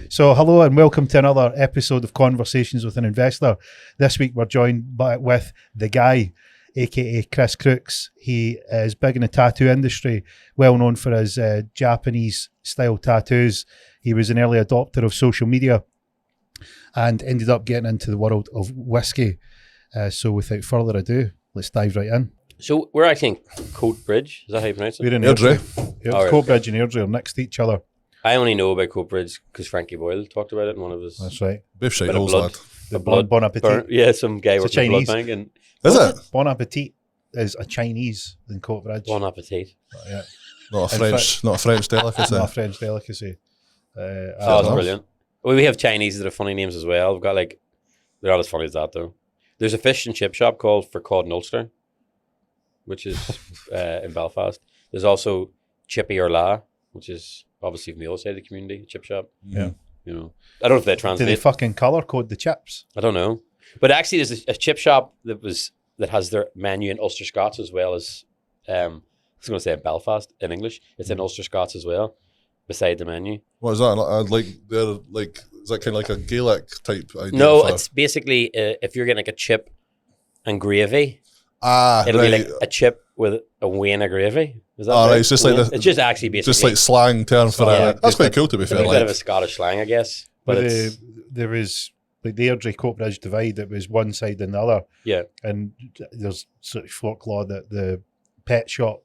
So hello and welcome to another episode of Conversations with an Investor. This week we're joined with the guy, aka Chris Crooks. He is big in the tattoo industry, well known for his Japanese style tattoos. He was an early adopter of social media and ended up getting into the world of whiskey. So without further ado, let's dive right in. So we're actually in Coatbridge. Is that how you pronounce it? We're in Airdrie. Coatbridge and Airdrie are next to each other. I only know about Coatbridge because Frankie Boyle talked about it in one of his. That's right. Beef shite bit of holes, blood. lad. The blood Bon Appetit. Yeah, some guy It's working a at the blood Chinese. bank and Is it? Bon Appetit is a Chinese in Coatbridge. Bon Appetit. Yeah. Not a In French, not a French delicacy. Not a French delicacy. Oh, that's enough. brilliant. Well, we have Chinese that have funny names as well. We've got they're not as funny as that though. There's a fish and chip shop called For Cod and Ulster, which is in Belfast. There's also Chippy or La, which is obviously from the other side of the community, chip shop. Yeah. You know, I don't know if they Do translate. they fucking colour code the chips? I don't know, but actually, there's a chip shop that has their menu in Ulster Scots as well as I was going to say in Belfast in English. It's in Ulster Scots as well, beside the menu. What is that? Is that kind of like a Gaelic type idea? No, it's basically if you're getting like a chip and gravy, it'll be like a chip with a wine of gravy. Is that right? Right. It's just like it's just actually basically just like slang term for Yeah, it. That's quite cool to be it's a fair. bit of a Like, Scottish slang, I guess. But it's there was like the Airdrie Coatbridge divide. It was one side and the other. yeah, And there's sort of folklore that the pet shop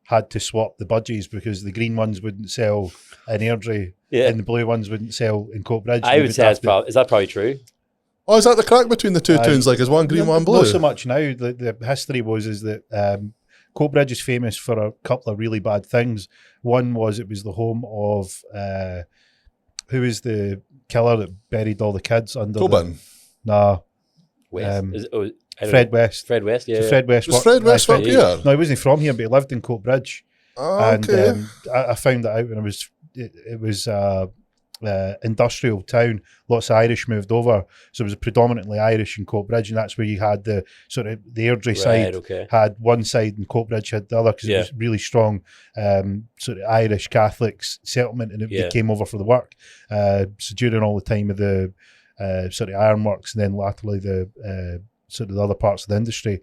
had to swap the budgies because the green ones wouldn't sell in Airdrie yeah. and the blue ones wouldn't sell in Coatbridge. I would say is that probably true? oh, is that the crack between the two tunes? Like, is one green, one blue? Not so much now. The history is that Coatbridge is famous for a couple of really bad things. One was it was the home of who was the killer that buried all the kids under Tobin. West. I don't Fred know. West. Fred West, yeah. So Fred West. Was Fred West worked- from here? No, he wasn't from here, but he lived in Coatbridge. Oh, And okay. I found that out when it was industrial town. Lots of Irish moved over, so it was predominantly Irish in Coatbridge, and that's where you had the sort of the Airdrie Right, side okay. had one side, and Coatbridge had the other because Yeah. it was really strong sort of Irish Catholics settlement, and they came over for the work. So during all the time of the sort of ironworks, and then latterly the sort of the other parts of the industry,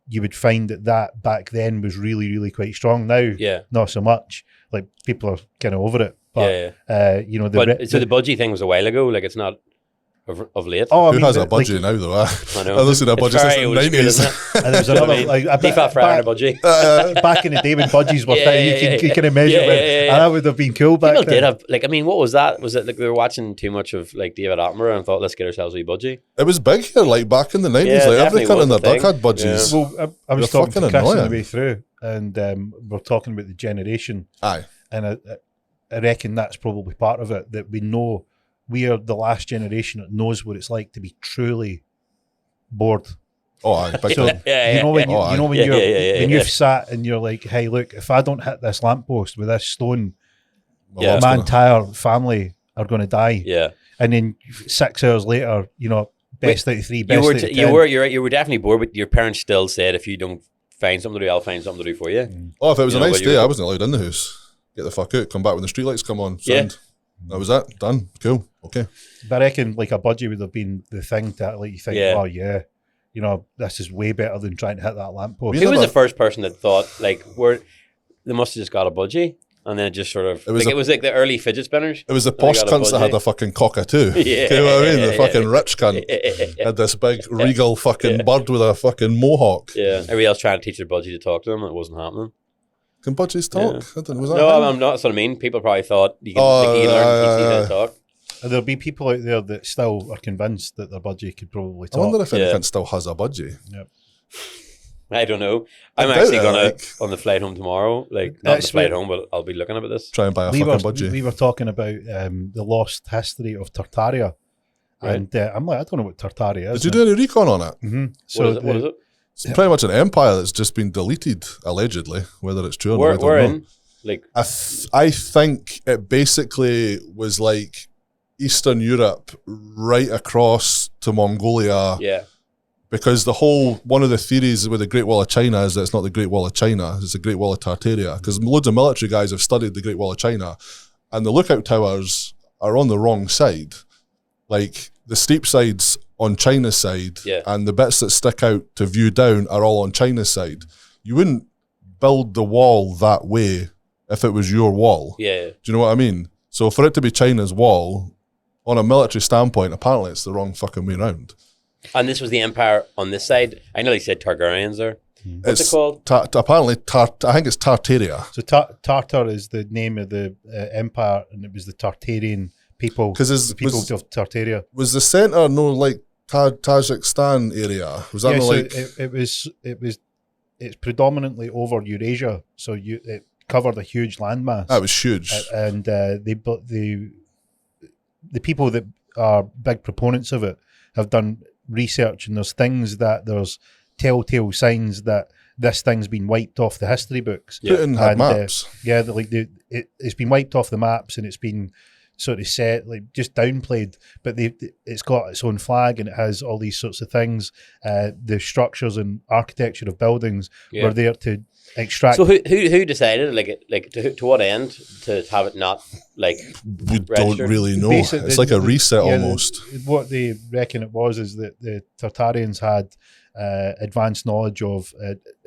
you would find that back then was really, really quite strong. Now, Yeah. not so much. Like people are kind of over it. But Yeah, you know, But so the budgie thing was a while ago. Like it's not of late. oh, I Who mean, has a like, budgie now, though? I know. I listened to a It's budgie since very the old school, 90s. isn't it? and there was You know another what I mean? like a Beef at fryer and a budgie. back in the day when budgies were Yeah, thing, yeah, you yeah. can measure Yeah, with, yeah, yeah. and that would have been cool back People then. did have what was that? Was it like they were watching too much of like David Attenborough and thought let's get ourselves a wee budgie? It was big here, like back in the 90s. Yeah, like every definitely cunt in their was a duck had thing. budgies. Well, I was They're talking to fucking Chris on the annoying. way through, and we're talking about the generation, Aye. and I reckon that's probably part of it, that we know we are the last generation that knows what it's like to be truly bored. Oh, aye. Big So time. you know when yeah. you know when Yeah, you're yeah, when yeah. you've sat and you're like, hey, look, if I don't hit this lamppost with this stone, Yeah. my entire family are going to die. Yeah, And then 6 hours later, you know, best out of three, best out of 10. you were definitely bored, but your parents still said if you don't find something to do, I'll find something to do for you. Oh, if it was You a know, nice but you day, were- I wasn't allowed in the house. Get the fuck out, come back when the streetlights come on. Yeah. Sound. That was it. Done. Cool. Okay. But I reckon like a budgie would have been the thing to like you think, Yeah. oh yeah, you know, this is way better than trying to hit that lamppost. Who was never- the first person that thought like they must have just got a budgie and then it just sort of it was like the early fidget spinners. It was the They posh got a cunts that had budgie. a fucking cockatoo. Yeah. Do you know what I mean? The Yeah. fucking rich cunt had this big regal fucking bird with a fucking mohawk. Yeah, everybody else trying to teach their budgie to talk to them. It wasn't happening. Can budgies talk? I don't know. Was that No, him? I'm not. That's what I mean. People probably thought you could, Oh, you learn to teach you how to talk. And there'll be people out there that still are convinced that their budgie could probably I wonder talk. if any Yeah. cunt still has a budgie. Yep. I don't know. I'm doubt actually it, gonna like- on the flight home tomorrow. Like not the That's flight where- home, but I'll be looking at this. Try and buy a We fucking were, budgie. we were talking about the lost history of Tartaria. Right. And I'm like, I don't know what Tartaria is. Did you do any recon on it? Mm-hmm. What is it? It's pretty much an empire that's just been deleted, allegedly. Whether it's true or not, I don't We're know. in. Like I think it basically was like Eastern Europe right across to Mongolia, yeah, because one of the theories with the Great Wall of China is that it's not the Great Wall of China, it's the Great Wall of Tartaria, because loads of military guys have studied the Great Wall of China, and the lookout towers are on the wrong side. Like the steep side's on China's side, and the bits that stick out to view down are all on China's side. You wouldn't build the wall that way if it was your wall. Yeah. Do you know what I mean? So for it to be China's wall, on a military standpoint, apparently it's the wrong fucking way around. And this was the empire on this side. I know they said Tartarians there. What's it called? Apparently, I think it's Tartaria. So Tartar is the name of the empire, and it was the Tartarian people. Because the people of Tartaria. Was the centre no like Tajikistan area? Was that no like? It's predominantly over Eurasia, so it covered a huge landmass. That was huge. And the people that are big proponents of it have done research, and there's telltale signs that this thing's been wiped off the history books. Putin had maps. It's been wiped off the maps, and it's been sort of set, like just downplayed, but it's got its own flag, and it has all these sorts of things. The structures and architecture of buildings were there to extract. So who decided, to what end, to have it not like we registered? Don't really know. It's like a reset almost. What they reckon it was is that the Tartarians had advanced knowledge of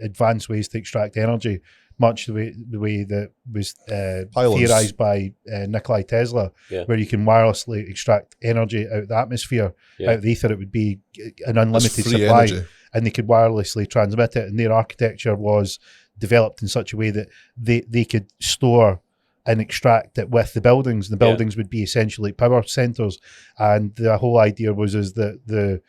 advanced ways to extract energy, much the way that was theorized by Nikola Tesla, where you can wirelessly extract energy out of the atmosphere, out of the ether. It would be an unlimited supply, and they could wirelessly transmit it. And their architecture was developed in such a way that they could store and extract it with the buildings. The buildings would be essentially power centers, and the whole idea was that the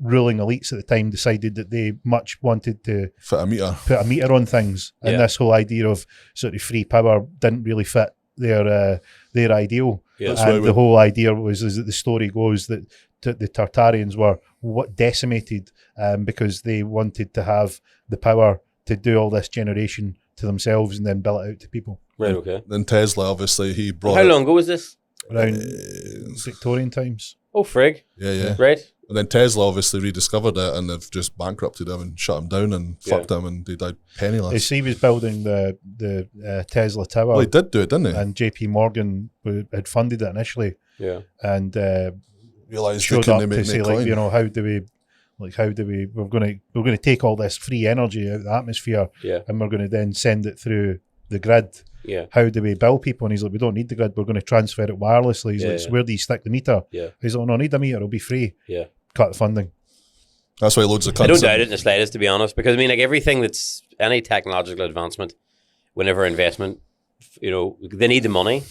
ruling elites at the time decided that they much wanted to put a meter on things, and this whole idea of sort of free power didn't really fit their ideal. And the whole idea was that the story goes that the Tartarians were decimated because they wanted to have the power to do all this generation to themselves and then bill it out to people. Right. Okay. Then Tesla, obviously, he brought. How long ago was this? Around Victorian times. Oh, frig. Yeah. Right. And then Tesla obviously rediscovered it, and they've just bankrupted him and shut him down and fucked him, and they died penniless. He was building the Tesla Tower. Well, he did do it, didn't he? And JP Morgan had funded it initially. Yeah. And realised showed up to say, like, how do we we're going to take all this free energy out of the atmosphere, and we're going to then send it through the grid. Yeah. How do we bill people? And he's like, we don't need the grid. We're going to transfer it wirelessly. He's like, so where do you stick the meter? Yeah. He's like, no, need a meter. It'll be free. Yeah. Cut the funding. That's why loads of I don't doubt it in the slightest, to be honest, because I mean, like everything that's any technological advancement, whenever investment, they need the money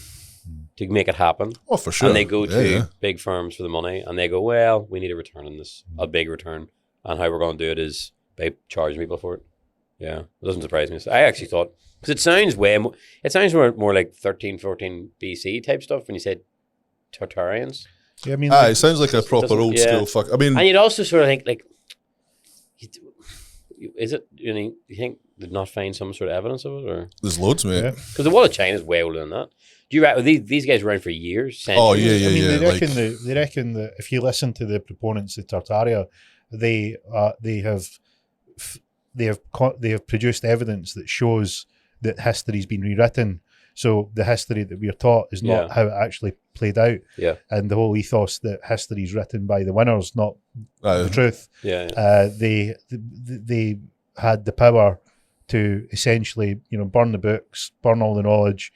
to make it happen. Oh, for sure. And they go to big firms for the money, and they go, well, we need a return on this, a big return, and how we're going to do it is by charging people for it. Yeah, it doesn't surprise me. So I actually thought, because it sounds more like 13, 14 BC type stuff when you said Tartarians. Yeah, I mean, it sounds like a proper old school fuck. I mean, and you'd also sort of think like, is it? You think they'd not find some sort of evidence of it, or there's loads, mate. Because the wall of China is way older than that. Do you reckon these guys were around for years? Centuries? Oh yeah. I mean, they reckon that if you listen to the proponents of Tartaria, they have produced evidence that shows that history's been rewritten. So the history that we are taught is not how it actually played out. Yeah. And the whole ethos that history is written by the winners, not the truth. Yeah. They had the power to essentially, burn the books, burn all the knowledge,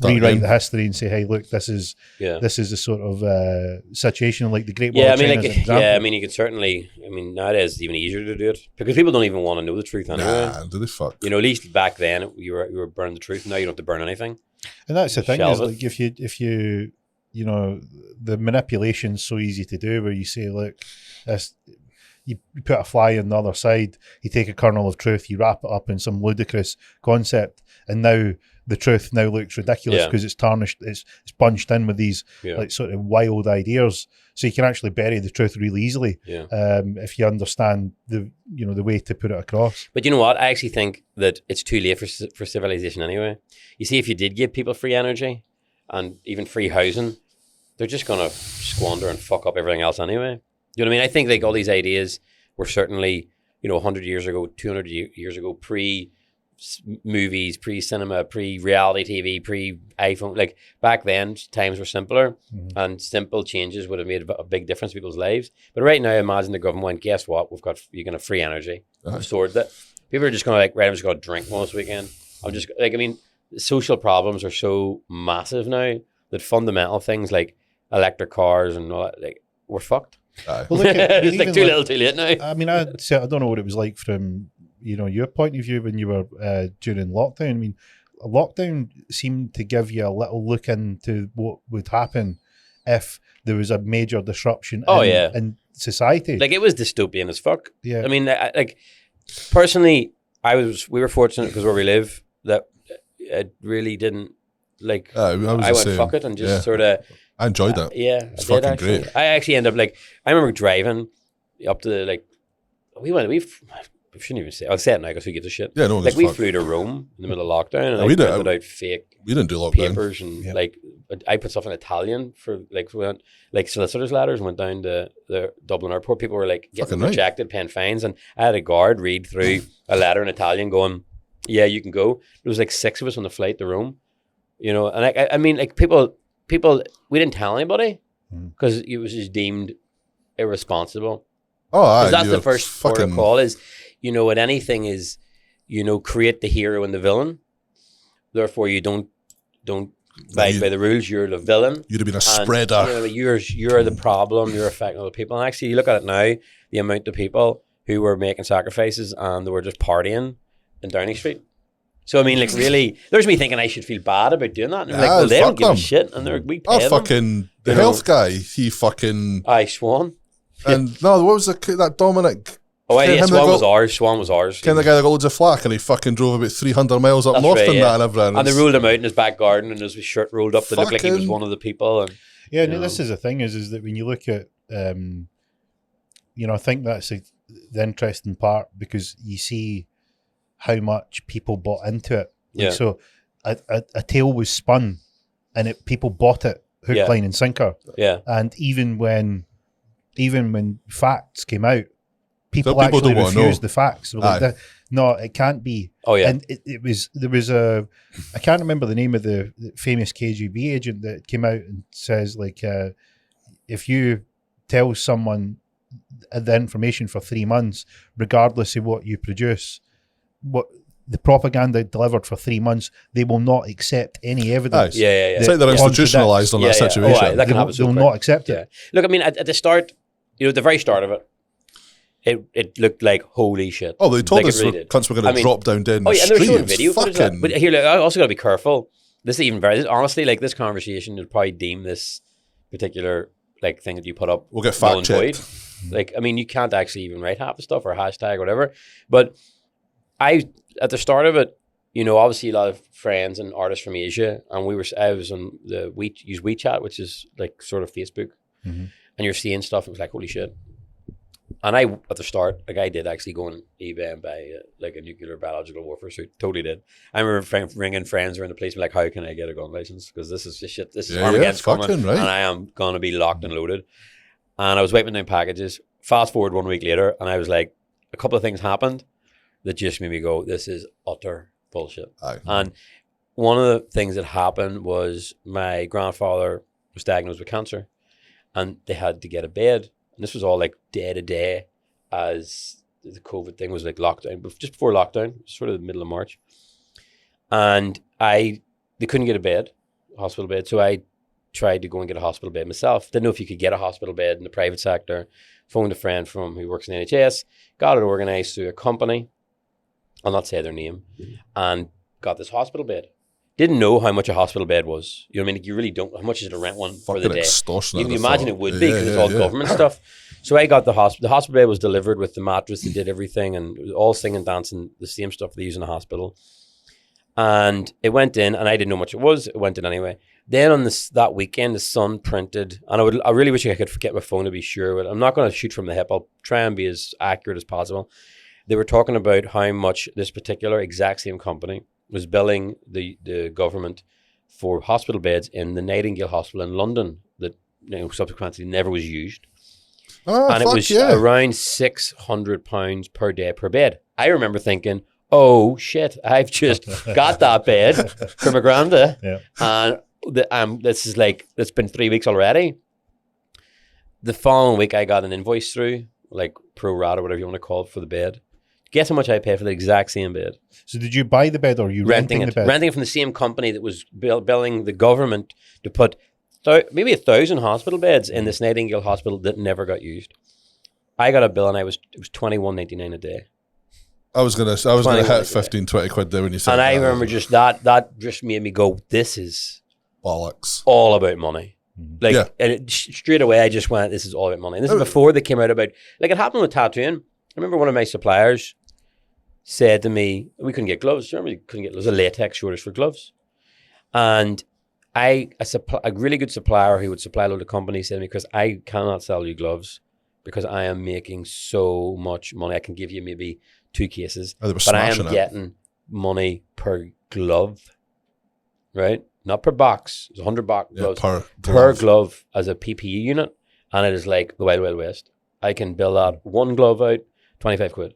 rewrite the history, and say, "Hey, look, this is a sort of situation like the Great Wall of China." You can certainly. I mean, nowadays it's even easier to do it because people don't even want to know the truth anyway. Nah, do they fuck? At least back then you were burning the truth. Now you don't have to burn anything. And that's the thing is, like, if you the manipulation's so easy to do, where you say, "Look, this." You put a fly on the other side, you take a kernel of truth, you wrap it up in some ludicrous concept, and now the truth now looks ridiculous because it's tarnished, it's bunched in with these like sort of wild ideas. So you can actually bury the truth really easily if you understand the way to put it across. But you know what? I actually think that it's too late for civilization anyway. You see, if you did give people free energy and even free housing, they're just going to squander and fuck up everything else anyway. You know what I mean? I think like all these ideas were certainly, 100 years ago, 200 years ago, movies, pre-cinema, pre-reality TV, pre-iPhone. Like back then, times were simpler, and simple changes would have made a big difference in people's lives. But right now, imagine the government went, guess what? You can have free energy. We've sorted it. People are just going to like, right, I'm just going to drink most weekend. I'm just like, I mean, social problems are so massive now that fundamental things like electric cars and all that, like, we're fucked. Well, look at, it's like too little, too late now. I mean, I don't know what it was like from your point of view when you were during lockdown. I mean, lockdown seemed to give you a little look into what would happen if there was a major disruption in society. Like, it was dystopian as fuck. Yeah. I mean, like, personally, we were fortunate because where we live that it really didn't, like, I went fuck it and just sort of. I enjoyed that. Yeah, it's fucking great. I actually ended up like, I remember driving up to like, we shouldn't even say. I'll say it now because who gives a shit. Yeah, no. Like we flew to Rome in the middle of lockdown, and I printed out fake. We didn't do lockdown papers and like I put stuff in Italian for like solicitors' letters. Went down to the Dublin airport. People were like getting rejected, paying fines, and I had a guard read through a letter in Italian, going, "Yeah, you can go." There was like 6 of us on the flight to Rome, and I mean, like people, we didn't tell anybody because it was just deemed irresponsible. Oh, that's the first protocol is, what anything is, create the hero and the villain. Therefore, you don't abide by the rules. You're the villain. You'd have been a spreader. You're the problem. You're affecting other people. And actually, you look at it now, the amount of people who were making sacrifices and they were just partying in Downing Street. So, I mean, like, really, there's me thinking I should feel bad about doing that. And they're like, well, they don't give a shit. And we pay them. The health guy, he fucking... Swan. And, no, what was that Dominic... Oh, yeah, Swan was ours. Swan was ours. Ken, the guy that got loads of flack and he fucking drove about 300 miles up north and that and everything. And they rolled him out in his back garden and his shirt rolled up to look like he was one of the people. And this is the thing is that when you look at, I think that's the interesting part because you see how much people bought into it. Yeah. So a tale was spun and people bought it hook, line and sinker. Yeah. And even when facts came out, people actually refused the facts. So like no, it can't be. Oh yeah. And there was I can't remember the name of the famous KGB agent that came out and says like, if you tell someone the information for 3 months, regardless of what you produce, what the propaganda delivered for 3 months, they will not accept any evidence. Yeah. It's like they're institutionalized on that situation. That can happen. They will not accept it. Look, I mean, at the start, the very start of it, it looked like holy shit. Oh, they told us cunts were going to drop down dead in the street. And they're showing video footage of that. But here, look, I also got to be careful. Honestly, like this conversation would probably deem this particular like thing that you put up. We'll get fact checked. Like, I mean, you can't actually even write half the stuff or hashtag or whatever. But at the start of it, obviously a lot of friends and artists from Asia, and I was on the WeChat, which is like sort of Facebook, and you're seeing stuff. It was like, holy shit. And at the start, like I did actually go on eBay and buy like a nuclear biological warfare suit. Totally did. I remember ringing friends around the place, like, how can I get a gun license? Because this is just shit. This is Armageddon's coming, right? And I am going to be locked and loaded. And I was wiping down packages. Fast forward 1 week later, and I was like, a couple of things happened that just made me go, this is utter bullshit. And one of the things that happened was my grandfather was diagnosed with cancer, and they had to get a bed. And this was all like day to day as the COVID thing was like lockdown, but just before lockdown, sort of the middle of March. And they couldn't get a hospital bed. So I tried to go and get a hospital bed myself. Didn't know if you could get a hospital bed in the private sector. Phoned a friend who works in the NHS, got it organized through a company. I'll not say their name, and got this hospital bed. Didn't know how much a hospital bed was. You know what I mean? You really don't. How much is it to rent one for the day? You can imagine it would be because it's all government stuff. So I got the hospital. The hospital bed was delivered with the mattress. They did everything and it was all singing, dancing, the same stuff they use in the hospital. And it went in, and I didn't know how much it was. It went in anyway. Then on that weekend, the Sun printed, and I really wish I could get my phone to be sure, but I'm not going to shoot from the hip. I'll try and be as accurate as possible. They were talking about how much this particular exact same company was billing the government for hospital beds in the Nightingale Hospital in London that subsequently never was used. And it was around £600 per day per bed. I remember thinking, oh shit, I've just got that bed from a granda. Yeah. And this is like, it's been 3 weeks already. The following week I got an invoice through, like pro rata, whatever you want to call it, for the bed. Guess how much I paid for the exact same bed? So did you buy the bed or are you renting the bed? Renting it from the same company that was billing the government to put maybe 1,000 hospital beds in this Nightingale hospital that never got used. I got a bill and it was $21.99 a day. I was gonna hit 15, 20 quid there when you said. And I remember just that just made me go, this is bollocks. All about money. Like, and straight away I just went, this is all about money. And this is before they came out about, like it happened with tattooing. I remember one of my suppliers said to me, we couldn't get gloves. Remember, we couldn't get, there was a latex shortage for gloves. And a really good supplier who would supply a load of companies said to me, because I cannot sell you gloves because I am making so much money. I can give you maybe 2 cases, but I am getting money per glove, right? Not per box. It's 100 gloves per glove as a PPE unit. And it is like the Wild Wild West. I can bill that one glove out, 25 quid.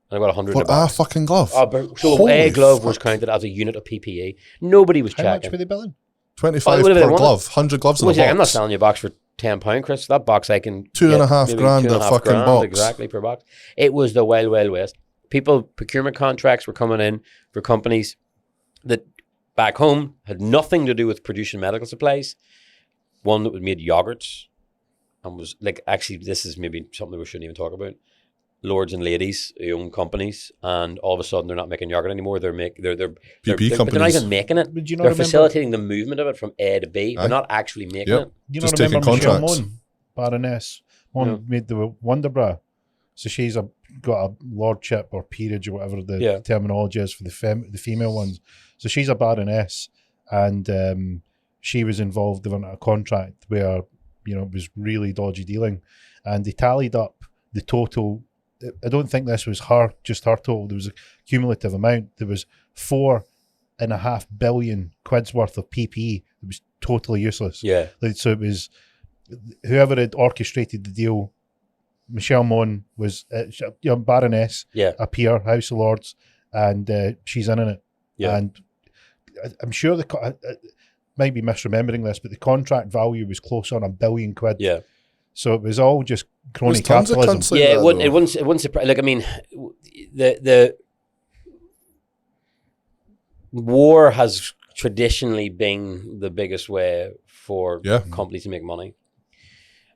And I got 100 for a fucking glove. So a glove was counted as a unit of PPE. Nobody was checking. How much were they billing? 25 per glove, 100 gloves in a box. I'm not selling you a box for £10, Chris. That box I can $2.5 grand a fucking box. Exactly, per box. It was the Wild Wild West. Procurement contracts were coming in for companies that back home had nothing to do with producing medical supplies. One that made yogurts and was like, actually, this is maybe something we shouldn't even talk about. Lords and ladies who own companies, and all of a sudden they're not making yogurt anymore. They're PP companies. But they're not even making it. They're facilitating the movement of it from A to B. They're not actually making it. You don't remember Michelle Mon, Baroness? Mon made the Wonder Bra. So she's got a lordship or peerage or whatever the terminology is for the female ones. So she's a Baroness, and she was involved in a contract where, you know, it was really dodgy dealing, and they tallied up the total. I don't think this was just her total. There was a cumulative amount. There was 4.5 billion quid's worth of PPE that was totally useless. Yeah. So it was whoever had orchestrated the deal. Michelle Mon was a Baroness, a peer, House of Lords, and she's in it. Yeah. And I'm sure might be misremembering this, but the contract value was close on £1 billion. Yeah. So it was all just crony capitalism. Yeah, it wouldn't surprise. Like, I mean, the war has traditionally been the biggest way for companies to make money.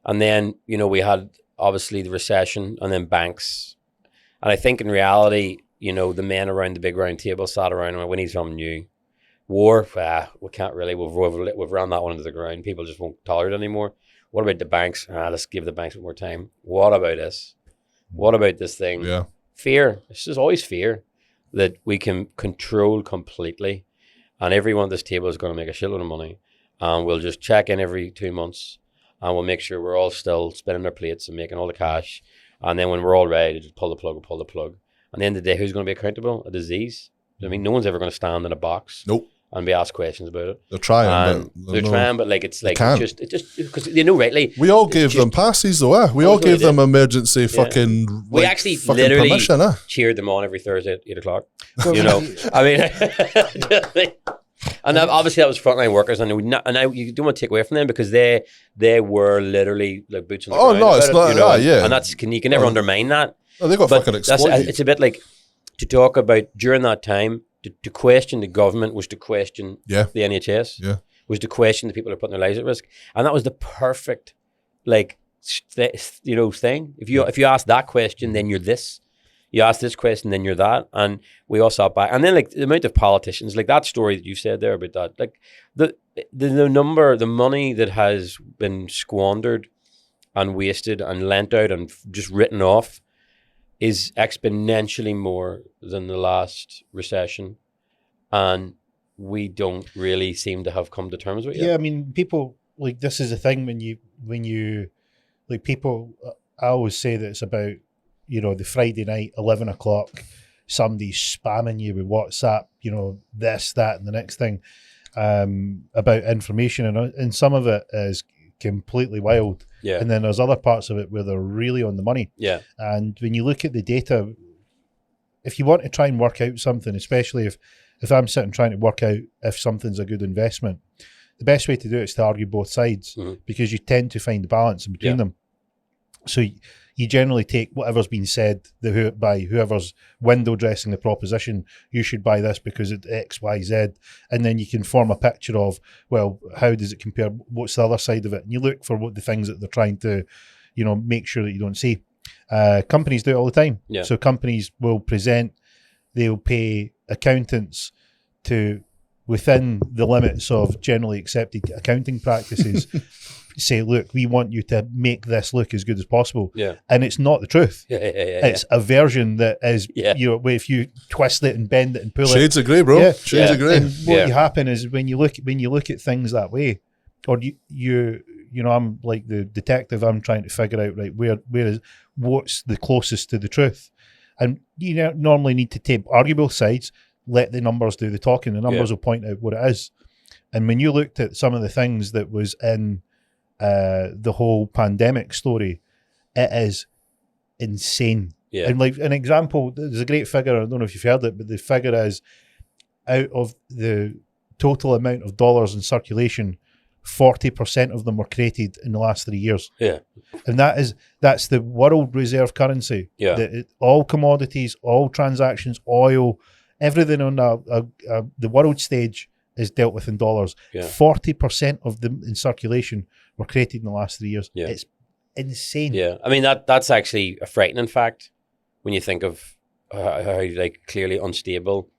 And then, you know, we had obviously the recession and then banks. And I think in reality, you know, the men around the big round table sat around and went, we need something new. War, we can't really, we've ran that one into the ground. People just won't tolerate it anymore. What about the banks? Let's give the banks more time. What about this? What about this thing? Yeah. Fear. It's just always fear that we can control completely. And everyone at this table is going to make a shitload of money. And we'll just check in every 2 months. And we'll make sure we're all still spinning our plates and making all the cash. And then when we're all ready, just pull the plug. And at the end of the day, who's going to be accountable? A disease. I mean, no one's ever going to stand in a box. Nope. And be asked questions about it. They're trying, but like it's like it's just because they know rightly. We all gave them passes though. We all gave them emergency fucking. We actually literally cheered them on every Thursday at 8:00. You know, I mean, and obviously that was frontline workers, and you don't want to take away from them because they were literally like boots on the ground. Oh no, it's not. You know, and you can never undermine that. Oh, they got fucking exploited. It's a bit like to talk about during that time. To question the government was to question the NHS, was to question the people who are putting their lives at risk. And that was the perfect, like, thing. If you ask that question, then you're this. You ask this question, then you're that. And we all sat back. And then, like, the amount of politicians, like that story that you said there about that, like, the money that has been squandered and wasted and lent out and just written off is exponentially more than the last recession, and we don't really seem to have come to terms with it. Yeah, I mean, people, like, this is the thing when you like, people, I always say that it's about, you know, the Friday night, 11 o'clock, somebody's spamming you with WhatsApp, you know, this, that, and the next thing, about information, and some of it is completely wild. Yeah. And then there's other parts of it where they're really on the money. Yeah. And when you look at the data, if you want to try and work out something, especially if I'm sitting trying to work out if something's a good investment, the best way to do it is to argue both sides, because you tend to find the balance in between them. So you generally take whatever's been said by whoever's window dressing the proposition, you should buy this because it's X, Y, Z, and then you can form a picture of, well, how does it compare? What's the other side of it? And you look for what the things that they're trying to, make sure that you don't see. Companies do it all the time. Yeah. So companies will they'll pay accountants to, within the limits of generally accepted accounting practices, say, look, we want you to make this look as good as possible. Yeah. And it's not the truth. It's a version that is, where if you twist it and bend it and pull Shades of grey, bro. Yeah. Shades of grey. And what you happen is when you look at things that way, or I'm like the detective, I'm trying to figure out, right, what's the closest to the truth. And you normally need to argue both sides, let the numbers do the talking. The numbers will point out what it is. And when you looked at some of the things that was in the whole pandemic story, it is insane. Yeah. And like an example, there's a great figure, I don't know if you've heard it, but the figure is, out of the total amount of dollars in circulation, 40% of them were created in the last 3 years. Yeah. And that's the world reserve currency. Yeah. All commodities, all transactions, oil, everything on the world stage is dealt with in dollars. Yeah. 40% of them in circulation were created in the last 3 years. Yeah. It's insane. Yeah. I mean, that's actually a frightening fact when you think of how like clearly unstable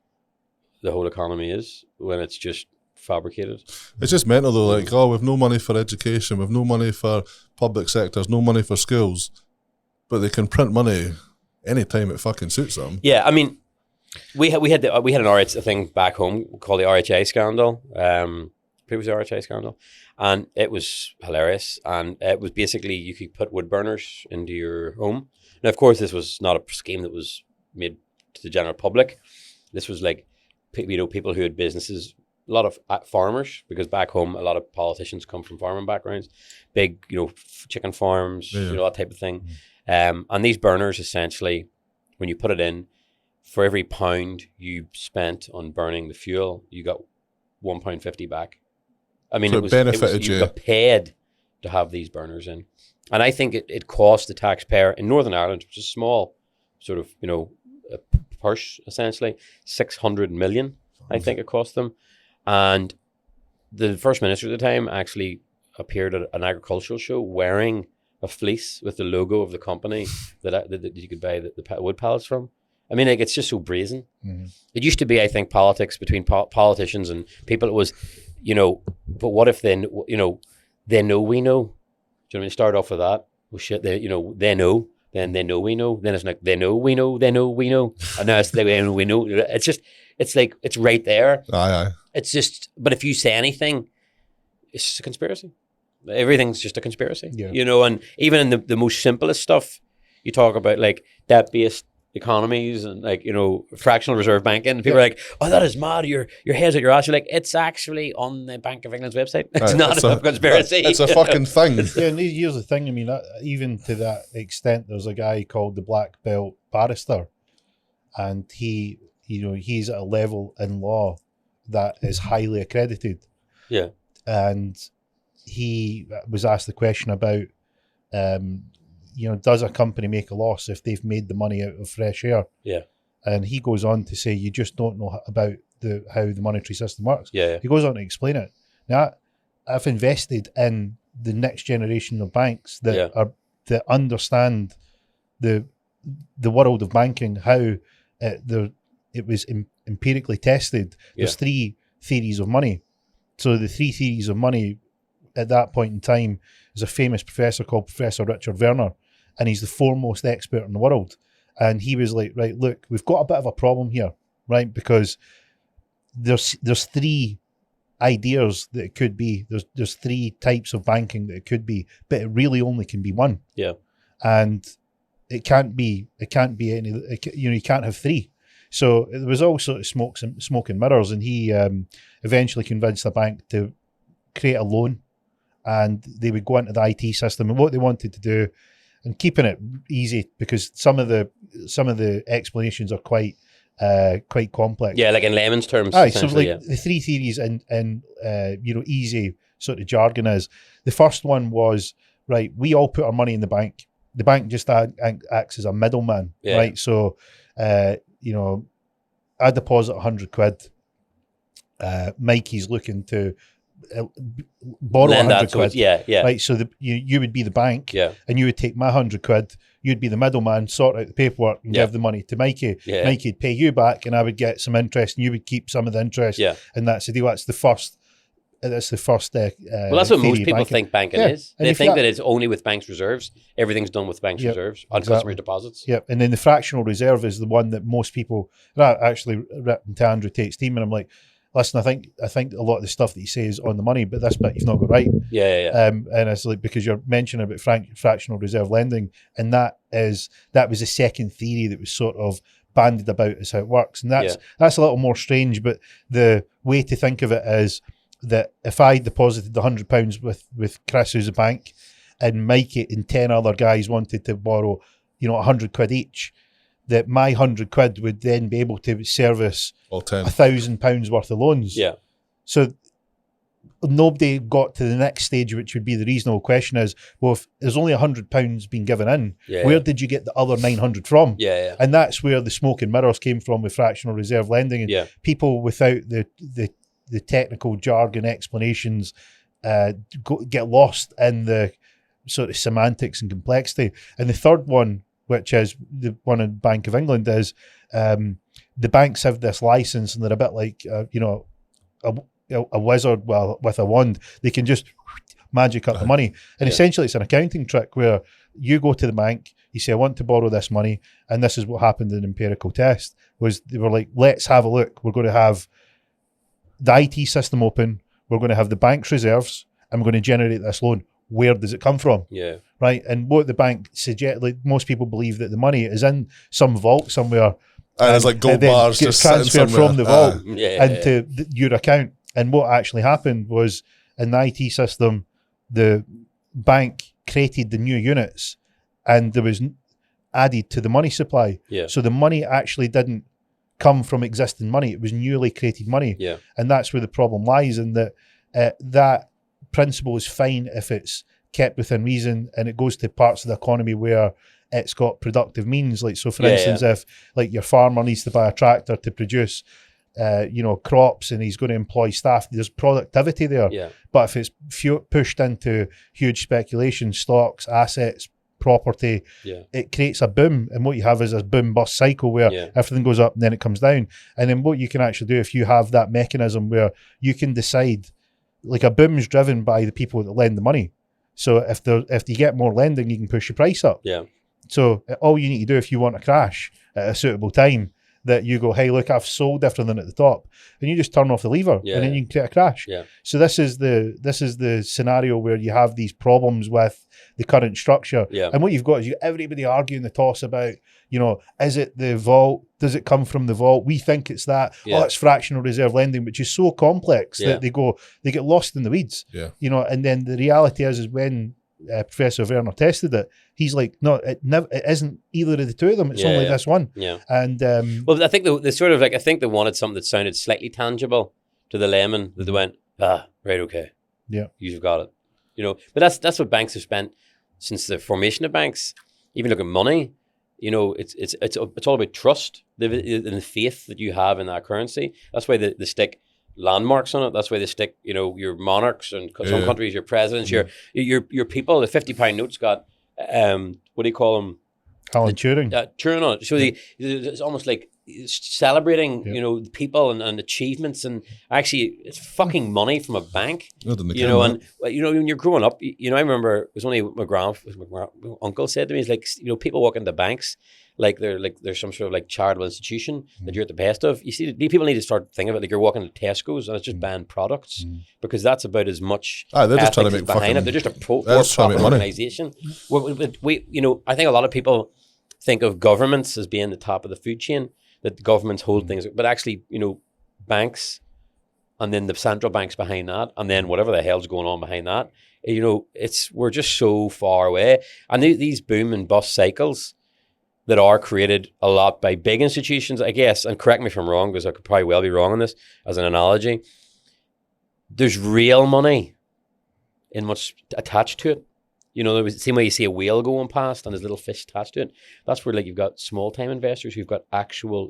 the whole economy is when it's just fabricated. It's just mental though, like, we've no money for education, we've no money for public sectors, no money for schools, but they can print money anytime it fucking suits them. Yeah, I mean, we had an RH thing back home called the RHA scandal, previous RHA scandal, and it was hilarious. And it was basically you could put wood burners into your home. Now, of course, this was not a scheme that was made to the general public. This was like, people who had businesses, a lot of farmers, because back home a lot of politicians come from farming backgrounds, big chicken farms, that type of thing. And these burners, essentially, when you put it in, for every pound you spent on burning the fuel, you got £1.50 back. I mean, so you got paid to have these burners in. And I think it cost the taxpayer in Northern Ireland, which is a small sort of, a purse, essentially, 600 million, I think it cost them. And the First Minister at the time actually appeared at an agricultural show wearing a fleece with the logo of the company that you could buy the wood pallets from. I mean, like, it's just so brazen. Mm-hmm. It used to be, I think, politics between politicians and people. It was, but what if they know we know? Do you know what I mean? Start off with that. Well, shit, they know. Then they know we know. Then it's like, they know we know. They know we know. And now it's like, we know. It's just, it's like, it's right there. Aye. It's just, but if you say anything, it's just a conspiracy. Everything's just a conspiracy. Yeah. And even in the most simplest stuff, you talk about like debt-based economies and like, fractional reserve banking. And people are like, oh, that is mad. Your head's at your ass. You're like, it's actually on the Bank of England's website. It's not a conspiracy. It's a fucking thing. Yeah, and here's the thing. I mean, even to that extent, there's a guy called the Black Belt Barrister, and he, he's at a level in law that is highly accredited. Yeah. And he was asked the question about, does a company make a loss if they've made the money out of fresh air? Yeah. And he goes on to say, you just don't know about how the monetary system works. Yeah. He goes on to explain it. Now, I've invested in the next generation of banks that understand the world of banking, how it was empirically tested. There's 3 theories of money. So the 3 theories of money at that point in time is a famous professor called Professor Richard Werner, and he's the foremost expert in the world. And he was like, right, look, we've got a bit of a problem here, right? Because there's 3 ideas that it could be. There's 3 types of banking that it could be, but it really only can be one. Yeah. And it can't be any, you can't have 3. So there was all sort of smoke and mirrors, and he eventually convinced the bank to create a loan, and they would go into the IT system. And what they wanted to do and keeping it easy because some of the explanations are quite complex. Yeah, like in layman's terms. Aye, so like the three theories and easy sort of jargon is, the first one was, right, we all put our money in the bank. The bank just acts as a middleman, right? So, I deposit 100 quid. Mikey's looking to borrow 100 quid. Right, so you would be the bank, and you would take my 100 quid. You'd be the middleman, sort out the paperwork, and give the money to Mikey. Mikey'd pay you back, and I would get some interest, and you would keep some of the interest. And that's the deal. That's the first. Well, that's what most people think banking is. They think that it's only with banks' reserves. Everything's done with banks' reserves on customer deposits. Yep. And then the fractional reserve is the one that most people. And I actually written to Andrew Tate's team, and I'm like, listen, I think a lot of the stuff that you say is on the money, but this bit you've not got right. And it's like, because you're mentioning about fractional reserve lending, and that was the second theory that was sort of bandied about as how it works, and that's a little more strange. But the way to think of it is that if I deposited £100 with Chris, who's a bank, and Mikey and 10 other guys wanted to borrow, 100 quid each, that my 100 quid would then be able to service £1,000 worth of loans. So nobody got to the next stage, which would be the reasonable question is, well, if there's only £100 being given in, where did you get the other 900 from? And that's where the smoke and mirrors came from with fractional reserve lending. And people without the technical jargon explanations get lost in the sort of semantics and complexity. And the third one, which is the one in Bank of England, is the banks have this license, and they're a bit like a wizard with a wand. They can just magic up the money, and essentially it's an accounting trick where you go to the bank, you say, I want to borrow this money, and this is what happened in the empirical test. Was they were like, let's have a look. We're going to have the IT system open. We're going to have the bank's reserves, and we're going to generate this loan. Where does it come from? Right. And what the bank suggests, like most people believe that the money is in some vault somewhere. And it's like gold bars just transferred from the vault into your account. And what actually happened was, in the IT system, the bank created the new units, and there was added to the money supply. So the money actually didn't come from existing money. It was newly created money. And that's where the problem lies, in that that principle is fine if it's kept within reason, and it goes to parts of the economy where it's got productive means. Like, so for instance, if like your farmer needs to buy a tractor to produce crops, and he's going to employ staff, there's productivity there. But if it's pushed into huge speculation, stocks, assets, property, it creates a boom, and what you have is a boom bust cycle where everything goes up and then it comes down. And then what you can actually do, if you have that mechanism where you can decide, like, a boom is driven by the people that lend the money. So if you get more lending, you can push your price up. So all you need to do, if you want a crash at a suitable time, that you go, hey, look, I've sold everything at the top, and you just turn off the lever, and then you can create a crash. So this is the scenario where you have these problems with the current structure. And what you've got is everybody arguing the toss about, is it the vault? Does it come from the vault? We think it's that. Oh, it's fractional reserve lending, which is so complex that they get lost in the weeds. And then the reality is when Professor Werner tested it, he's like, no, it isn't either of the two of them. It's only this one. And well, I think the sort of like, I think they wanted something that sounded slightly tangible to the layman, that they went, right, okay, you've got it. But that's what banks have spent since the formation of banks. Even look at money. It's all about trust and the faith that you have in that currency. That's why they stick landmarks on it. That's why they stick, your monarchs, and some countries, your presidents, your people. The £50 notes got what do you call them? Alan Turing. Turing on it. So it's almost like celebrating, the people and achievements, and actually it's fucking money from a bank. And when you're growing up, I remember it was only my uncle said to me, he's like, people walk into banks like they're some sort of like charitable institution that you're at the best of. You see, people need to start thinking about, like, you're walking to Tesco's and it's just buying products, because that's about as much they're just trying to make behind it. They're just a for-profit organization. I think a lot of people think of governments as being the top of the food chain, that the governments hold things, but actually, banks, and then the central banks behind that, and then whatever the hell's going on behind that, You know, we're just so far away. And these boom and bust cycles that are created a lot by big institutions, I guess, and correct me if I'm wrong, because I could probably well be wrong on this as an analogy. There's real money in what's attached to it. You know, the same way you see a whale going past and there's little fish attached to it. That's where, like, you've got small time investors who've got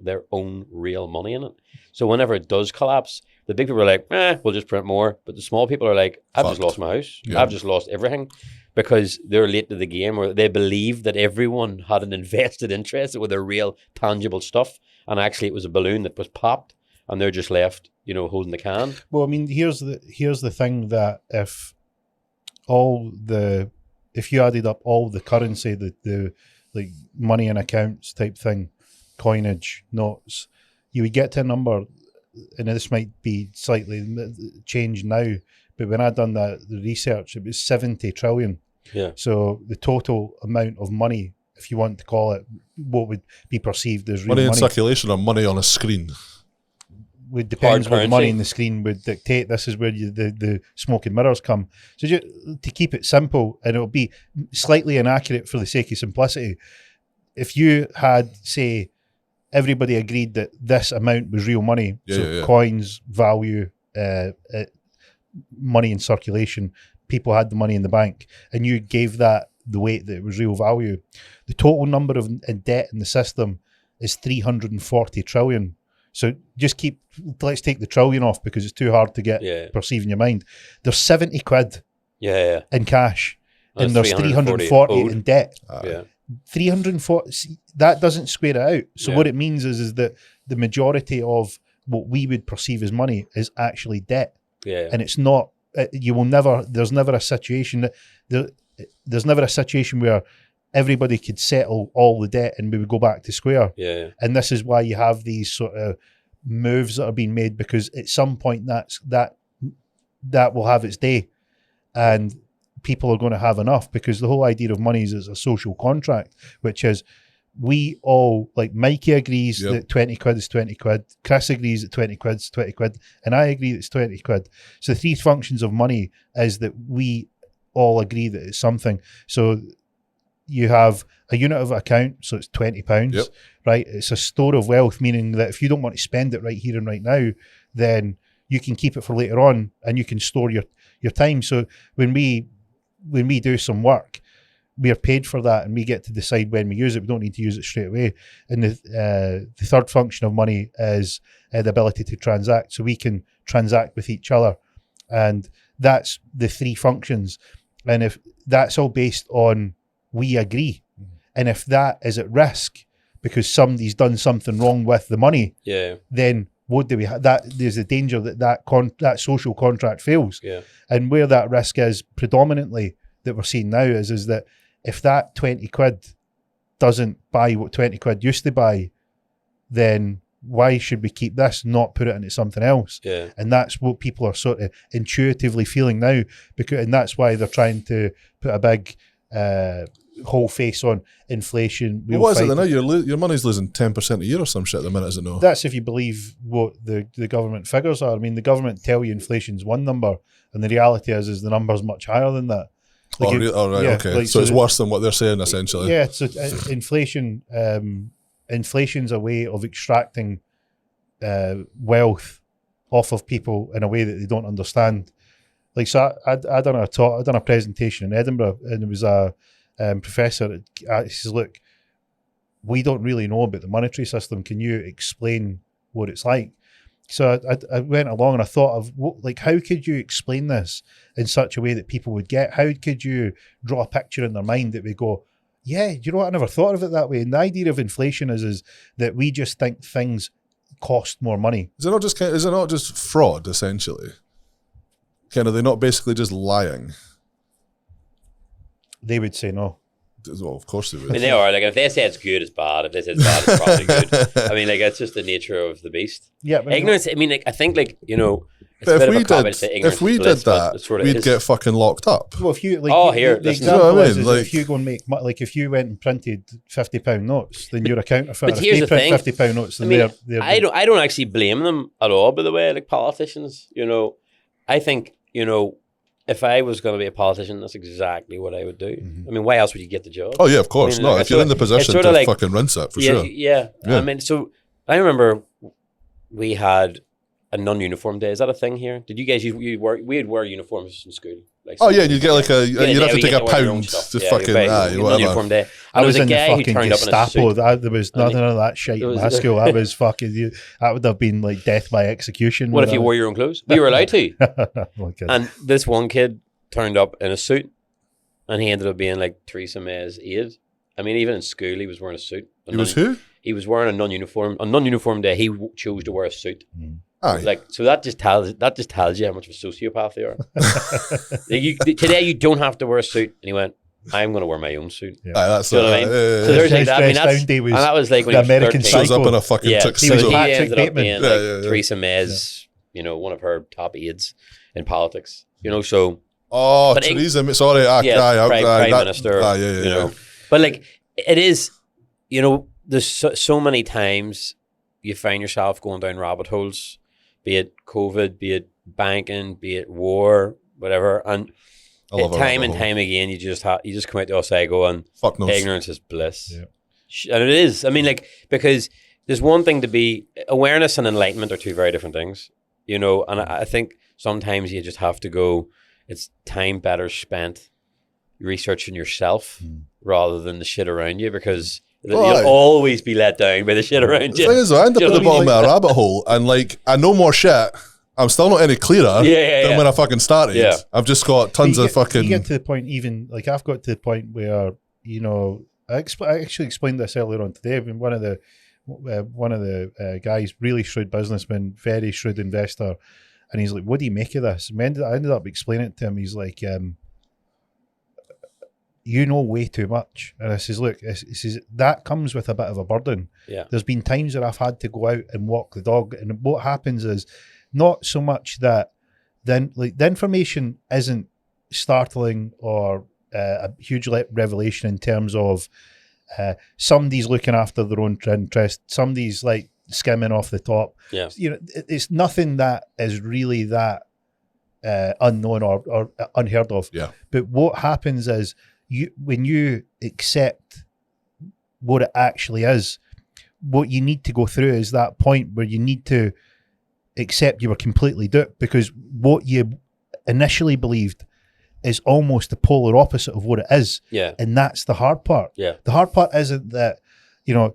their own real money in it. So whenever it does collapse, the big people are like, we'll just print more. But the small people are like, I've just lost my house. Yeah. I've just lost everything, because they're late to the game, or they believe that everyone had an invested interest with their real tangible stuff. And actually it was a balloon that was popped and they're just left, you know, holding the can. Well, I mean, here's the thing, that if you added up all the currency, the like money in accounts type thing, coinage, notes, you would get to a number, and this might be slightly changed now, but when I done the research, it was 70 trillion. Yeah. So the total amount of money, if you want to call it, what would be perceived as real money in circulation, or money on a screen? It depends what the money in the screen would dictate. This is where the smoke and mirrors come. So to keep it simple, and it'll be slightly inaccurate for the sake of simplicity, if you had, say, everybody agreed that this amount was real money, coins, value, money in circulation, people had the money in the bank, and you gave that the weight that it was real value, the total number of debt in the system is 340 trillion. So let's take the trillion off, because it's too hard to get perceived in your mind. There's 70 quid in cash, and there's 340 in debt. 340, that doesn't square it out. So what it means is that the majority of what we would perceive as money is actually debt. And it's not, there's never a situation where everybody could settle all the debt and we would go back to square. And this is why you have these sort of moves that are being made, because at some point that will have its day, and people are going to have enough, because the whole idea of money is a social contract, which is we all, like Mikey agrees that 20 quid is 20 quid, Chris agrees that 20 quid is 20 quid, and I agree that it's 20 quid. So the three functions of money is that we all agree that it's something. So you have a unit of account, so it's £20, right? It's a store of wealth, meaning that if you don't want to spend it right here and right now, then you can keep it for later on, and you can store your time. So when we do some work, we are paid for that, and we get to decide when we use it. We don't need to use it straight away. And the third function of money is the ability to transact. So we can transact with each other, and that's the three functions. And if that's all based on we agree, and if that is at risk because somebody's done something wrong with the money, then what do we have? There's a danger that social contract fails. And where that risk is predominantly that we're seeing now is that if that 20 quid doesn't buy what 20 quid used to buy, then why should we keep this, not put it into something else? And that's what people are sort of intuitively feeling now, and that's why they're trying to put a big whole face on inflation. Well, what is it now? Your money's losing 10% a year or some shit at the minute, is it no? That's if you believe what the government figures are. I mean, the government tell you inflation's one number, and the reality is the number's much higher than that. Like okay. Like, so it's worse than what they're saying, essentially. Yeah, so inflation's a way of extracting wealth off of people in a way that they don't understand. Like, so I done a presentation in Edinburgh, and there was a professor. He says, "Look, we don't really know about the monetary system. Can you explain what it's like?" So I went along and I thought of how could you explain this in such a way that people would get? How could you draw a picture in their mind that we go, yeah, you know what? I never thought of it that way. And the idea of inflation is that we just think things cost more money. Is it not just fraud, essentially? Are they not basically just lying? They would say no. Well, of course they would. I mean, they are. Like, if they say it's good, it's bad. If they say it's bad, it's probably good. I mean, like, it's just the nature of the beast. Yeah, but ignorance. I mean, like, I think, like, you know, it's but a bit of a cop-out to say ignorance if we did that, we'd get fucking locked up. Well, if you the example is if you go and if you went and printed £50 notes, then your counterfeit. But here's the thing: £50 notes. I mean, I don't actually blame them at all. By the way, like politicians, you know, I think, you know, if I was going to be a politician, that's exactly what I would do. Mhm. I mean, why else would you get the job? Oh yeah, of course. I mean, No, like, if you're in the position to like, fucking rinse it, for yeah, sure. yeah. Yeah. I mean, so I remember we had a non-uniform day. Is that a thing here? Did you guys we'd wear uniforms in school? Like, Oh yeah, you'd get like yeah, you'd have to take a to wear your own pound stuff. to Yeah, fucking whatever. Non-uniform day. I And was there in was a the guy who fucking turned up in a Gestapo. suit. There was none of that shit in my school. I was fucking. That would have been like death by execution. What if you wore your own clothes? We were allowed to. Okay. And this one kid turned up in a suit, and he ended up being like Theresa May's aide. I mean, even in school, he was wearing a suit. He was who? He was wearing a non-uniform. On non-uniform day, he chose to wear a suit. Aye. Like, so that just tells you how much of a sociopath they are. Today you don't have to wear a suit, and he went, "I'm going to wear my own suit." Yeah. Aye, that's Do you know what I mean? So there's like that. I mean, and that was like when the he was American 13. Shows up Psycho. in a fucking Yeah, chick so he was suit. he Patrick ended up Bateman. being like Theresa May's, one of her top aides in politics. So Oh, But Theresa, sorry, Prime Minister. Yeah. But like it is, there's so many times you find yourself going down rabbit holes, be it COVID, be it banking, be it war, whatever, and time and time again, you just come out the other side going, fuck knows. ignorance is bliss. Yeah. And it is. I mean, like, because there's one thing to be, awareness and enlightenment are two very different things, and I think sometimes you just have to go, it's time better spent researching yourself rather than the shit around you, because you'll always be let down by the shit around you. The thing is, I end up at the bottom of a rabbit hole, and like, I know more shit. I'm still not any clearer than when I fucking started. Yeah. I've just got tons of fucking... You get to the point, even, like, I've got to the point where, I actually explained this earlier on today. I mean, one of the guys, really shrewd businessman, very shrewd investor, and he's like, "What do you make of this?" And I ended up explaining it to him. He's like, "You know way too much." And I says, "Look, that comes with a bit of a burden. Yeah. There's been times where I've had to go out and walk the dog, and what happens is not so much that then, like, the information isn't startling or a huge revelation in terms of somebody's looking after their own interest, somebody's like skimming off the top. Yeah. It's nothing that is really that unknown or unheard of. Yeah. But what happens is when you accept what it actually is, what you need to go through is that point where you need to accept you were completely duped, because what you initially believed is almost the polar opposite of what it is. Yeah. And that's the hard part. Yeah. The hard part isn't that,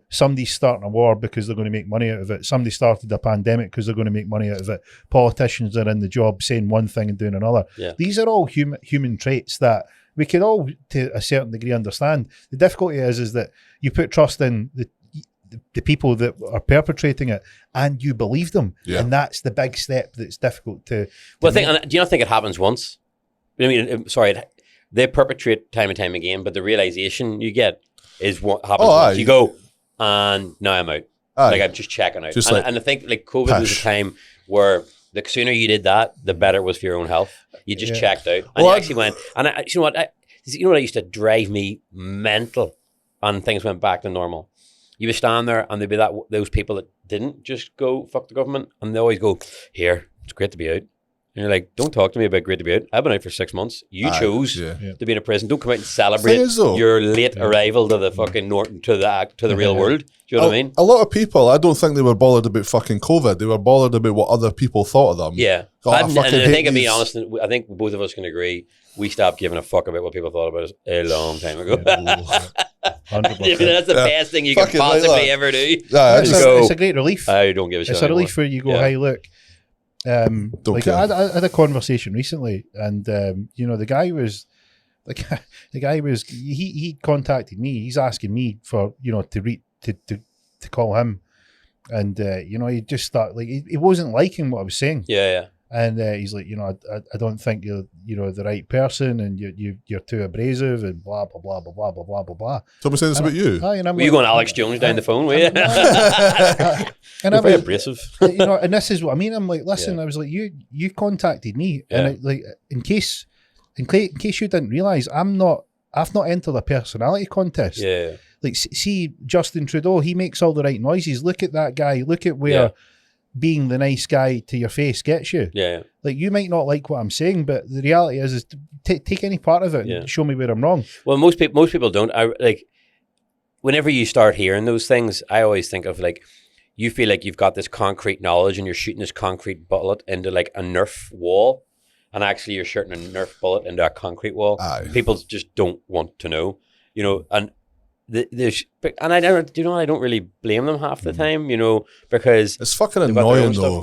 somebody's starting a war because they're going to make money out of it. Somebody started a pandemic because they're going to make money out of it. Politicians are in the job saying one thing and doing another. Yeah. These are all human traits that we can all, to a certain degree, understand. The difficulty is that you put trust in the people that are perpetrating it, and you believe them. Yeah. And that's the big step that's difficult to Well, do you not think it happens once? I mean, they perpetrate time and time again, but the realization you get is what happens once. You go, and now I'm out. Like, I'm just checking out. And I think, like, COVID was a time where the sooner you did that, the better it was for your own health. You just checked out. And you actually went, and you know what used to drive me mental, and things went back to normal? You would stand there, and there'd be those people that didn't just go, fuck the government, and they always go, here, it's great to be out. And you're like, don't talk to me about great to be out. I've been out for 6 months. You chose to be in a prison. Don't come out and celebrate your late arrival to the fucking to the real world. Do you know what I mean? A lot of people, I don't think they were bothered about fucking COVID. They were bothered about what other people thought of them. Yeah. God, and I think, to be honest, I think both of us can agree, we stopped giving a fuck about what people thought about us a long time ago. That's the best thing you can possibly ever do. Yeah, it's a great relief. I don't give a shit. It's a relief where you go, hey, look. Like I had a conversation recently, and the guy was he contacted me. He's asking me for to call him, and he just started, like, he wasn't liking what I was saying. Yeah. And he's like, I don't think you're the right person, and you're too abrasive, and blah blah blah blah blah blah blah blah blah. Somebody saying this about you? Were you going Alex Jones down the phone, were you? And I'm very abrasive. And this is what I mean. I'm like, listen, I was like, you contacted me, and in case you didn't realize, I've not entered a personality contest. Yeah. Like, see Justin Trudeau, he makes all the right noises. Look at that guy. Look at where being the nice guy to your face gets you. Yeah. Like, you might not like what I'm saying, but the reality is take any part of it and show me where I'm wrong. Well, most people don't. I like, whenever you start hearing those things, I always think of like, you feel like you've got this concrete knowledge and you're shooting this concrete bullet into like a Nerf wall, and actually you're shooting a Nerf bullet into a concrete wall. Aye. People just don't want to know, you know, and I don't really blame them half the time, you know, because it's fucking annoying though.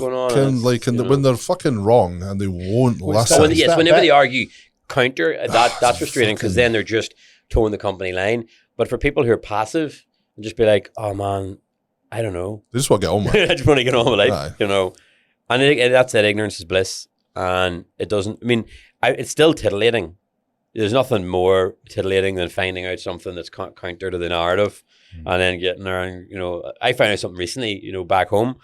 When they're fucking wrong and they won't listen. Whenever they argue counter, that's frustrating, because then they're just towing the company line. But for people who are passive, and just be like, oh man, I don't know. They just want to get on with it. I just want to get on with life, you know. And that's it, ignorance is bliss. And it doesn't, I mean, it's still titillating. There's nothing more titillating than finding out something that's counter to the narrative, and then getting there. And, you know, I found out something recently, you know, back home,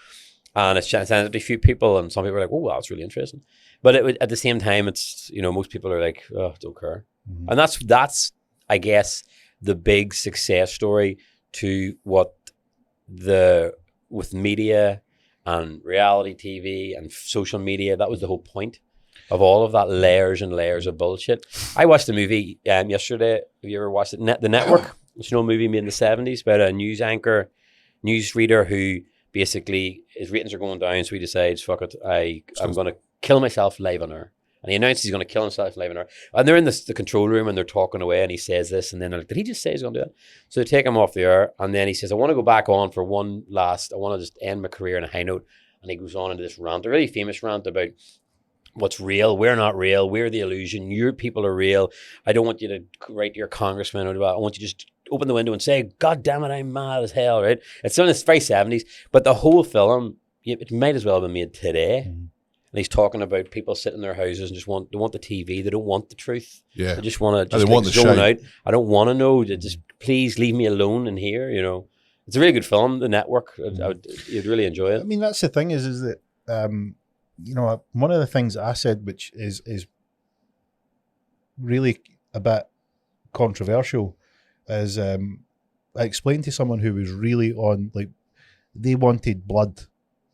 and it's sent it to a few people, and some people are like, oh, well, that's really interesting. But at the same time, it's, you know, most people are like, oh, don't care. And that's, I guess, the big success story to what with media and reality TV and social media. That was the whole point of all of that, layers and layers of bullshit. I watched the movie yesterday. Have you ever watched it? The Network. It's an old movie made in the 70s about a newsreader who basically, his ratings are going down, so he decides, fuck it, I'm going to kill myself live on air. And he announced he's going to kill himself live on air. And they're in the control room and they're talking away, and he says this, and then they're like, did he just say he's going to do that? So they take him off the air, and then he says, I want to go back on for one last, I want to just end my career on a high note. And he goes on into this rant, a really famous rant about what's real. We're not real. We're the illusion. Your people are real. I don't want you to write to your congressman. I want you to just open the window and say, God damn it, I'm mad as hell, right? It's very 70s. But the whole film, it might as well have been made today. And he's talking about people sitting in their houses and they want the TV. They don't want the truth. Yeah. They just want to zone out. I don't want to know. Just please leave me alone in here, you know. It's a really good film, The Network. You'd really enjoy it. I mean, that's the thing is that, you know, one of the things that I said, which is really a bit controversial, is I explained to someone who was really on, like, they wanted blood.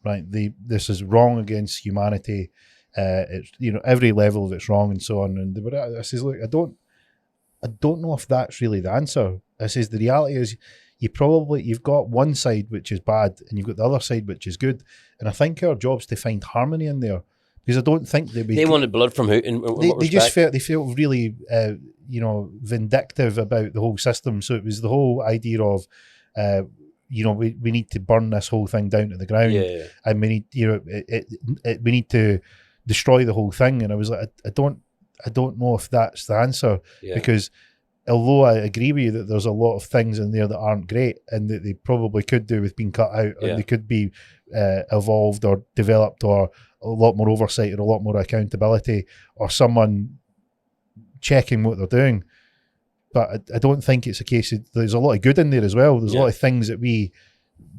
Right, this is wrong against humanity. It's, you know, every level of it's wrong and so on. And I says, look, I don't know if that's really the answer. I says the reality is you've got one side which is bad and you've got the other side which is good. And I think our job's to find harmony in there, because I don't think they wanted blood from who. They just felt really you know, vindictive about the whole system. So it was the whole idea of you know, we need to burn this whole thing down to the ground, and we need, you know, we need to destroy the whole thing. And I was like, I don't know if that's the answer, because although I agree with you that there's a lot of things in there that aren't great and that they probably could do with being cut out, and they could be evolved or developed, or a lot more oversight or a lot more accountability, or someone checking what they're doing. But I don't think it's a case of, there's a lot of good in there as well. There's a lot of things that we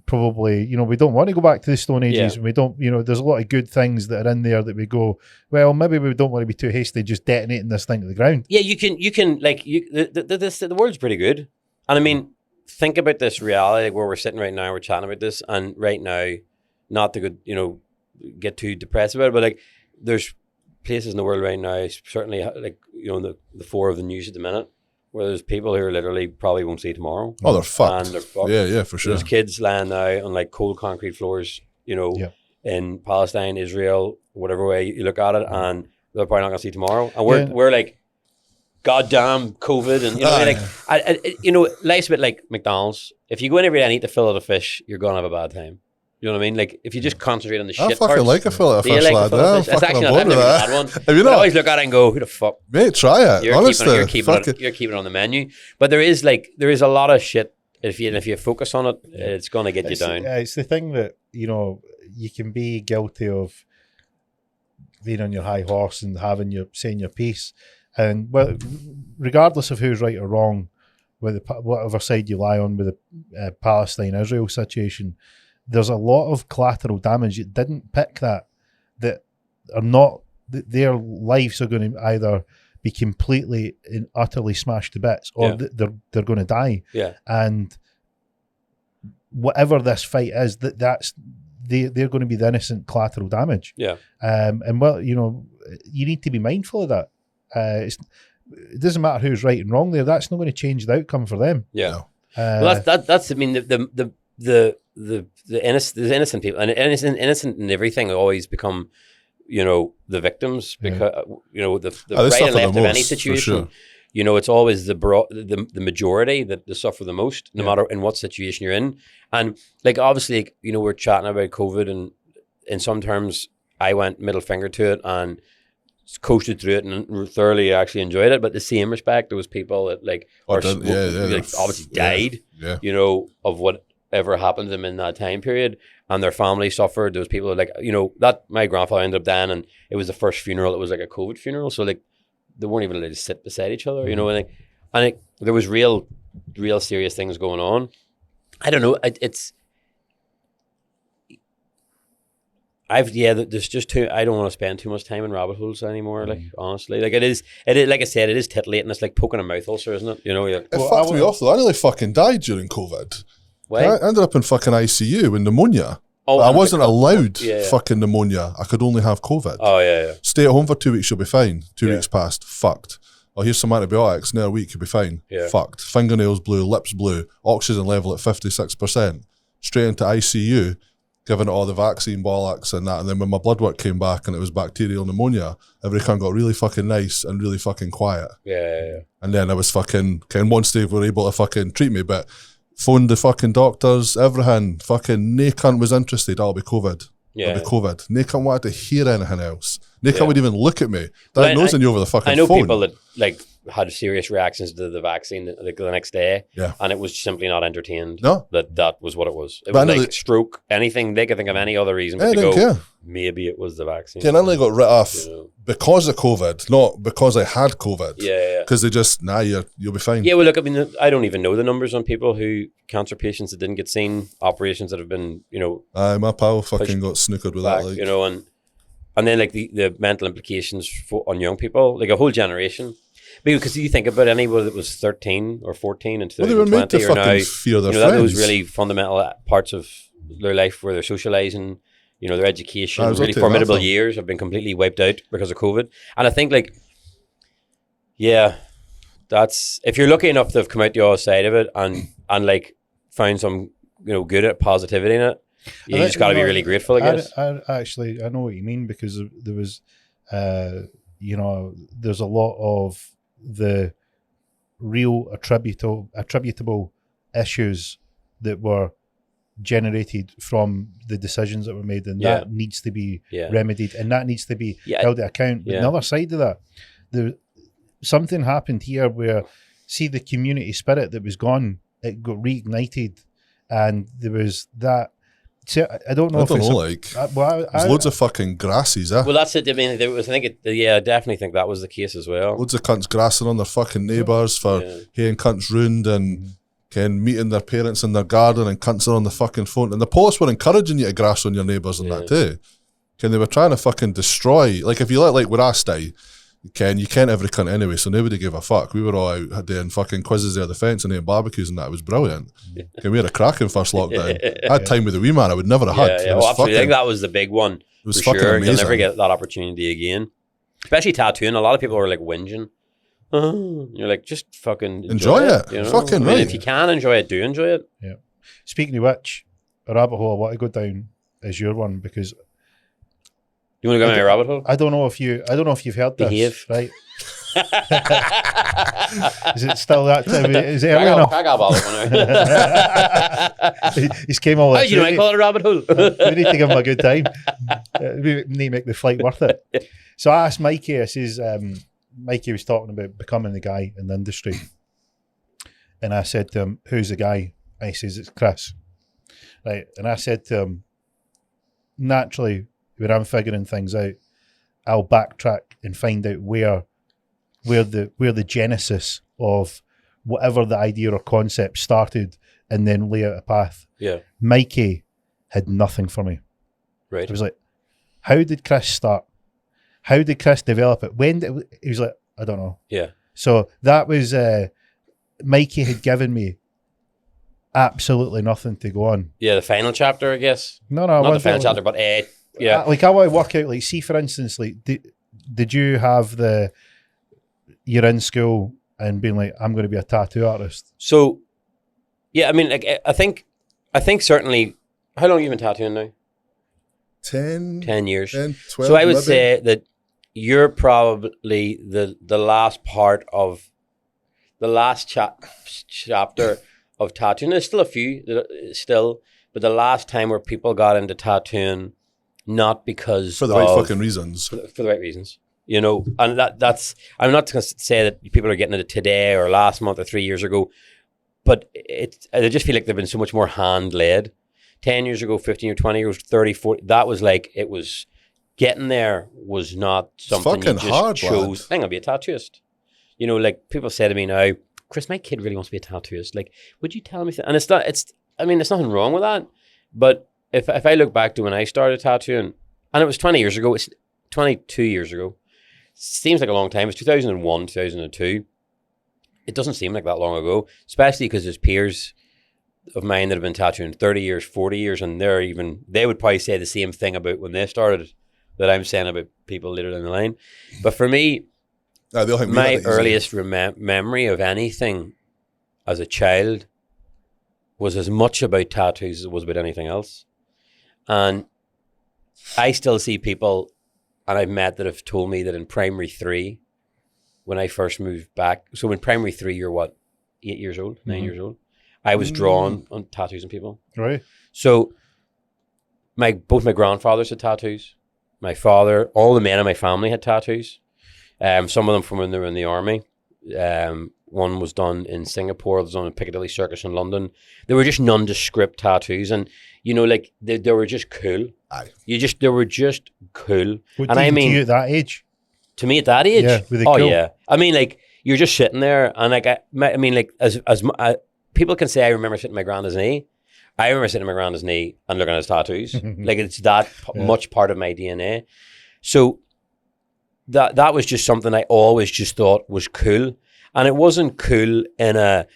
probably, you know, we don't want to go back to the Stone Ages, and we don't, you know, there's a lot of good things that are in there that we go, well, maybe we don't want to be too hasty just detonating this thing to the ground. Yeah, you can like, the world's pretty good. And I mean, think about this reality, like where we're sitting right now, we're chatting about this, and right now, not to go, you know, get too depressed about it, but like, there's places in the world right now, certainly like, you know, the four of the news at the minute, where there's people who are literally probably won't see tomorrow. Oh, they're fucked. And they're fucked. Yeah, for sure. There's kids lying now on like cold concrete floors, you know, in Palestine, Israel, whatever way you look at it, and they're probably not going to see tomorrow. And we're like, goddamn COVID, and you know, you know, life's a bit like McDonald's. If you go in every day and eat the fillet of fish, you're going to have a bad time. You know what I mean? Like, if you just concentrate on the shit parts. I fucking like a fillet of fish, lad. It's actually not a bad one. Have you not? I always look at it and go, who the fuck? Mate, try it. Honestly. You're keeping it on the menu. But there is a lot of shit. If you focus on it, it's going to get you down. It's the thing that, you know, you can be guilty of being on your high horse and saying your piece. And well, regardless of who's right or wrong, whatever side you lie on with the Palestine-Israel situation, there's a lot of collateral damage that didn't pick that are not, their lives are going to either be completely and utterly smashed to bits, or they're going to die. Yeah. And whatever this fight is, that's they're going to be the innocent collateral damage. Yeah. And well, you know, you need to be mindful of that. It doesn't matter who's right and wrong there. That's not going to change the outcome for them. Yeah. Well, that's I mean the innocent people, and innocent in everything always become, you know, the victims, because you know the right and left of any situation. Sure. You know, it's always the majority that suffer the most, no matter in what situation you're in. And like obviously, like, you know, we're chatting about COVID, and in some terms, I went middle finger to it and coasted through it and thoroughly actually enjoyed it. But the same respect, there was people that like obviously died, you know, of whatever happened to them in that time period, and their family suffered. There was people that, like, you know, that my grandfather ended up dying, and it was the first funeral. It was like a COVID funeral, so like they weren't even allowed to sit beside each other, you know. And there was real serious things going on. I don't know. There's just I don't want to spend too much time in rabbit holes anymore. Like, honestly, like it is like I said, it is titillating. It's like poking a mouth ulcer, isn't it? You know, it fucked me off though. I nearly fucking died during COVID. Why? I ended up in fucking ICU with pneumnia. Oh, I wasn't allowed fucking pneumonia. I could only have COVID. Oh, yeah. Stay at home for 2 weeks, you'll be fine. 2 weeks passed, fucked. Oh, here's some antibiotics, another week, you'll be fine. Fucked. Fingernails blue, lips blue, oxygen level at 56%. Straight into ICU, given it all the vaccine bollocks and that. And then when my blood work came back and it was bacterial pneumonia, everything got really fucking nice and really fucking quiet. Yeah. And then I was fucking, once they were able to fucking treat me, but phoned the fucking doctors, everything. Fucking no cunt was interested. I'll be COVID. I'll be COVID. No cunt wanted to hear anything else. No cunt would even look at me. Diagnosing you over the fucking phone. I know people that like had serious reactions to the vaccine like the next day, and it was simply not entertained. No, that was what it was. It was like stroke, anything. They could think of any other reason, but they go, maybe it was the vaccine. Yeah, and then they got writ off because of COVID, not because I had COVID. Yeah. Because they just, you'll be fine. Yeah, well, look, I mean, I don't even know the numbers on people cancer patients that didn't get seen, operations that have been, you know. My pal fucking got snookered with that. Like. You know, and then like the mental implications on young people, like a whole generation. Because you think about anybody that was 13 or 14 in 2020, they were made to fucking fear their friends. Those really fundamental parts of their life where they're socializing, you know, their education, really formidable years have been completely wiped out because of COVID. And I think like, that's, if you're lucky enough to have come out the other side of it and like found some, you know, good at positivity in it, you just got to be really grateful, I guess. I know what you mean, because there was, you know, there's a lot of the real attributable issues that were generated from the decisions that were made, and that needs to be remedied, and that needs to be held to account. But the other side of that, something happened here where, see, the community spirit that was gone, it got reignited, and there was that. See, I don't know. There's loads of fucking grasses, Well, that's it. I mean, I definitely think that was the case as well. Loads of cunts grassing on their fucking neighbours for hearing cunts ruined and meeting their parents in their garden, and cunts are on the fucking phone. And the police were encouraging you to grass on your neighbours and that too. They were trying to fucking destroy. Like, if you let, like, where I stay, you can't every cunt anyway, so nobody gave a fuck. We were all out doing fucking quizzes there at the fence and eating barbecues and that. It was brilliant. We had a cracking first lockdown. I had time with the wee man I would never have had. Well, absolutely. I think that was the big one. It was fucking amazing. You'll never get that opportunity again. Especially tattooing. A lot of people were like whinging. You're like, just fucking enjoy it. You know? Fucking right. If you can enjoy it, do enjoy it. Yeah. Speaking of which, a rabbit hole I want to go down is your one, because you want to go down a rabbit hole? I don't know if you've heard this. Right? Is it still that time? Is it early enough? He's came all. How do you know I call it a rabbit hole? We need to give him a good time. We need to make the flight worth it. So I asked Mikey. I says, Mikey was talking about becoming the guy in the industry, and I said to him, "Who's the guy?" And he says, "It's Chris." Right, and I said to him, naturally, when I'm figuring things out, I'll backtrack and find out where the genesis of whatever the idea or concept started, and then lay out a path. Yeah. Mikey had nothing for me. Right. I was like, how did Chris start? How did Chris develop it? He was like, I don't know. Yeah. So that was Mikey had given me absolutely nothing to go on. Yeah, the final chapter, I guess. No, not the final chapter, but yeah. Like I want to work out. Like, see, for instance, like did you have you're in school and being like, I'm going to be a tattoo artist? So, yeah, I mean, like I think certainly. How long have you been tattooing now? 10 years. 10, 12, so I would maybe. say that you're probably the last part of the last chapter of tattooing. There's still a few but the last time where people got into tattooing, not because for the right fucking reasons, for the right reasons, you know. And that's I'm not going to say that people are getting into today or last month or 3 years ago, but I just feel like they've been so much more hand led. 10 years ago, 15 or 20 years, 30, 40, that was like, it was getting there was not something you just hard, chose. I think I'll be a tattooist. You know, like people say to me now, Chris, my kid really wants to be a tattooist. Like, would you tell me? And it's there's nothing wrong with that. But if I look back to when I started tattooing, and it was 20 years ago, it's 22 years ago, seems like a long time. It's 2001, 2002. It doesn't seem like that long ago, especially because there's peers of mine that have been tattooing 30 years, 40 years, and they would probably say the same thing about when they started that I'm saying about people later down the line. But for me, my earliest memory of anything as a child was as much about tattoos as it was about anything else. And I still see people, and I've met, that have told me that in primary 3, when I first moved back, so in primary 3, you're what, 8 years old, 9 years old? I was drawn on tattoos on people. Right. So both my grandfathers had tattoos. My father, all the men in my family had tattoos. Some of them from when they were in the army. One was done in Singapore. It was done in Piccadilly Circus in London. They were just nondescript tattoos, and you know, like they were just cool. Aye. They were just cool. What do you at that age? To me, at that age, yeah, were they cool? Yeah. I mean, like you're just sitting there, and like I mean, like as people can say, I remember sitting on my granddad's knee. I remember sitting on my granddad's knee and looking at his tattoos. Like it's that much part of my DNA. So that was just something I always just thought was cool. And it wasn't cool in a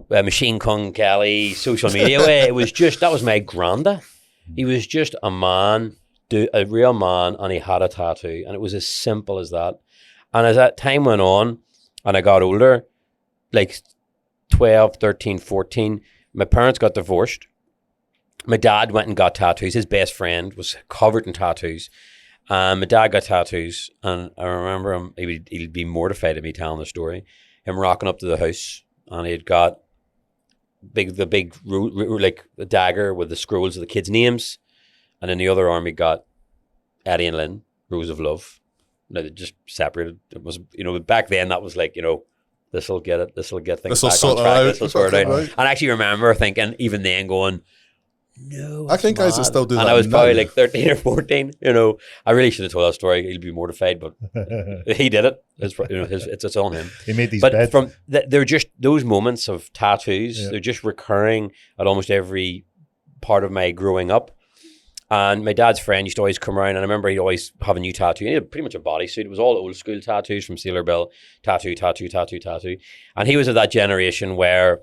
Machine Gun Kelly social media way. It was just, that was my granddad. He was just a man, a real man, and he had a tattoo. And it was as simple as that. And as that time went on and I got older, like 12, 13, 14, my parents got divorced. My dad went and got tattoos. His best friend was covered in tattoos. My dad got tattoos, and I remember him, he'd be mortified at me telling the story, him rocking up to the house, and he'd got the big like the dagger with the scrolls of the kids' names, and in the other arm he got Eddie and Lynn, Rose of Love. Now they just separated. It was, you know, back then that was like, you know, this will get things back on track. This will sort it out. And I actually remember thinking, even then, going, no, I think guys that still do that. And I was probably like 13 or 14. You know, I really should have told that story. He'll be mortified, but he did it. It's on him. He made these. But from they're just those moments of tattoos. Yeah. They're just recurring at almost every part of my growing up. And my dad's friend used to always come around, and I remember he'd always have a new tattoo. He had pretty much a bodysuit. It was all old school tattoos from Sailor Bill. Tattoo. And he was of that generation where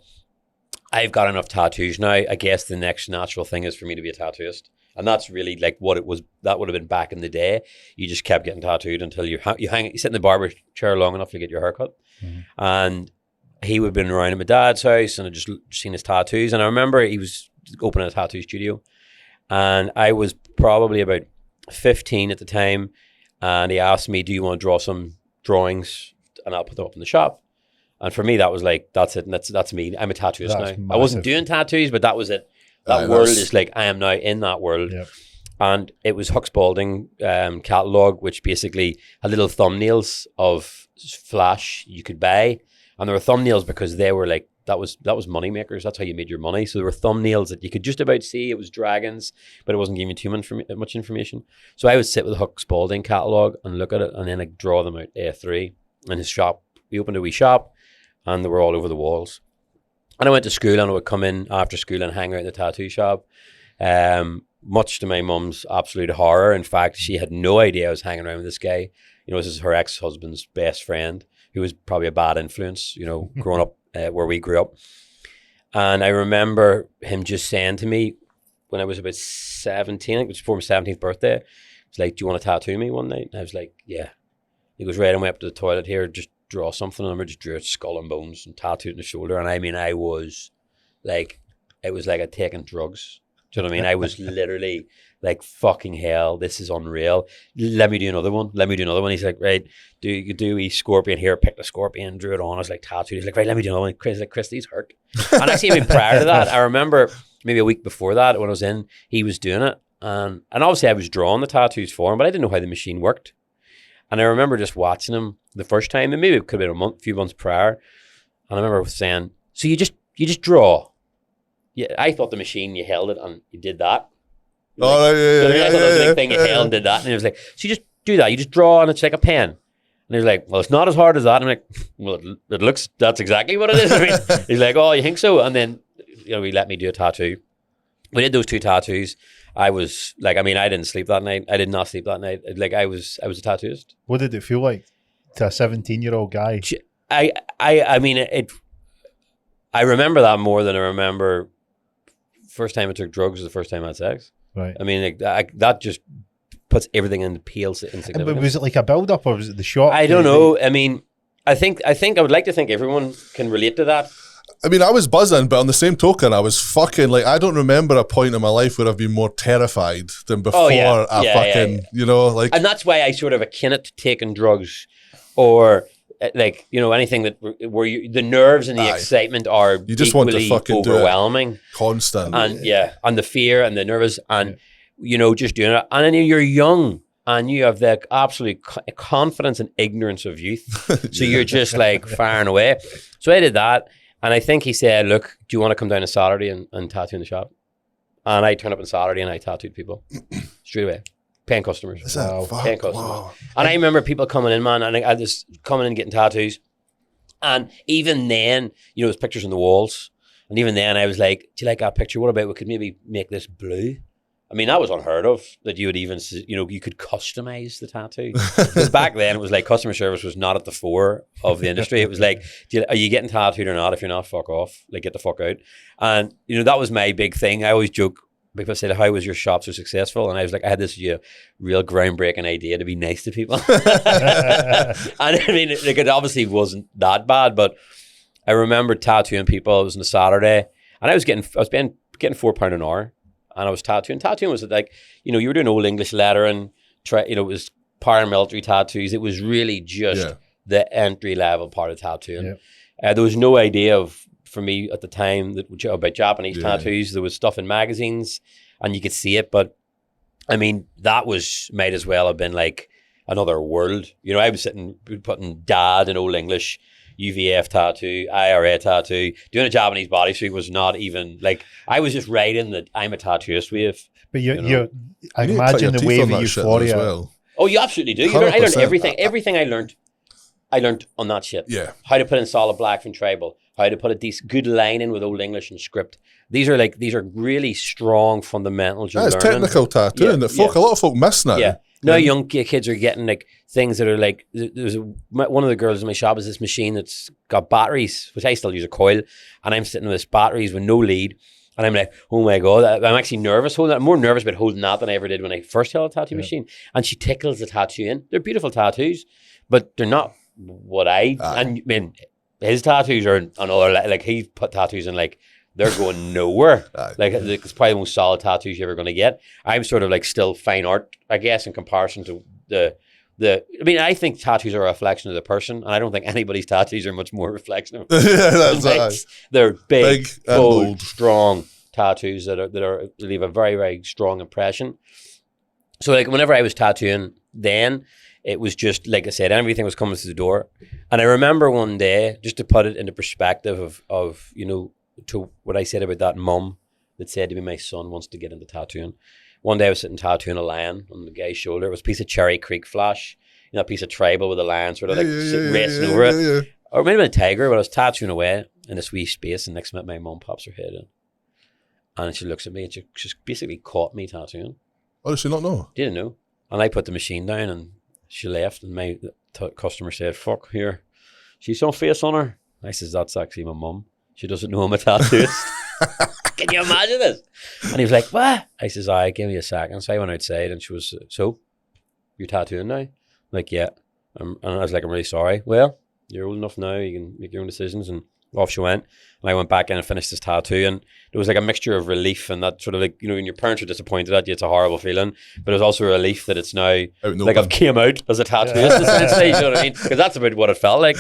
I've got enough tattoos now. I guess the next natural thing is for me to be a tattooist. And that's really like what it was. That would have been back in the day. You just kept getting tattooed until you sit in the barber chair long enough to get your haircut. Mm-hmm. And he would have been around at my dad's house, and I'd just seen his tattoos. And I remember he was opening a tattoo studio. And I was probably about 15 at the time, and he asked me, do you want to draw some drawings and I'll put them up in the shop? And for me, that was like, that's it. And that's me. I'm a tattooist now. Massive. I wasn't doing tattoos, but that was it. That world is like, I am now in that world. Yep. And it was Huck Spalding catalog, which basically had little thumbnails of Flash you could buy. And there were thumbnails because they were like, that was money makers. That's how you made your money. So there were thumbnails that you could just about see. It was dragons, but it wasn't giving you much information. So I would sit with the Huck Spalding catalog and look at it, and then I'd draw them out A3 in his shop. We opened a wee shop, and they were all over the walls. And I went to school, and I would come in after school and hang out in the tattoo shop. Much to my mum's absolute horror. In fact, she had no idea I was hanging around with this guy. You know, this is her ex-husband's best friend, who was probably a bad influence, you know, growing up where we grew up. And I remember him just saying to me when I was about 17, I think it was before my 17th birthday, he's like, do you want to tattoo me one night? And I was like, yeah. He goes, right, I went up to the toilet here, just draw something. And I just drew a skull and bones and tattooed in the shoulder. And I mean, I was like, it was like I'd taken drugs. Do you know what I mean? I was literally like, fucking hell, this is unreal. Let me do another one. He's like, right, you could do a scorpion here, picked a scorpion, drew it on. I was like, tattooed. He's like, right, let me do another one. Chris, like, Chris, these hurt. And actually, even prior to that, I remember maybe a week before that when I was in, he was doing it. And obviously I was drawing the tattoos for him, but I didn't know how the machine worked. And I remember just watching him the first time, and maybe it could have been a few months prior. And I remember saying, so you just draw. Yeah, I thought the machine, you held it and you did that. Like, I thought that was the big thing, you held and did that. And he was like, so you just do that. You just draw and it's like a pen. And he was like, well, it's not as hard as that. And I'm like, well, it looks, that's exactly what it is. I mean, he's like, oh, you think so? And then, he let me do a tattoo. We did those 2 tattoos. I was like, I mean, I didn't sleep that night. I did not sleep that night. Like I was a tattooist. What did it feel like to a 17-year-old guy? I mean, I remember that more than I remember first time I took drugs was the first time I had sex. Right. I mean, that just puts everything in pale insignificance. But was it like a build-up or was it the shot? I don't know. I mean, I think I would like to think everyone can relate to that. I mean, I was buzzing, but on the same token, I was fucking like, I don't remember a point in my life where I've been more terrified than before. Like, and that's why I sort of akin it to taking drugs, or like anything that where the nerves and the excitement are you just want to fucking overwhelming, do it constant, and the fear and the nervous and just doing it, and then you're young. And you have the absolute confidence and ignorance of youth. So you're just like firing away. So I did that. And I think he said, look, do you want to come down on Saturday and tattoo in the shop? And I turned up on Saturday and I tattooed people straight away. Paying customers. Paying customers. Wow. And I remember people coming in, man, and I was coming in and getting tattoos. And even then, there's pictures on the walls. And even then I was like, do you like that picture? What about we could maybe make this blue? I mean, that was unheard of, that you would even, you could customize the tattoo. Because back then, it was like customer service was not at the fore of the industry. It was like, are you getting tattooed or not? If you're not, fuck off. Like, get the fuck out. And, that was my big thing. I always joke, people say, how was your shop so successful? And I was like, I had this real groundbreaking idea to be nice to people. And I mean, like, it obviously wasn't that bad, but I remember tattooing people. It was on a Saturday, and I was getting £4 an hour. And I was tattooing. Tattooing was like, you were doing old English lettering, it was paramilitary tattoos. It was really just the entry level part of tattooing. Yeah. There was no idea for me at the time about Japanese tattoos. There was stuff in magazines and you could see it. But I mean, that might as well have been like another world. I was putting dad in old English, UVF tattoo, IRA tattoo. Doing a Japanese bodysuit was not even like, I was just riding the I'm a tattooist wave. But I imagine the wave of euphoria. Well. Oh, you absolutely do. I learned everything. Everything I learned on that shit. Yeah. How to put in solid black from tribal, how to put a good line in with old English and script. These are really strong fundamentals. It's technical tattooing that a lot of folk miss now. Yeah. Now young kids are getting like things that are like, one of the girls in my shop is this machine that's got batteries, which I still use a coil, and I'm sitting with this batteries with no lead, and I'm like, oh my God, I'm actually nervous holding that. I'm more nervous about holding that than I ever did when I first held a tattoo machine. And she tickles the tattoo in. They're beautiful tattoos, but they're not what and I mean, his tattoos are another, like he put tattoos in like, they're going nowhere. Like, it's probably the most solid tattoos you're ever going to get. I'm sort of like still fine art, I guess, in comparison to I mean, I think tattoos are a reflection of the person, and I don't think anybody's tattoos are much more a reflection of They're big, bold, strong tattoos that leave a very, very strong impression. So like whenever I was tattooing then, it was just, like I said, everything was coming through the door. And I remember one day, just to put it into perspective of to what I said about that mum that said to me, my son wants to get into tattooing. One day I was sitting tattooing a lion on the guy's shoulder. It was a piece of Cherry Creek flash, a piece of tribal with a lion sort of like racing over it. Yeah. Or maybe a tiger, but I was tattooing away in this wee space, and next minute my mum pops her head in. And she looks at me and she just basically caught me tattooing. Oh, did she not know? Didn't know. And I put the machine down and she left, and my customer said, fuck, here, she's some face on her. I says, that's actually my mum. She doesn't know I'm a tattooist. Can you imagine this? And he was like, what? I says, give me a second. So I went outside and she was, so, you're tattooing now? I'm like, yeah. And I was like, I'm really sorry. Well, you're old enough now, you can make your own decisions. And off she went. And I went back in and finished this tattoo. And there was like a mixture of relief and that sort of like, when your parents are disappointed at you, it's a horrible feeling. But it was also a relief that it's now, like I've came out as a tattooist, essentially. You know what I mean? Because that's about what it felt like.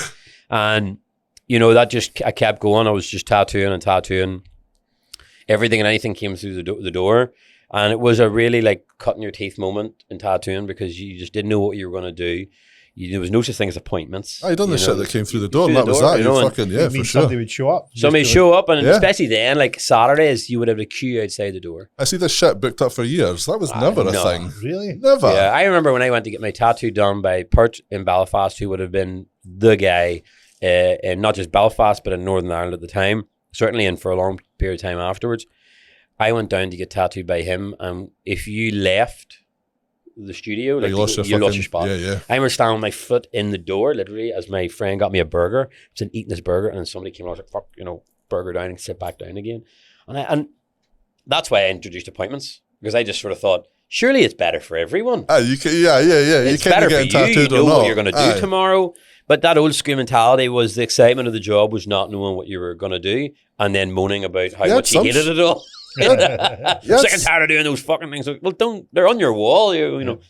And, that just, I kept going. I was just tattooing and tattooing. Everything and anything came through the door. And it was a really like cutting your teeth moment in tattooing because you just didn't know what you were going to do. There was no such thing as appointments. I done the shit that came through the door, and that was that. Fucking, yeah, for sure. Somebody would show up. Somebody show up, and especially then, like Saturdays, you would have a queue outside the door. I see this shit booked up for years. That was never a thing. Really? Never. Yeah, I remember when I went to get my tattoo done by Pert in Belfast, who would have been the guy in not just Belfast, but in Northern Ireland at the time, certainly and for a long period of time afterwards. I went down to get tattooed by him, and if you left the studio, like, you lost your spot. Yeah. I remember standing with my foot in the door, literally, as my friend got me a burger. I was eating this burger, and then somebody came out, like, fuck, burger down and sit back down again. And that's why I introduced appointments, because I just sort of thought, surely it's better for everyone. Yeah. It's better for you. You know what you're going to do tomorrow. But that old school mentality was the excitement of the job was not knowing what you were going to do and then moaning about how much you hated it all. Sick and tired of doing those fucking things. Well, they're on your wall.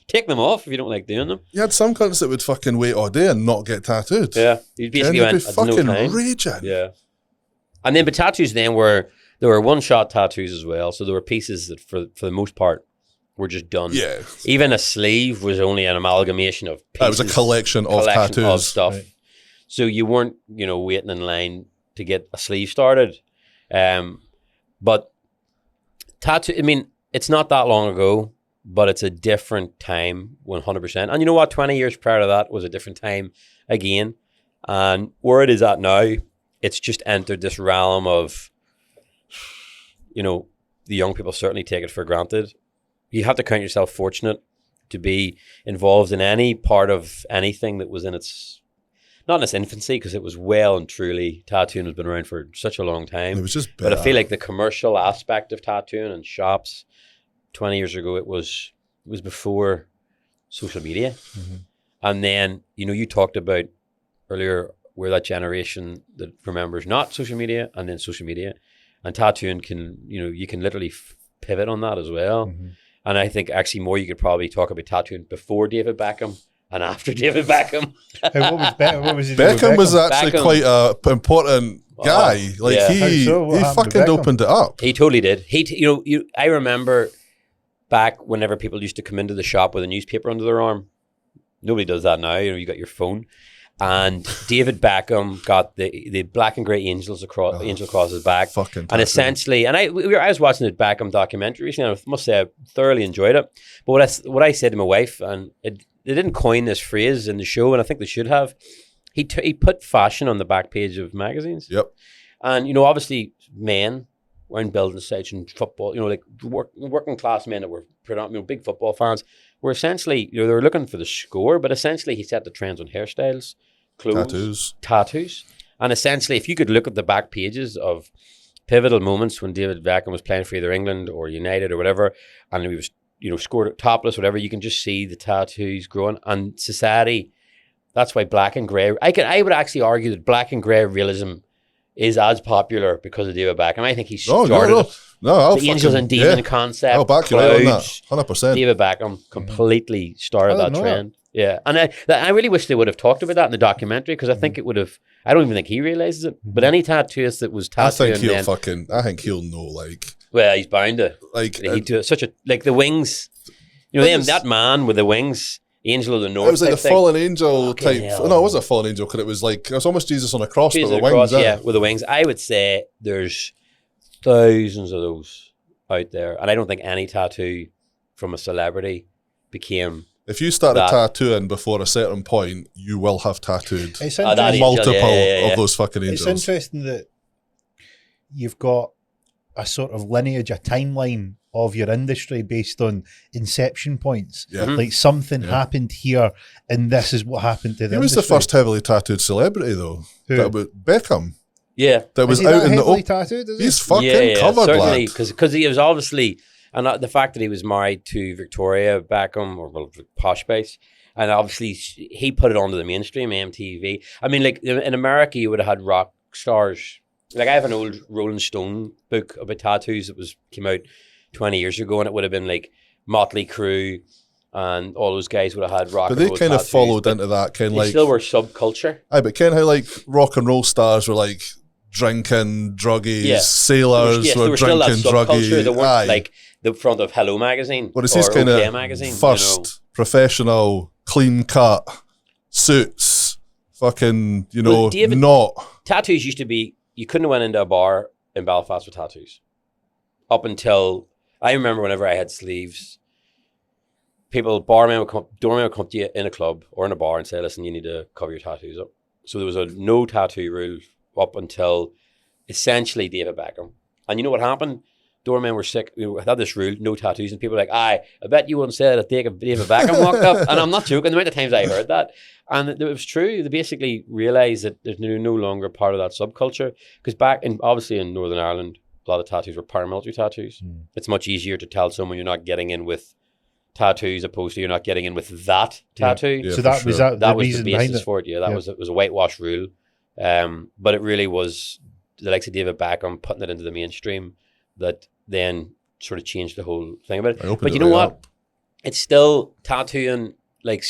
Take them off if you don't like doing them. You had some cunts that would fucking wait all day and not get tattooed. Yeah, you basically went fucking no time. Raging. Yeah, and then but tattoos then there were one shot tattoos as well. So there were pieces that for the most part were just done. Yeah, even a sleeve was only an amalgamation of pieces. It was a collection of tattoos of stuff. Right. So you weren't waiting in line to get a sleeve started, but. Tattoo, I mean, it's not that long ago, but it's a different time, 100%. And you know what? 20 years prior to that was a different time again. And where it is at now, it's just entered this realm of, the young people certainly take it for granted. You have to count yourself fortunate to be involved in any part of anything that was in its, not in its infancy, because it was well and truly, tattooing has been around for such a long time. It was just But I feel like the commercial aspect of tattooing and shops 20 years ago, it was before social media. Mm-hmm. And then, you talked about earlier, we're that generation that remembers not social media and then social media. And tattooing can, you can literally pivot on that as well. Mm-hmm. And I think actually more you could probably talk about tattooing before David Beckham and after David Beckham. What was he Beckham was actually quite an important guy. He fucking opened it up. He totally did. I remember back whenever people used to come into the shop with a newspaper under their arm. Nobody does that now. You got your phone. And David Beckham got the black and grey angel across his back. And essentially, and I was watching the Beckham documentary recently, and I must say I thoroughly enjoyed it. But what I said to my wife, and they didn't coin this phrase in the show, and I think they should have. He put fashion on the back page of magazines. Yep. And, obviously men were in building sites and football, like working class men that were predominantly big football fans were essentially, they were looking for the score, but essentially he set the trends on hairstyles, clothes, tattoos. And essentially, if you could look at the back pages of pivotal moments when David Beckham was playing for either England or United or whatever, and he was scored topless, whatever, you can just see the tattoos growing. And society, that's why black and grey, I would actually argue that black and grey realism is as popular because of David Beckham. I think he started it. No, the Angels and Demon concept. I'll back you right on that, 100%. David Beckham completely started that trend. Yeah, and I really wish they would have talked about that in the documentary, because I think it would have. I don't even think he realizes it. But any tattooist that was tattooing, I think he'll know. Well, he's bound to. He do such a the wings. That man with the wings. Angel of the North. It was like the fallen angel type. No, it wasn't a fallen angel, because it was almost Jesus on a cross, but with wings. Yeah, with the wings. I would say there's thousands of those out there, and I don't think any tattoo from a celebrity became. If you started tattooing before a certain point, you will have tattooed multiple of those fucking angels. It's interesting that you've got a sort of lineage, a timeline of your industry based on inception points. Yeah. Like something happened here, and this is what happened to them. He was the first heavily tattooed celebrity, though. Who? Beckham. Yeah. That was Is he out that in the heavily open. tattooed, is he? He's fucking covered, certainly, lad. because he was obviously, and the fact that he was married to Victoria Beckham, or well, Posh Spice, and obviously he put it onto the mainstream, MTV. I mean, like in America, you would have had rock stars. Like I have an old Rolling Stone book about tattoos that came out 20 years ago, and it would have been like Motley Crue, and all those guys would have had rock. But and they roll kind of tattoos, followed into that kind of they like. still were subculture. Aye, but Ken, how like rock and roll stars were like drinking, druggies, sailors Yes, were there was still that drinking, subculture. They druggy. weren't Aye. like the front of Hello magazine What is or his kind OK of magazine. first professional, clean cut suits? Fucking, Well, David- not. Tattoos used to be, you couldn't have went into a bar in Belfast with tattoos. Up until, I remember whenever I had sleeves, doorman would come to you in a club or in a bar and say, listen, you need to cover your tattoos up. So there was a no tattoo rule up until essentially David Beckham. And you know what happened? Doormen were sick. We had this rule, no tattoos, and people were like, I bet you wouldn't say that if David Beckham walked up. And I'm not joking, the amount of times I heard that. And it was true. They basically realised that there's no longer part of that subculture. Because obviously in Northern Ireland, a lot of tattoos were paramilitary tattoos. It's much easier to tell someone you're not getting in with tattoos opposed to you're not getting in with that tattoo. Yeah, So that for was sure. that the Was reason the behind basis it. for it. Yeah, it was a whitewash rule. But it really was the likes of David Beckham putting it into the mainstream that then sort of changed the whole thing about it. But you know what? Up. It's still tattooing, like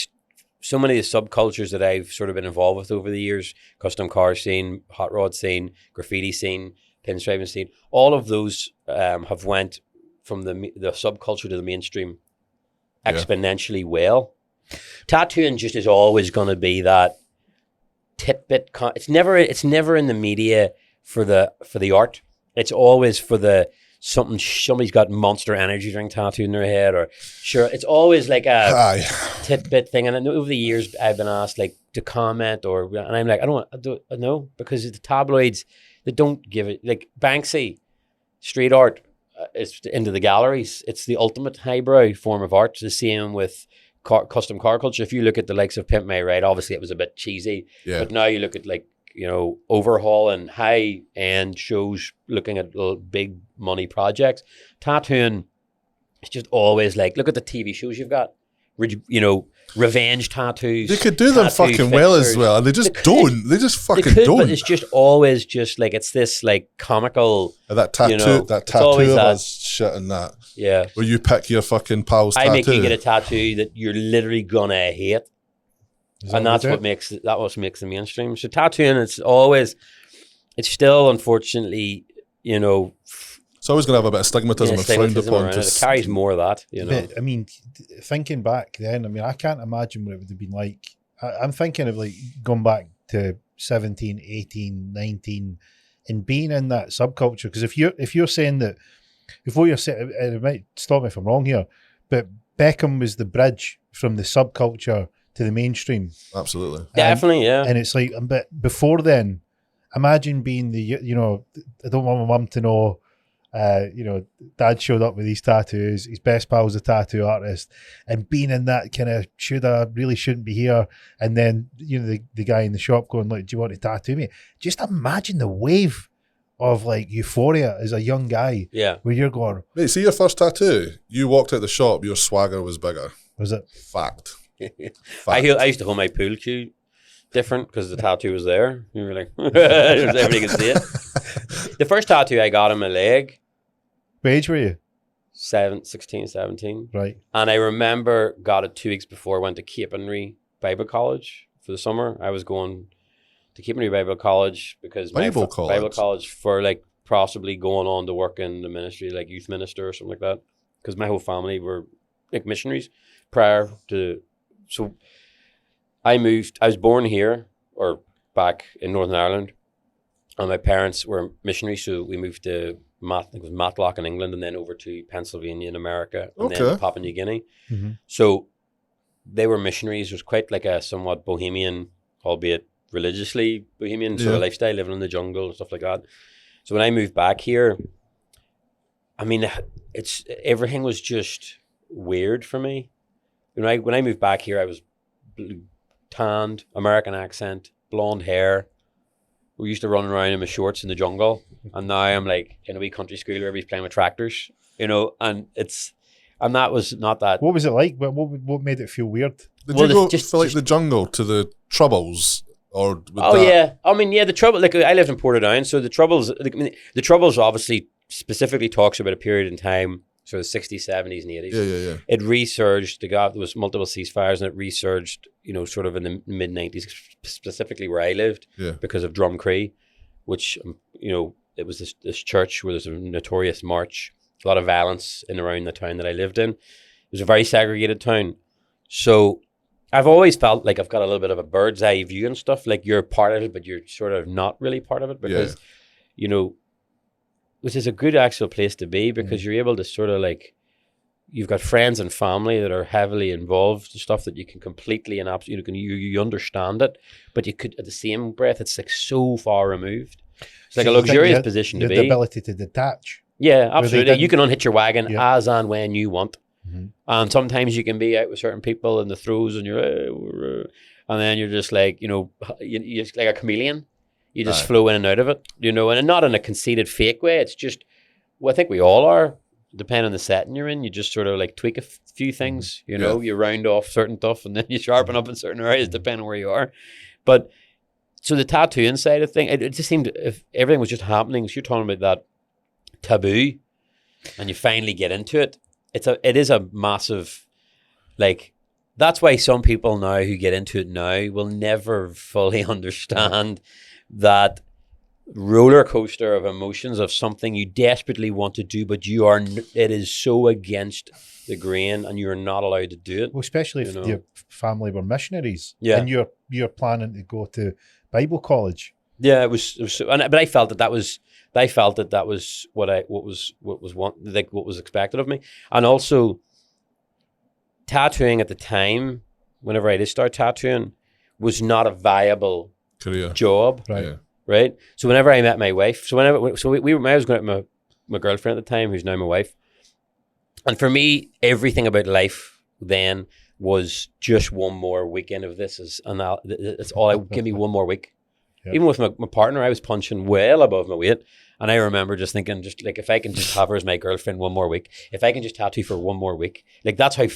so many of the subcultures that I've sort of been involved with over the years, custom car scene, hot rod scene, graffiti scene, pinstriping scene, all of those have went from the subculture to the mainstream exponentially well. Tattooing just is always going to be that tidbit. It's never in the media for the art. It's always for the somebody's got Monster Energy drink tattooed in their head, or sure, it's always like a tidbit thing. And over the years, I've been asked like to comment, and I'm like, I don't know, because the tabloids, they don't give it. Like Banksy, street art is into the galleries. It's the ultimate highbrow form of art. It's the same with custom car culture. If you look at the likes of Pimp My Ride, obviously it was a bit cheesy, but now you look at like, overhaul and high end shows looking at big money projects. Tattooing is just always like, look at the TV shows you've got. Revenge tattoos. They could do them fucking well as well, and they just don't. They just fucking don't. But it's just always just like, it's this like comical. That tattoo, that tattoo of us shit and that. Yeah. Where you pick your fucking pal's tattoo. I make you get a tattoo that you're literally gonna hate. And that's what makes the mainstream. So tattooing, it's still unfortunately, it's always going to have a bit of stigmatism and frowned upon. It carries more of that, But, I mean, thinking back then, I can't imagine what it would have been like. I'm thinking of like going back to 17, 18, 19 and being in that subculture. Because if you're saying that, if what you're saying, it might stop me if I'm wrong here, but Beckham was the bridge from the subculture to the mainstream. Absolutely. Definitely, yeah. And it's like, but before then, imagine being I don't want my mum to know, Dad showed up with these tattoos, his best pal's a tattoo artist, and being in that kind of, really shouldn't be here. And then, the guy in the shop going, like, do you want to tattoo me? Just imagine the wave of like euphoria as a young guy. Yeah. Where you're going, mate, see your first tattoo, you walked out the shop, your swagger was bigger. Was it? Fact. I used to hold my pool cue different because the tattoo was there. You were like, everybody could see it. The first tattoo I got on my leg. What age were you? 16, 17. Right. And I remember got it 2 weeks before I went to Capenry Bible College for the summer. I was going to Capenry Bible College because Bible College for like possibly going on to work in the ministry, like youth minister or something like that. Because my whole family were like missionaries prior to. So I was born here or back in Northern Ireland, and my parents were missionaries, so we moved to Matlock in England and then over to Pennsylvania in America and then Papua New Guinea. Mm-hmm. So they were missionaries. It was quite like a somewhat bohemian, albeit religiously bohemian sort of lifestyle, living in the jungle and stuff like that. So when I moved back here, I mean, everything was just weird for me. When I moved back here, I was tanned, American accent, blonde hair, We used to run around in my shorts in the jungle, and now I'm like in a wee country school where everybody's playing with tractors, and that was not that. What was it like? What made it feel weird? Did you go for like the jungle to the Troubles? Or yeah, I mean, yeah, the Trouble. Like I lived in Portadown, so the Troubles. The Troubles obviously specifically talks about a period in time, sort of 60s, 70s, and 80s. Yeah. It resurged. There was multiple ceasefires, and it resurged. Sort of in the mid 90s, specifically where I lived, because of Drumcree, which it was this church where there's a notorious march, a lot of violence in around the town that I lived in. It was a very segregated town, so I've always felt like I've got a little bit of a bird's eye view and stuff. Like you're part of it, but you're sort of not really part of it because, which is a good actual place to be because you're able to sort of like, you've got friends and family that are heavily involved in stuff that you can completely and absolutely, you understand it, but you could, at the same breath, it's like so far removed. It's like a luxurious position to be. The ability to detach. Yeah, absolutely. You can unhitch your wagon as and when you want. Mm-hmm. And sometimes you can be out with certain people in the throes and and then you're just like, you're just like a chameleon. You just flow in and out of it, and not in a conceited fake way. It's just, I think we all are, depending on the setting you're in. You just sort of like tweak a few things, you round off certain stuff and then you sharpen up in certain areas depending on where you are. But so the tattooing side of thing, it just seemed if everything was just happening, so you're talking about that taboo and you finally get into it. It is a massive, like, that's why some people now who get into it now will never fully understand that roller coaster of emotions of something you desperately want to do, but it is so against the grain and you're not allowed to do it. Well, especially if your family were missionaries and you're planning to go to Bible college. Yeah, it was but I felt that was what was expected of me. And also tattooing at the time, whenever I did start tattooing, was not a viable career job. Right. Yeah. Right. So whenever I met my wife, I was going out with my girlfriend at the time, who's now my wife. And for me, everything about life then was just one more weekend of this it's all give me one more week. Yep. Even with my partner, I was punching well above my weight. And I remember just thinking, just like, if I can just have her as my girlfriend one more week, if I can just tattoo for one more week, like that's how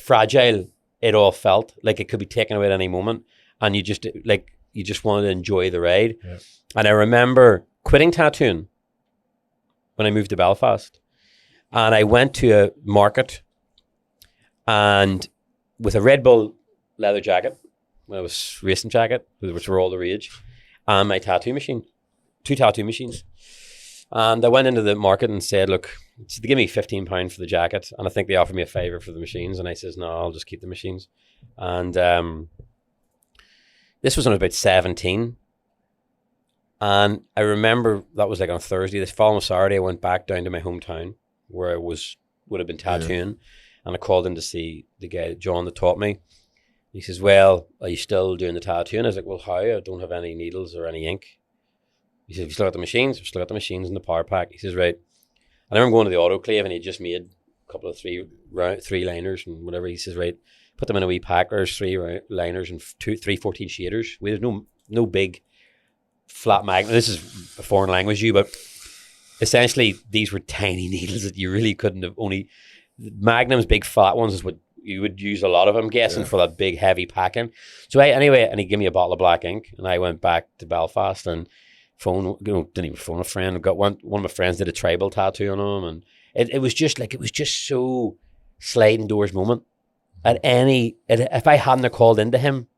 fragile it all felt. Like it could be taken away at any moment. And you just wanted to enjoy the ride. Yep. And I remember quitting tattooing when I moved to Belfast. And I went to a market and with a Red Bull leather jacket, when I was racing jacket, which were all the rage, and my tattoo machine, 2 tattoo machines. And I went into the market and said, look, they give me £15 for the jacket. And I think they offered me a favour for the machines. And I says, no, I'll just keep the machines. And this was when I was about 17. And I remember that was like on a Thursday. This following Saturday, I went back down to my hometown where I would have been tattooing. Yeah. And I called in to see the guy, John, that taught me. He says, well, are you still doing the tattooing? I was like, well, how? I don't have any needles or any ink. He said, have you still got the machines? I've still got the machines in the power pack. He says, right. And I remember going to the autoclave and he just made a couple of three liners and whatever. He says, right, put them in a wee pack. There's 3 liners and 3 14 shaders. There's no big flat magnet. This is a foreign language, but essentially these were tiny needles that you really couldn't have only... Magnum's big flat ones is what you would use a lot of, I'm guessing, for that big heavy packing. So and he gave me a bottle of black ink and I went back to Belfast and didn't even phone a friend. I got one of my friends did a tribal tattoo on him and it was just so sliding doors moment. If I hadn't have called into him,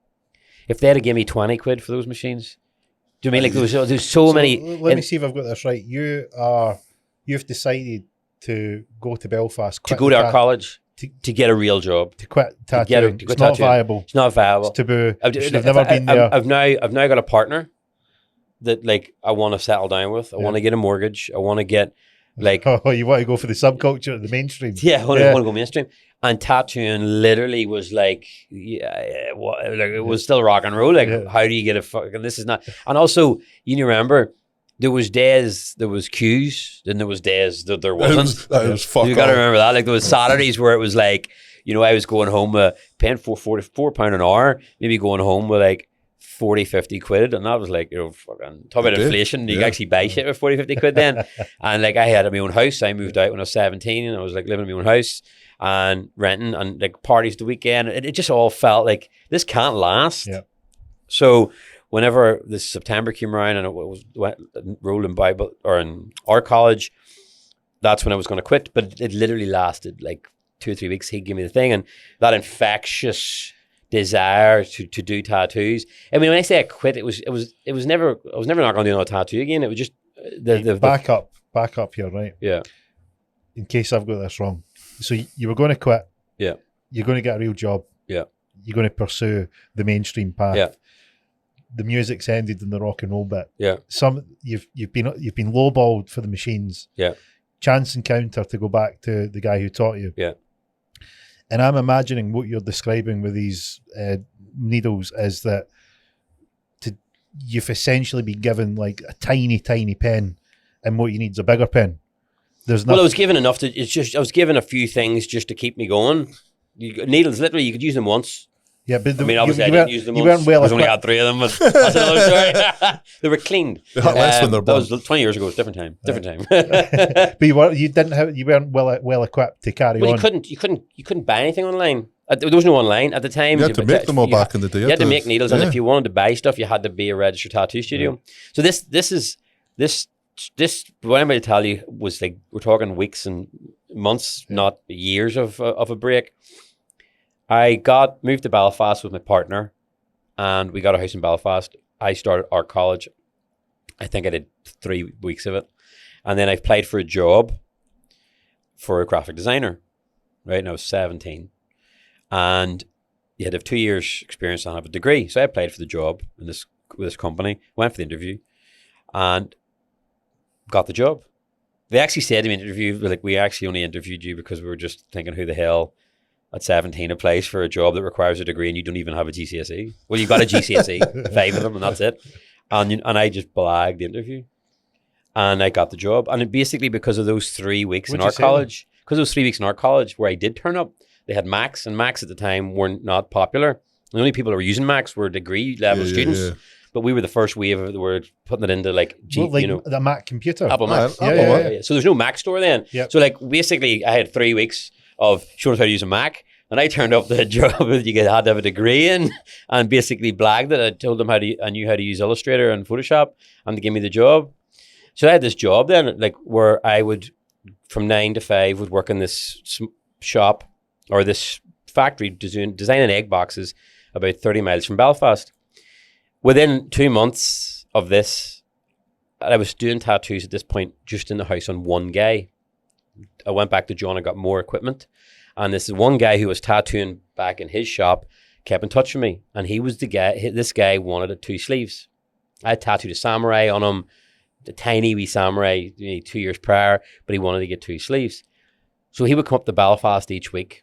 if they'd have given me 20 quid for those machines, do you mean like there's so many? Let me see if I've got this right. You've decided to go to Belfast, to go to our college, to get a real job, to quit tattooing. It's not viable. It's not viable. It's taboo. I've never been there. I've now got a partner that like I want to settle down with. I want to get a mortgage. I want to get like. Oh, you want to go for the subculture, the mainstream? Yeah, I want to go mainstream. And tattooing literally was like, it was still rock and roll. Like, how do you get a fucking? This is not. And also, you remember. There was days, there was queues, then there was days that there wasn't. That was fuck. You got to remember that. Like there was Saturdays where it was like, I was going home paying £44 an hour, maybe going home with like 40, 50 quid. And that was like, fucking, talk about inflation. You can actually buy shit with 40, 50 quid then. And like, I had my own house. I moved out when I was 17 and I was like living in my own house and renting and like parties the weekend. It just all felt like this can't last. Yeah. So whenever this September came around and it was rolling Bible or in our college, that's when I was going to quit. But it literally lasted like 2 or 3 weeks. He'd give me the thing, and that infectious desire to do tattoos. I mean, when I say I quit, it was never. I was never not going to do another tattoo again. It was just the back up here, right? Yeah. In case I've got this wrong, so you were going to quit. Yeah. You're going to get a real job. Yeah. You're going to pursue the mainstream path. Yeah. The music's ended in the rock and roll bit. Yeah. You've been lowballed for the machines. Yeah. Chance encounter to go back to the guy who taught you. Yeah. And I'm imagining what you're describing with these needles is that you've essentially been given like a tiny, tiny pen, and what you need is a bigger pen. There's well, I was given enough I was given a few things just to keep me going. Needles, literally, you could use them once. Yeah, but I mean, obviously, I didn't use them once. You weren't well. I only had 3 of them, but that's another story. They were cleaned. Less when they're that was 20 years ago. It was a different time. But you weren't well equipped to carry on. You couldn't buy anything online. There was no online at the time. You had to make them all back in the day. You had to make needles, and if you wanted to buy stuff, you had to be a registered tattoo studio. So this what I'm going to tell you was like, we're talking weeks and months, not years of a break. I moved to Belfast with my partner, and we got a house in Belfast. I started art college. I think I did 3 weeks of it. And then I applied for a job for a graphic designer, right? And I was 17. And you had to have 2 years experience and have a degree. So I applied for the job with this company, went for the interview, and got the job. They actually said to me in the interview, like, we actually only interviewed you because we were just thinking, who the hell at 17 applies for a job that requires a degree and you don't even have a GCSE? Well, you got a GCSE, 5 of them, and that's it. And I just blagged the interview, and I got the job. And basically because of those 3 weeks in art college, where I did turn up, they had Macs, and Macs at the time were not popular. The only people that were using Macs were degree level students. Yeah. But we were the first wave that were putting it into like, the Mac computer. Apple Mac. Yeah. So there's no Mac store then. Yep. So like basically I had 3 weeks of showing us how to use a Mac, and I turned up the job that you had to have a degree in, and basically blagged it. I told them I knew how to use Illustrator and Photoshop, and they gave me the job. So I had this job then, like, where I would, from 9 to 5, would work in this shop or this factory designing egg boxes about 30 miles from Belfast. Within 2 months of this, I was doing tattoos at this point just in the house on one guy. I went back to John and got more equipment. And this is one guy who was tattooing back in his shop, kept in touch with me. And he was the guy, this guy wanted it 2 sleeves. I had tattooed a samurai on him, the tiny wee samurai, 2 years prior, but he wanted to get 2 sleeves. So he would come up to Belfast each week,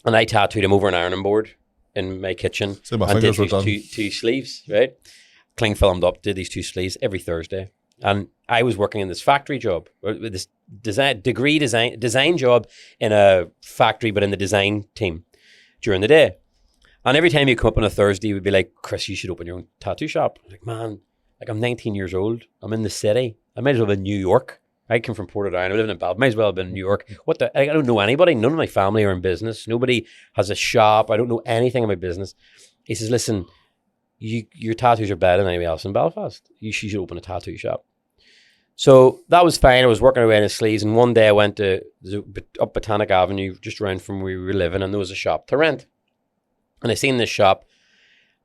and I tattooed him over an ironing board in my kitchen. So my fingers were done. Two sleeves, right? Cling filmed up, did these 2 sleeves every Thursday. And I was working in this factory job, or this design job in a factory, but in the design team during the day. And every time you come up on a Thursday, you would be like, Chris, you should open your own tattoo shop. I'm like, man, like, I'm 19 years old. I'm in the city. I might as well be in New York. I come from Tartarian. I live in Belfast. Might as well have been in New York. I don't know anybody. None of my family are in business. Nobody has a shop. I don't know anything about business. He says, listen, your tattoos are better than anybody else in Belfast. You should open a tattoo shop. So that was fine. I was working away in his sleeves, and one day I went to up Botanic Avenue, just around from where we were living, and there was a shop to rent. And I seen this shop,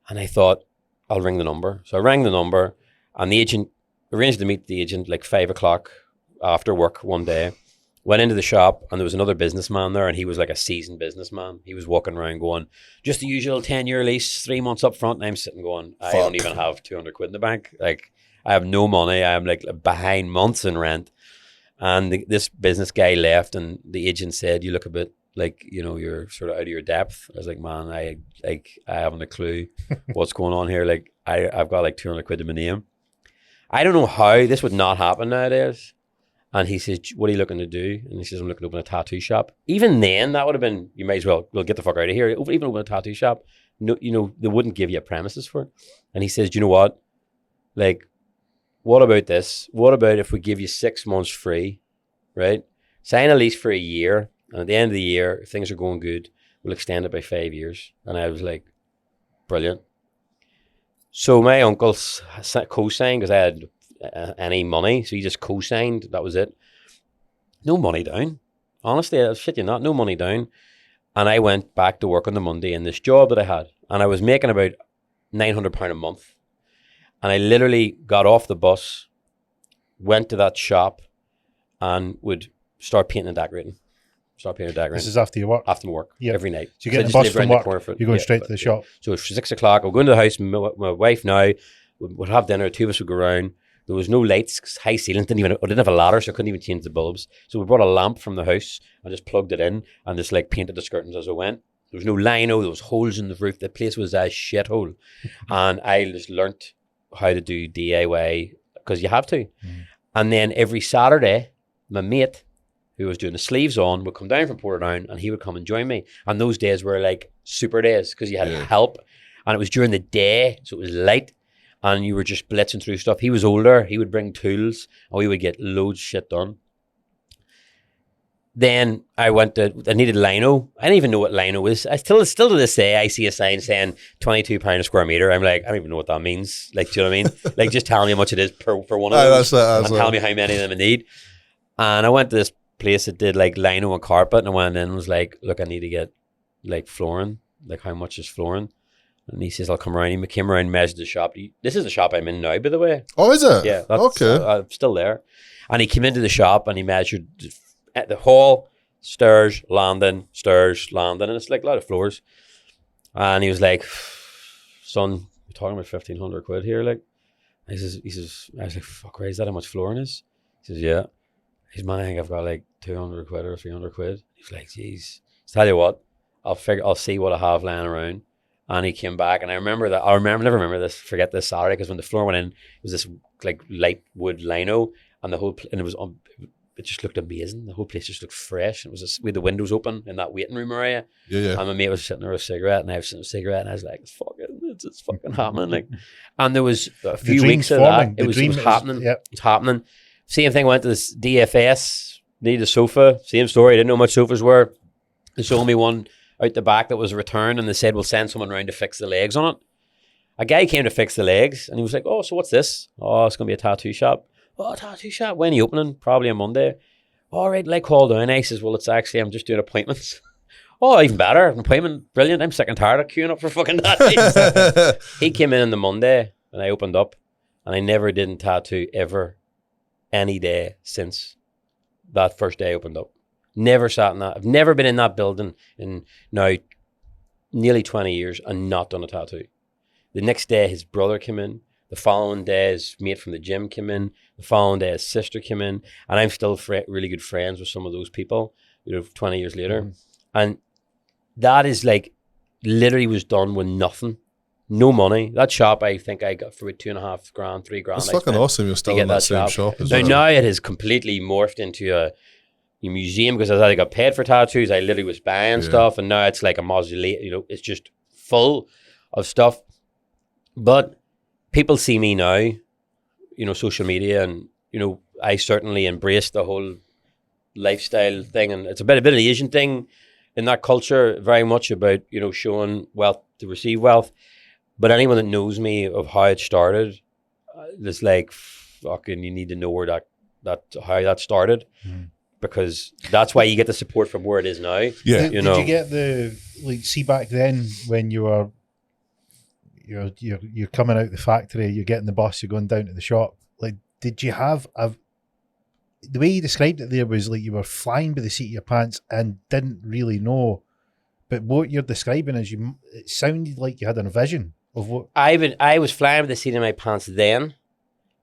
and I thought, I'll ring the number. So I rang the number, and the agent arranged to meet the agent like 5 o'clock after work one day. Went into the shop, and there was another businessman there, and he was like a seasoned businessman. He was walking around going, just the usual 10-year lease, 3 months up front. And I'm sitting going, I don't even have 200 quid in the bank. Like, I have no money. I am like behind months in rent. And this business guy left, and the agent said, you look a bit like, you're sort of out of your depth. I was like, man, I haven't a clue what's going on here. Like, I've got like 200 quid in my name. I don't know how this would not happen nowadays. And he says, what are you looking to do? And he says, I'm looking to open a tattoo shop. Even then, that would have been, you might as well get the fuck out of here. Even open a tattoo shop. no, they wouldn't give you a premises for it. And he says, do you know what? Like, what about this? What about if we give you 6 months free, right? Sign a lease for a year. And at the end of the year, if things are going good, we'll extend it by 5 years. And I was like, brilliant. So my uncle co-signed because I had any money. So he just co-signed. That was it. No money down. Honestly, I shit you not, no money down. And I went back to work on the Monday in this job that I had. And I was making about £900 a month. And I literally got off the bus, went to that shop, and would start painting and decorating. This is after your work? After my work, every night. So you get the bus from work, you're going straight to the shop? So it's 6 o'clock, I'll go into the house, my wife now, we'd have dinner, 2 of us would go around. There was no lights, high ceiling, I didn't have a ladder, so I couldn't even change the bulbs. So we brought a lamp from the house, and just plugged it in, and just like painted the skirtings as I went. There was no lino, there was holes in the roof, the place was a shithole. And I just learnt how to do DIY, because you have to. And then every Saturday, my mate, who was doing the sleeves on, would come down from Portadown, and he would come and join me. And those days were like super days, because you had help, and it was during the day, so it was light, and you were just blitzing through stuff. He was older, he would bring tools, and we would get loads of shit done. Then I needed lino. I didn't even know what lino is. I still to this day, I see a sign saying £22 a square meter. I'm like, I don't even know what that means. Like, do you know what I mean? Like, just tell me how much it is for one of those, and tell me how many of them I need. And I went to this place that did like lino and carpet, and I went in and was like, look, I need to get like flooring. Like, how much is flooring? And he says, I'll come around. He came around, measured the shop. This is the shop I'm in now, by the way. Oh, is it? Yeah. Okay. I'm still there. And he came into the shop and he measured at the hall, stairs, landing, and it's like a lot of floors. And he was like, son, you're talking about 1,500 quid here, like. He says, I was like, fuck, right, is that how much flooring is? He says, yeah. He says, man, I think I've got like 200 quid or 300 quid. He's like, geez, tell you what, I'll see what I have lying around. And he came back, and never remember this, forget this Saturday, because when the floor went in, it was this like light wood lino, and it just looked amazing. The whole place just looked fresh. It was just, we had the windows open in that waiting room area. Yeah. And my mate was sitting there with a cigarette, and I was sitting with a cigarette, and I was like, it's fucking happening. Like, and there was a few weeks of that. It was happening. It's happening. Same thing, went to this DFS, needed a sofa. Same story. I didn't know how much sofas were. They sold me one out the back that was a return, and they said, we'll send someone around to fix the legs on it. A guy came to fix the legs, and he was like, oh, so what's this? Oh, it's going to be a tattoo shop. Oh, tattoo shop. When are you opening? Probably on Monday. All right, like, call down. I says, well, it's actually, I'm just doing appointments. Oh, even better. An appointment. Brilliant. I'm sick and tired of queuing up for fucking tattoos. He came in on the Monday, and I opened up, and I never did a tattoo ever, any day since that first day I opened up. Never sat in that. I've never been in that building in now nearly 20 years and not done a tattoo. The next day, his brother came in. The following day, his mate from the gym came in. The following day, his sister came in. And I'm still really good friends with some of those people, 20 years later. And that is like, literally was done with nothing. No money. That shop, I think I got for about $2,500, $3,000. That's fucking awesome. You're still in that same shop as well. Now it has completely morphed into a museum, because I got paid for tattoos. I literally was buying stuff, and now it's like a mausoleum. It's just full of stuff. But people see me now, social media, and I certainly embraced the whole lifestyle thing, and it's a bit of the Asian thing in that culture, very much about showing wealth to receive wealth. But anyone that knows me of how it started, it's like, fucking, you need to know where how that started. Because that's why you get the support from where it is now. Yeah. Did you get see back then when you were, you're coming out the factory, you're getting the bus, you're going down to the shop. Like, did you have the way you described it there was like you were flying by the seat of your pants and didn't really know. But what you're describing is it sounded like you had a vision of what. I was flying by the seat of my pants then,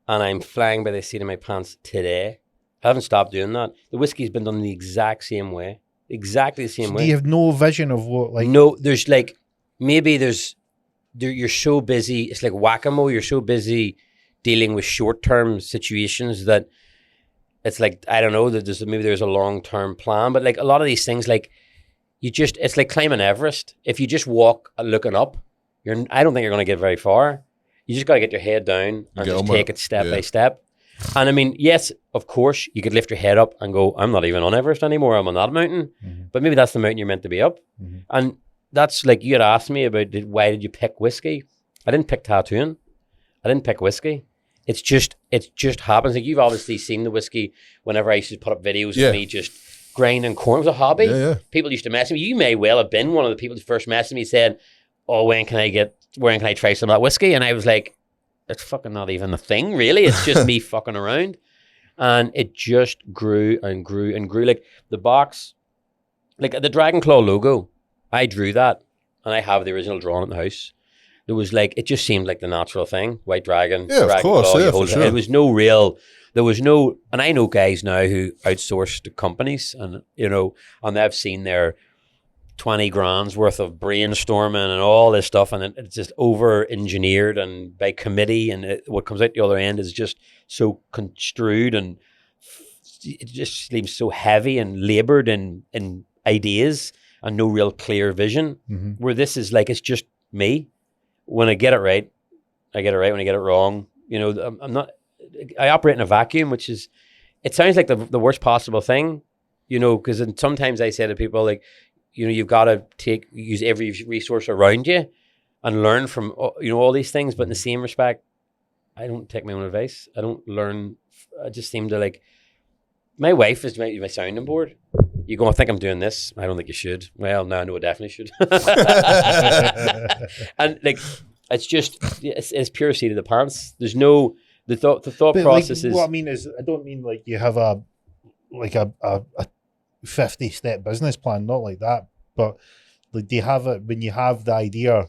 and I'm flying by the seat of my pants today. I haven't stopped doing that. The whiskey's been done the exact same way. Exactly the same way. Do you have no vision of what, like... No, there's like, you're so busy, it's like whack-a-mole, you're so busy dealing with short-term situations that it's like, I don't know, that there's a long-term plan, but like a lot of these things, like, it's like climbing Everest. If you just walk looking up, I don't think you're going to get very far. You just got to get your head down and just take it step by step. And I mean, yes, of course, you could lift your head up and go, I'm not even on Everest anymore. I'm on that mountain. But maybe that's the mountain you're meant to be up. And that's like, you had asked me about why did you pick whiskey? I didn't pick tattooing. I didn't pick whiskey. It just happens. Like, you've obviously seen the whiskey whenever I used to put up videos of me just grinding corn. It was a hobby. People used to message me. You may well have been one of the people who first messaged me saying, oh, when can I try some of that whiskey? And I was like, it's fucking not even a thing, really. It's just me fucking around. And it just grew and grew and grew. Like the box, like the Dragon Claw logo, I drew that and I have the original drawn in the house. There was like, it just seemed like the natural thing. White dragon, dragon of course, claw, for sure. It was no real, there was no, and I know guys now who outsource to companies and, you know, and they've seen their 20 grand's worth of brainstorming and all this stuff, and it's just over engineered and by committee, and what comes out the other end is just so construed, and it just seems so heavy and labored in ideas and no real clear vision. Where this is like, it's just me. When I get it right, I get it right. When I get it wrong, you know, I operate in a vacuum, which is, it sounds like the worst possible thing, you know, because sometimes I say to people, like, you know, you've got to use every resource around you and learn from, you know, all these things. But in the same respect, I don't take my own advice. I don't learn. I just seem to like, my wife is my sounding board. You go, I think I'm doing this. I don't think you should. Well, no, I definitely should. And like, it's just, it's pure seed of the pants. There's no, the thought process like, is. What I mean is, I don't mean like you have a 50-step business plan, not like that, but like, do you have it when you have the idea?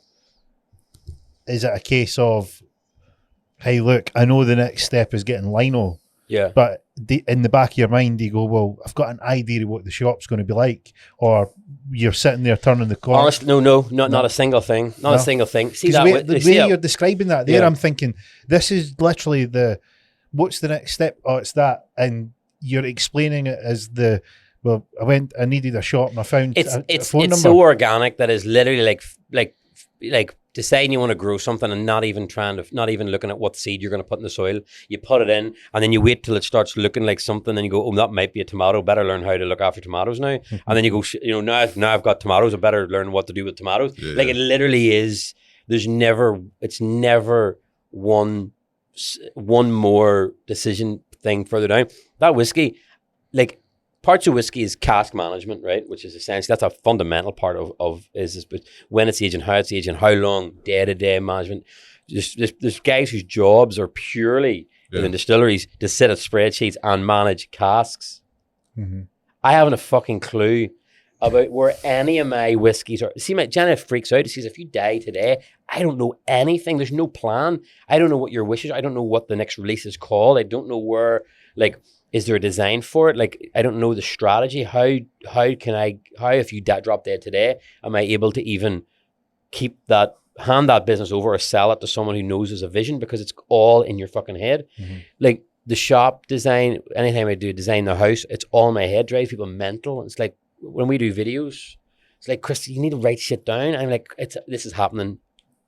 Is it a case of, hey, look, I know the next step is getting lino, but in the back of your mind you go, well, I've got an idea of what the shop's going to be like, or you're sitting there turning the corner? Honestly, not a single thing, a single thing. See that the way you're describing that there, I'm thinking this is literally what's the next step? Oh, it's that, and you're explaining it as well, I needed a shop and I found a phone number. It's so organic that is literally like deciding you want to grow something and not even looking at what seed you're going to put in the soil. You put it in and then you wait till it starts looking like something. Then you go, oh, that might be a tomato. Better learn how to look after tomatoes now. And then you go, you know, now I've got tomatoes. I better learn what to do with tomatoes. Like, it literally is. It's never one more decision thing further down. That whiskey, like, parts of whiskey is cask management, right? Which is essentially, that's a fundamental part of is when it's aging, how it's aging, how long, day-to-day management. There's guys whose jobs are purely in distilleries to sit at spreadsheets and manage casks. I haven't a fucking clue about where any of my whiskeys are. See, Janet freaks out. She says, if you die today, I don't know anything. There's no plan. I don't know what your wishes. I don't know what the next release is called. I don't know where, like, is there a design for it? Like, I don't know the strategy. How if you drop dead today, am I able to even hand that business over or sell it to someone who knows there's a vision? Because it's all in your fucking head. Like, the shop design, anytime I do design the house, it's all in my head, drives people mental. It's like, when we do videos, it's like, Chris, you need to write shit down. I'm like, this is happening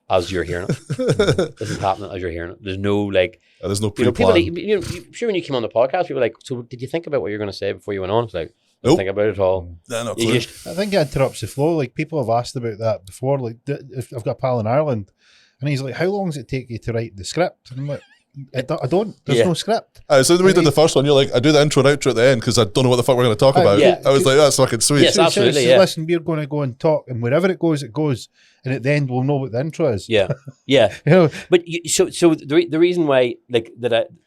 as you're hearing it. This is happening as you're hearing it. There's no like, there's no pre-plan. Sure, when you came on the podcast, people were like, so did you think about what you're going to say before you went on? It's like, don't think about it at all. No, not clue. I think it interrupts the flow. Like, people have asked about that before. Like, if I've got a pal in Ireland, and he's like, how long does it take you to write the script? And I'm like, I don't. There's no script. So when we did the first one, you're like, I do the intro and outro at the end because I don't know what the fuck we're going to talk about. I was like, that's fucking sweet. Yes, absolutely. So listen, we're going to go and talk, and wherever it goes, and at the end, we'll know what the intro is. Yeah. You know, but so the reason why, like,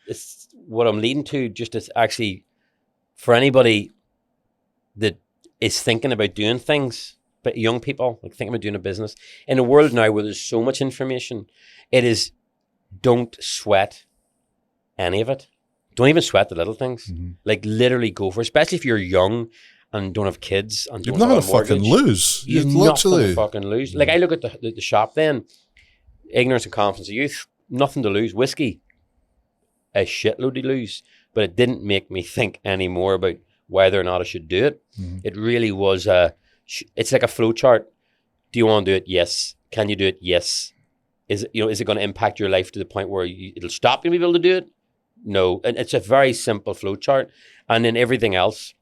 it's what I'm leading to, just is actually for anybody that is thinking about doing things, but young people like thinking about doing a business in a world now where there's so much information, it is. Don't sweat any of it. Don't even sweat the little things. Like, literally go for it, especially if you're young and don't have kids and you've don't have a nothing to fucking lose. You've nothing to fucking lose. Like, I look at the shop then, ignorance and confidence of youth, nothing to lose. Whiskey, a shitload to lose. But it didn't make me think anymore about whether or not I should do it. It really was it's like a flow chart. Do you want to do it? Yes. Can you do it? Yes. Is it going to impact your life to the point where it'll stop you being able to do it? No. And it's a very simple flow chart. And then everything else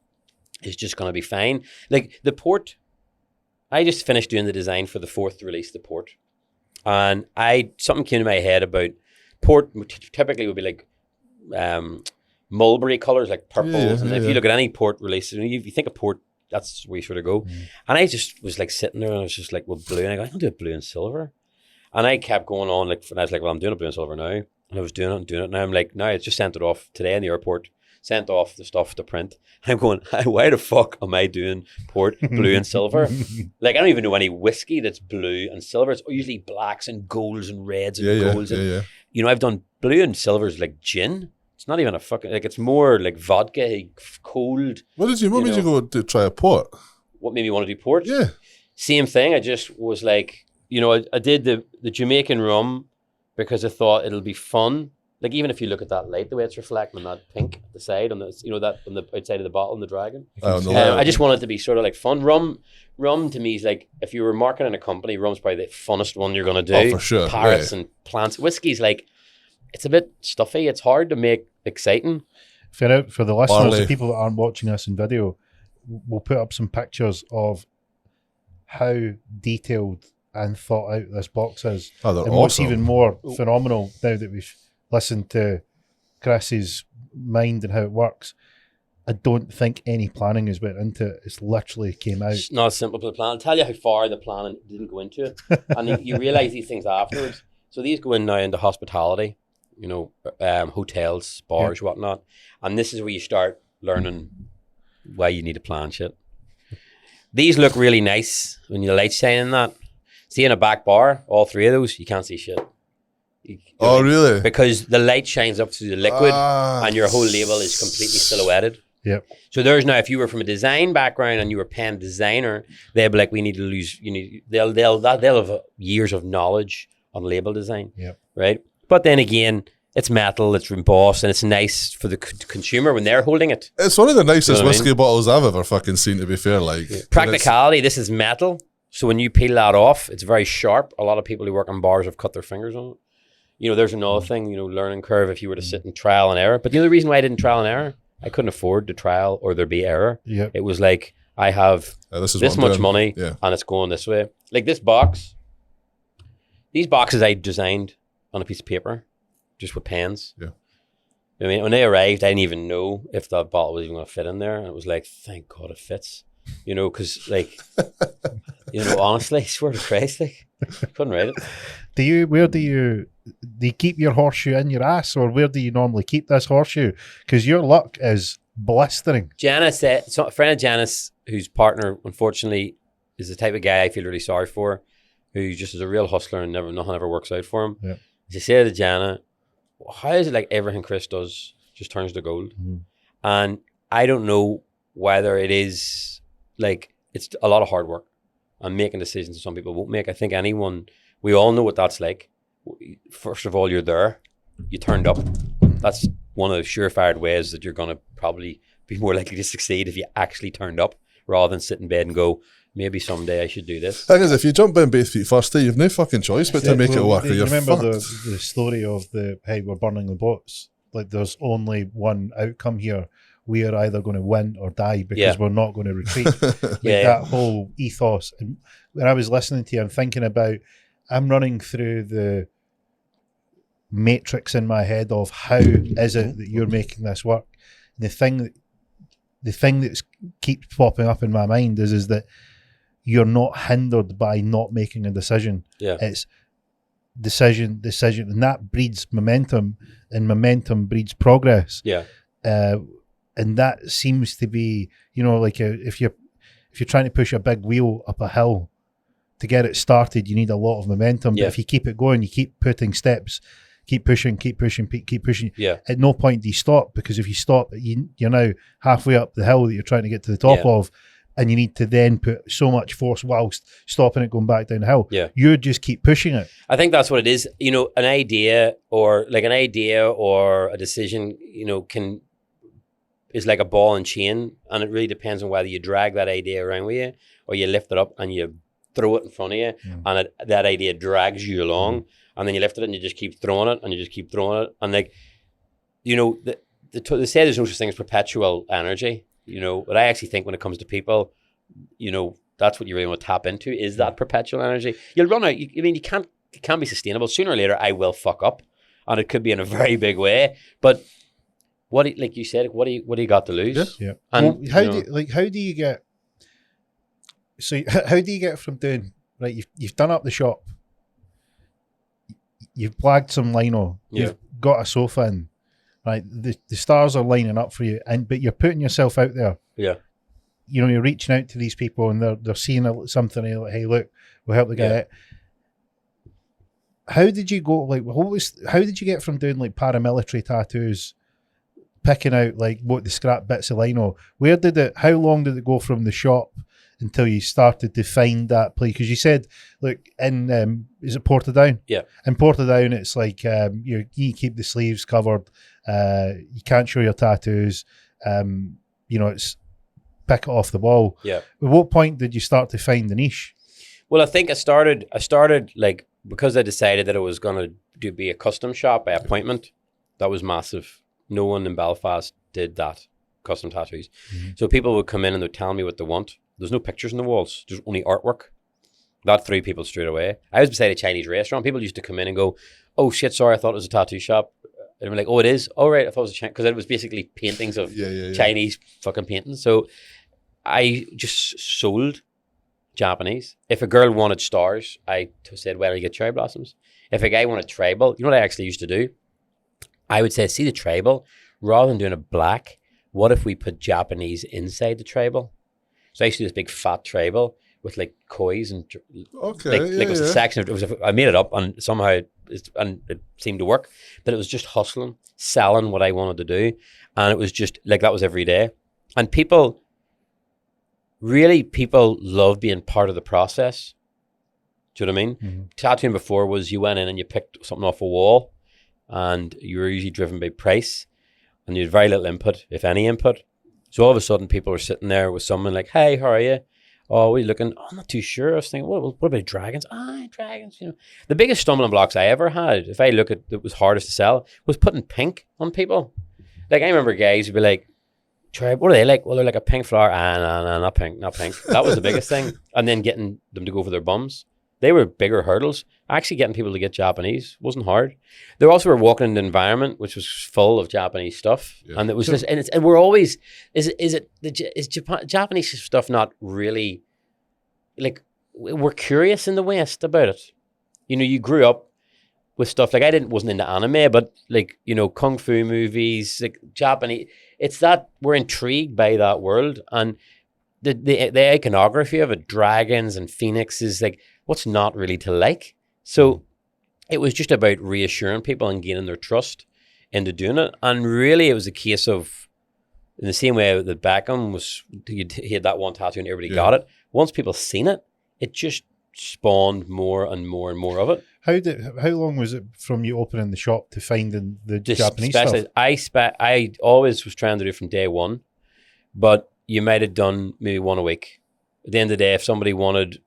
is just going to be fine. Like the port, I just finished doing the design for the 4th release of the port. And something came to my head about port typically would be like mulberry colors, like purples. And if you look at any port release, if you think of port, that's where you sort of go. And I just was like sitting there and I was just like, well, blue. And I go, I'll do it blue and silver. And I kept going on, like, and I was like, well, I'm doing it blue and silver now. And I was doing it. And I'm like, no, I just sent it off today in the airport, sent off the stuff to print. And I'm going, why the fuck am I doing port blue and silver? Like, I don't even know any whiskey that's blue and silver. It's usually blacks and golds and reds and golds. And, you know, I've done blue and silvers like gin. It's not even a fucking, like, it's more like vodka, cold. What made you go to try a port? What made me want to do port? Yeah. Same thing. I just was like, you know, I did the Jamaican rum because I thought it'll be fun. Like, even if you look at that light, the way it's reflecting on that pink at the side, on the, you know, that on the outside of the bottle on the dragon. I just wanted it to be sort of like fun. Rum to me is like, if you were marketing a company, rum's probably the funnest one you're going to do. Oh, for sure. Parrots and plants. Whiskey's like, it's a bit stuffy. It's hard to make exciting. For the listeners, the people that aren't watching us in video, we'll put up some pictures of how detailed and thought out this box is. Oh, they're and what's awesome. even more phenomenal now that we've listened to Chris's mind and how it works, I don't think any planning has went into it. It's literally came out. It's not a simple plan. I'll tell you how far the planning didn't go into it. And then you realise these things afterwards. So these go in now into hospitality, you know, hotels, bars, whatnot. And this is where you start learning why you need to plan shit. These look really nice when the light's shining that. See, in a back bar, all 3 of those, you can't see shit. Really? Because the light shines up through the liquid and your whole label is completely silhouetted. Yep. So there's now, if you were from a design background and you were pen designer, they'd be like, we need to lose, they'll have years of knowledge on label design. Yep. Right? But then again, it's metal, it's embossed, and it's nice for the consumer when they're holding it. It's one of the nicest whiskey mean? bottles I've ever fucking seen, to be fair. Like, practicality, this is metal. So when you peel that off, it's very sharp. A lot of people who work on bars have cut their fingers on it. You know, there's another thing, you know, learning curve if you were to sit in trial and error. But the only reason why I didn't trial and error, I couldn't afford to trial or there be error. Yep. It was like, I have this much money and it's going this way. Like this box, these boxes I designed on a piece of paper, just with pens. Yeah. I mean, when they arrived, I didn't even know if that bottle was even going to fit in there. And it was like, thank God it fits. You know, because like, you know, honestly, I swear to Christ, like, couldn't write it. Where do you keep your horseshoe in your ass, or where do you normally keep this horseshoe? Because your luck is blistering. Janice said, so a friend of Janice, whose partner, unfortunately, is the type of guy I feel really sorry for, who just is a real hustler and nothing ever works out for him. Yeah. She said to Jana, how is it like everything Chris does just turns to gold? Mm-hmm. And I don't know whether it is like, it's a lot of hard work and making decisions that some people won't make. I think we all know what that's like. First of all, you're there, you turned up. That's one of the surefire ways that you're going to probably be more likely to succeed if you actually turned up rather than sit in bed and go, maybe someday I should do this. Thing is, if you jump in both feet first, you've no fucking choice but to make it work. You remember the story of hey, we're burning the boats. Like, there's only one outcome here. We are either going to win or die because we're not going to retreat. That whole ethos. And when I was listening to you, I'm thinking about, I'm running through the matrix in my head of how is it that you're making this work. And the thing that keeps popping up in my mind is that you're not hindered by not making a decision. Yeah. It's decision, and that breeds momentum, and momentum breeds progress. Yeah. And that seems to be, you know, like if you're trying to push a big wheel up a hill, to get it started, you need a lot of momentum. Yeah. But if you keep it going, you keep putting steps, keep pushing. Yeah. At no point do you stop, because if you stop, you're now halfway up the hill that you're trying to get to the top of, and you need to then put so much force whilst stopping it going back down the hill. Yeah. You just keep pushing it. I think that's what it is. You know, an idea or a decision, you know, is like a ball and chain, and it really depends on whether you drag that idea around with you or you lift it up and you throw it in front of you, and that idea drags you along, and then you lift it and you just keep throwing it, and you just keep throwing it, and like, you know, they say there's no such thing as perpetual energy, you know, but I actually think when it comes to people, you know, that's what you really want to tap into, is that perpetual energy. You'll run out. It can't be sustainable. Sooner or later, I will fuck up, and it could be in a very big way. But like you said, what do you got to lose? Yeah. And well, how do you get? So how do you get from doing right? You've done up the shop. You've blagged some lino. Yeah. You've got a sofa in. Right, the stars are lining up for you, but you're putting yourself out there. Yeah. You know, you're reaching out to these people, and they're seeing something. And like, hey, look, we'll help the guy out. How did you go? Like, how did you get from doing like paramilitary tattoos, picking out like what the scrap bits of lino? How long did it go from the shop until you started to find that place? Because you said, look, in is it Portadown? Yeah. In Portadown, it's like you keep the sleeves covered. You can't show your tattoos. You know, it's pick it off the wall. Yeah. At what point did you start to find the niche? Well, I think I started like, because I decided that I was going to be a custom shop by appointment. That was massive. No one in Belfast did that, custom tattoos. Mm-hmm. So people would come in and they'd tell me what they want. There's no pictures on the walls. There's only artwork. That threw people straight away. I was beside a Chinese restaurant. People used to come in and go, oh shit, sorry, I thought it was a tattoo shop. And I'm like, oh, it is? Oh, right, I thought it was a Chinese, because it was basically paintings of Chinese fucking paintings. So I just sold Japanese. If a girl wanted stars, I said, well, you get cherry blossoms. If a guy wanted tribal, you know what I actually used to do? I would say, see the tribal, rather than doing a black, what if we put Japanese inside the tribal? So I used to do this big fat tribal with like kois and it was a section of, I made it up, and somehow it seemed to work, but it was just hustling, selling what I wanted to do, and it was just like that was every day. And people love being part of the process. Do you know what I mean? Mm-hmm. Tattooing before was you went in and you picked something off a wall, and you were usually driven by price, and you had very little input, if any input. So all of a sudden people were sitting there with someone like, hey, how are you? Oh, what are you looking? Oh, I'm not too sure. I was thinking, what about dragons? Dragons, you know. The biggest stumbling blocks I ever had, if I look at it was hardest to sell, was putting pink on people. Like, I remember guys who'd be like, what are they like? Well, they're like a pink flower. No, not pink. That was the biggest thing. And then getting them to go for their bums. They were bigger hurdles. Actually getting people to get Japanese wasn't hard. They also were walking in the environment, which was full of Japanese stuff. Yeah. And it was just, and we're always, is Japanese stuff not really, like, we're curious in the West about it. You know, you grew up with stuff, like wasn't into anime, but like, you know, Kung Fu movies, like Japanese, it's that we're intrigued by that world. And the iconography of it, dragons and phoenixes, like, what's not really to like? So it was just about reassuring people and gaining their trust into doing it. And really it was a case of, in the same way that Beckham was, he had that one tattoo and everybody got it. Once people seen it, it just spawned more and more and more of it. How long was it from you opening the shop to finding the Japanese stuff? I always was trying to do it from day one, but you might have done maybe one a week. At the end of the day, if somebody wanted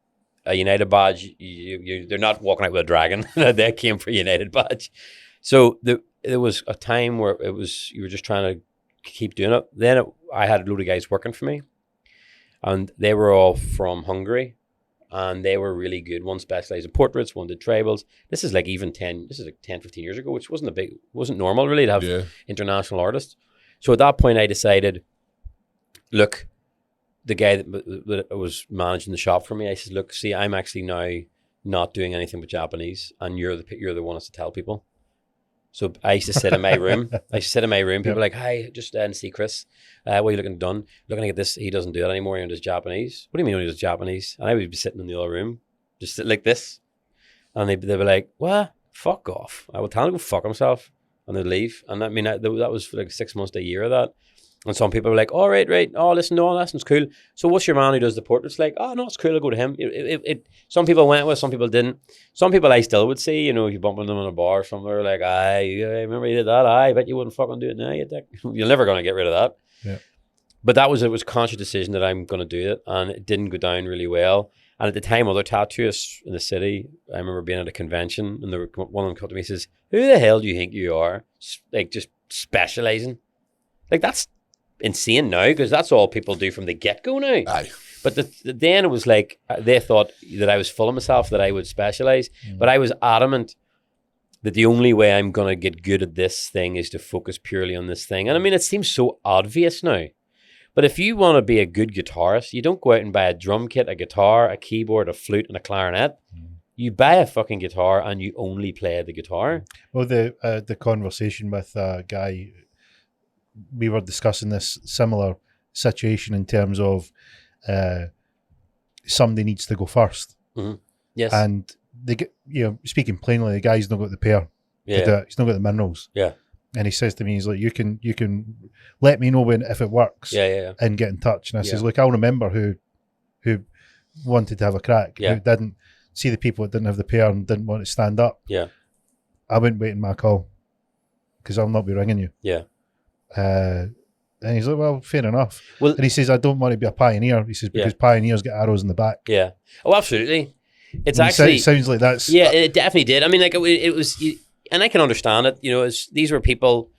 a United badge, they're not walking out with a dragon. They came for a United badge. So there was a time where you were just trying to keep doing it. Then I had a load of guys working for me, and they were all from Hungary, and they were really good. One specialized in portraits, one did tribals. This is like 10, 15 years ago, which wasn't normal really to have international artists. So at that point I decided, look, the guy that was managing the shop for me, I said, look, see, I'm actually now not doing anything with Japanese, and you're the one that's to tell people. So I used to sit in my room. People were like, hi, just see Chris. What are you looking done? Looking at this. He doesn't do that anymore. He does Japanese. What do you mean he does Japanese? And I would be sitting in the other room, just sit like this. And they'd be like, what? Fuck off. I would tell him to go fuck himself. And they'd leave. And I mean, that was for like 6 months to a year of that. And some people were like, oh, right. Oh, listen, no, that's cool. So what's your man who does the portraits like? Oh, no, it's cool. I'll go to him. Some people went with, some people didn't. Some people I still would see, you know, if you bump into them in a bar somewhere, like, I remember you did that. I bet you wouldn't fucking do it now. You're never going to get rid of that. Yeah. But it was a conscious decision that I'm going to do it. And it didn't go down really well. And at the time, other tattooists in the city, I remember being at a convention, and one of them came to me and says, "Who the hell do you think you are? Like, just specializing." Like, that's insane now, because that's all people do from the get-go now. Aye. But then it was like, they thought that I was full of myself, that I would specialize. But I was adamant that the only way I'm going to get good at this thing is to focus purely on this thing. And I mean, it seems so obvious now. But if you want to be a good guitarist, you don't go out and buy a drum kit, a guitar, a keyboard, a flute, and a clarinet. You buy a fucking guitar and you only play the guitar. Well, the conversation with a guy, we were discussing this similar situation in terms of somebody needs to go first. Mm-hmm. Yes. And they get, speaking plainly, the guy's not got the pair to do it. He's not got the minerals. Yeah. And he says to me, he's like, you can let me know if it works. Yeah. And get in touch. And I says, look, I'll remember who wanted to have a crack, who didn't see the people that didn't have the pair and didn't want to stand up. Yeah. I wouldn't wait in my call, because I'll not be ringing you. Yeah. And he's like, well, fair enough. Well, and he says, I don't want to be a pioneer. He says, because pioneers get arrows in the back. Yeah. Oh, absolutely. It's and actually... It sounds like that's... Yeah, it definitely did. I mean, like, it was... And I can understand it. These were people,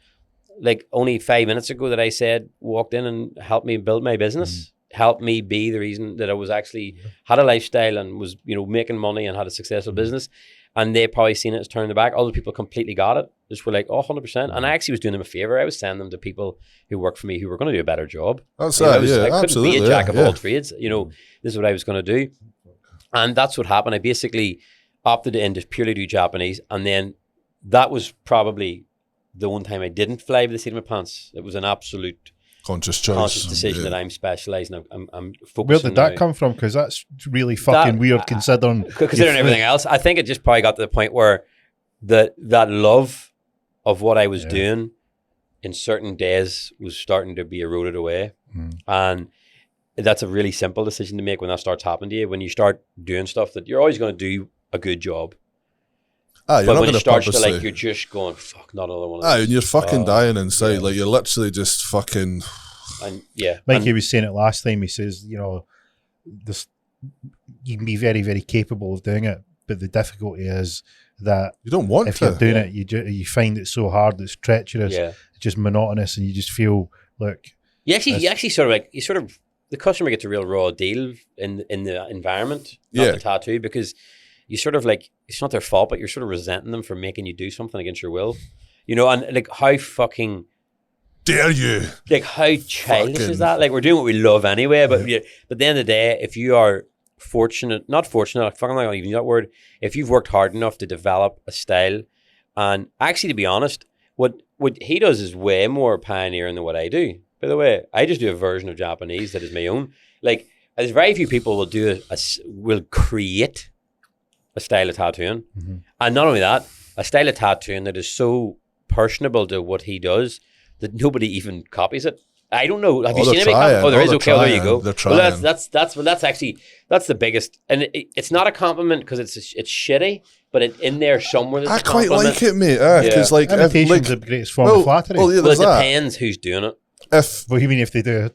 like, only 5 minutes ago that I said walked in and helped me build my business, helped me be the reason that I was actually had a lifestyle and was, making money and had a successful business. And they probably seen it as turning the back. Other people completely got it. Just were like, 100%. And I actually was doing them a favor. I was sending them to people who worked for me who were going to do a better job. That's I absolutely. couldn't be a jack of all trades. This is what I was going to do. And that's what happened. I basically opted in to purely do Japanese. And then that was probably the one time I didn't fly by the seat of my pants. It was an absolute conscious decision that I'm specialising. I'm focusing. Where did that come from? Because that's really fucking weird considering everything else. I think it just probably got to the point where that love of what I was doing in certain days was starting to be eroded away. And that's a really simple decision to make when that starts happening to you. When you start doing stuff that you're always going to do a good job. But when it starts to, like, you're just going, fuck, not another one of those. And you're fucking dying inside. Like, you're literally just fucking... And Mikey was saying it last time. He says, this, you can be very, very capable of doing it, but the difficulty is that you don't want if you're doing it, you find it so hard, it's treacherous, it's just monotonous, and you just feel like... You actually sort of the customer gets a real raw deal in the environment, not the tattoo, because you sort of like, it's not their fault, but you're sort of resenting them for making you do something against your will. And like, how fucking dare you? Like, how childish is that? Like, we're doing what we love anyway, but at the end of the day, if you are not fortunate, I'm not going to even use that word, if you've worked hard enough to develop a style, and actually, to be honest, what he does is way more pioneering than what I do. By the way, I just do a version of Japanese that is my own. Like, there's very few people will create a style of tattooing. And not only that, a style of tattooing that is so personable to what he does that nobody even copies it. I don't know. Have you seen anybody copy? Oh, there is. Okay, well, there you go. They're trying. Well, that's the biggest. And it's not a compliment because it's shitty, but in there somewhere. I quite like it, mate. Because imitation's the greatest form of flattery. Well, it depends who's doing it. What do you mean if they do?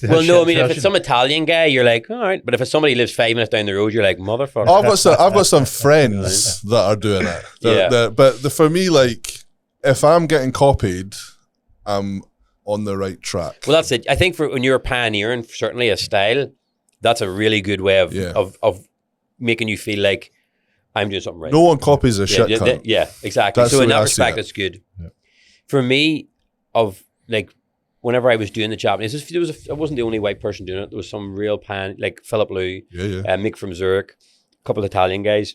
Well, no, I mean, if it's some Italian guy, you're like, all right. But if it's somebody who lives 5 minutes down the road, you're like, motherfucker. I've got some friends that are doing it. But for me, like, if I'm getting copied, I'm on the right track. Well, that's it. I think when you're pioneering certainly a style, that's a really good way of making you feel like I'm doing something right. No one copies a shit cunt. Yeah, exactly. So in that respect, it's good. Yeah. For me, whenever I was doing the Japanese, I wasn't the only white person doing it. There was some real like Philip Liu, Mick from Zurich, a couple of Italian guys.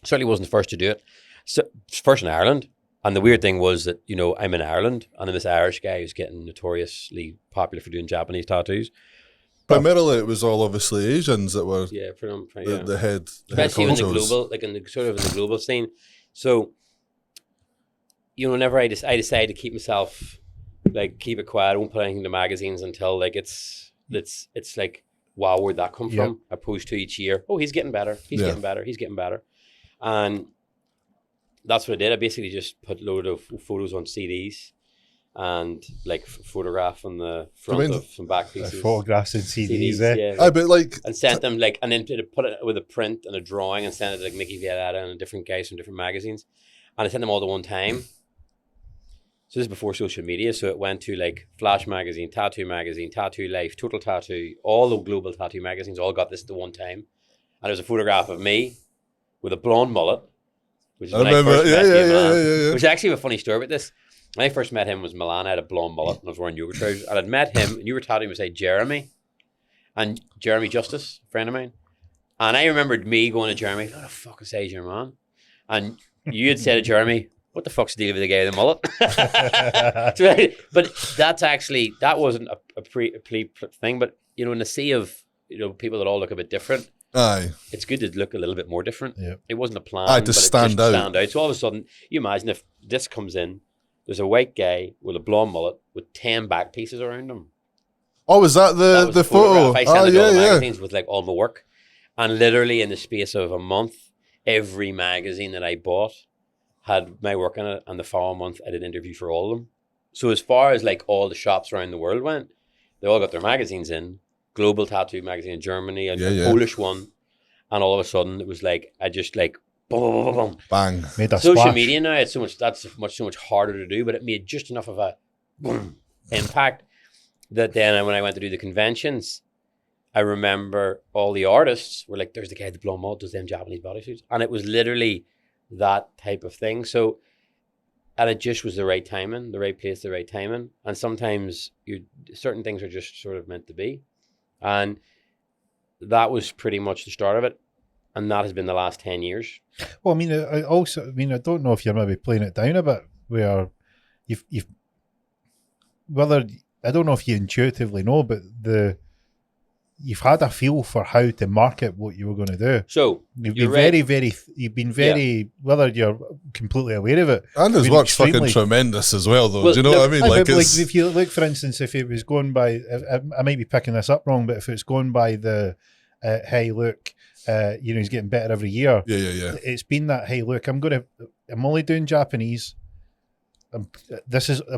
Certainly wasn't the first to do it. So first in Ireland. And the weird thing was that, I'm in Ireland and I'm this Irish guy who's getting notoriously popular for doing Japanese tattoos. Primarily, it was all obviously Asians that were the head. Especially in the global, in the global scene. So, whenever I decided to keep myself, keep it quiet, I won't put anything in the magazines until it's like, wow, where'd that come from? Opposed to each year, oh, he's getting better, he's getting better, he's getting better. And that's what I did. I basically just put a load of photos on CDs and like photograph on the front of some back pieces. Photographs and CDs, yeah. But like, and sent them like, and then to put it with a print and a drawing and send it to like Mickey Violetta and different guys from different magazines, and I sent them all at one time. So this is before social media, so it went to like Flash Magazine, Tattoo Life, Total Tattoo, all the global tattoo magazines all got this at the one time, and there's a photograph of me with a blonde mullet, which is when I first met him. Which actually have a funny story about this. When I first met him was Milan. I had a blonde mullet and I was wearing yoga trousers. And I'd met him and you were tattooing beside Jeremy. And Jeremy Justice, a friend of mine. And I remembered me going to Jeremy, what the fuck is Asian man? And you had said to Jeremy, what the fuck's the deal with the guy with the mullet? But that's actually, that wasn't a pre thing. But, you know, in the sea of, you know, people that all look a bit different, aye, it's good to look a little bit more different. Yeah. It wasn't a plan. To stand out. So all of a sudden, you imagine if this comes in, there's a white guy with a blonde mullet with 10 back pieces around him. Oh, was that the photo? I sent it to all the magazines with like all my work. And literally in the space of a month, every magazine that I bought had my work in it. And the following month, I did an interview for all of them. So as far as like all the shops around the world went, they all got their magazines in. Global Tattoo magazine in Germany, a Polish one. And all of a sudden, it was like, I just like, boom, boom, boom, boom. Bang. Made a Social splash. media now, it's so much harder to do, but it made just enough of a boom impact that then when I went to do the conventions, I remember all the artists were like, there's the guy with the blonde mullet, does them Japanese bodysuits. And it was literally that type of thing. So, and it just was the right timing, the right place, the right timing. And sometimes certain things are just sort of meant to be. And that was pretty much the start of it. And that has been the last 10 years. Well, I mean, I don't know if you're maybe playing it down a bit, where you've whether, I don't know if you intuitively know, but you've had a feel for how to market what you were going to do. So you've been very, whether you're completely aware of it. And his work's fucking tremendous as well, though. Do you know what I mean? Like if you look, for instance, if it was going by, I might be picking this up wrong, but if it's going by the, hey, look, he's getting better every year. Yeah. It's been that, hey, look, I'm only doing Japanese. I'm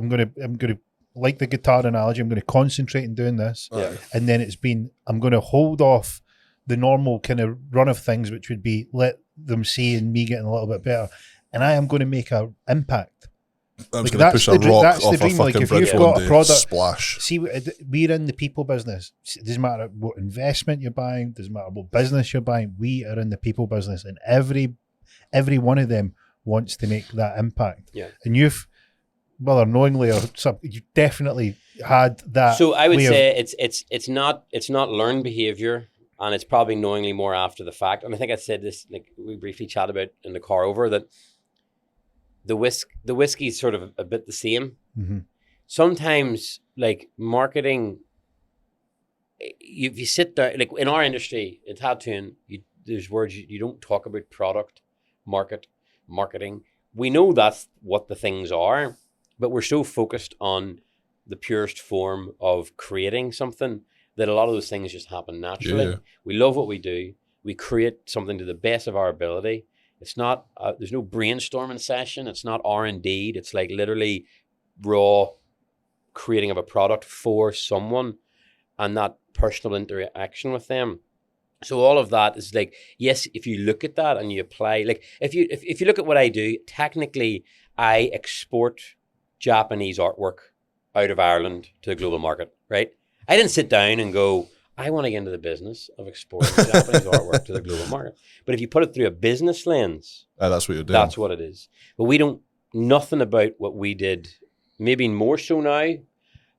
going to, like the guitar analogy, I'm going to concentrate in doing this. Yeah. And then it's been, I'm going to hold off the normal kind of run of things, which would be let them see and me getting a little bit better. And I am going to make an impact. I'm just going to push a rock off a fucking like if you've got a product, splash. See, we're in the people business. It doesn't matter what investment you're buying, doesn't matter what business you're buying. We are in the people business, and every one of them wants to make that impact. Yeah. And you've, whether knowingly or something, you definitely had that. So I would say it's not learned behavior, and it's probably knowingly more after the fact. And I think I said this, like we briefly chatted about in the car over, that the whiskey is sort of a bit the same. Mm-hmm. Sometimes, like marketing, if you sit there, like in our industry, in tattooing, there's words you don't talk about: product, marketing. We know that's what the things are, but we're so focused on the purest form of creating something that a lot of those things just happen naturally. Yeah. We love what we do. We create something to the best of our ability. It's not, there's no brainstorming session. It's not R&D. It's like literally raw creating of a product for someone and that personal interaction with them. So all of that is like, yes, if you look at that and you apply, like if you look at what I do, technically I export Japanese artwork out of Ireland to the global market, right? I didn't sit down and go, I want to get into the business of exporting Japanese artwork to the global market. But if you put it through a business lens, that's what you're doing. That's what it is. But we don't, nothing about what we did, maybe more so now.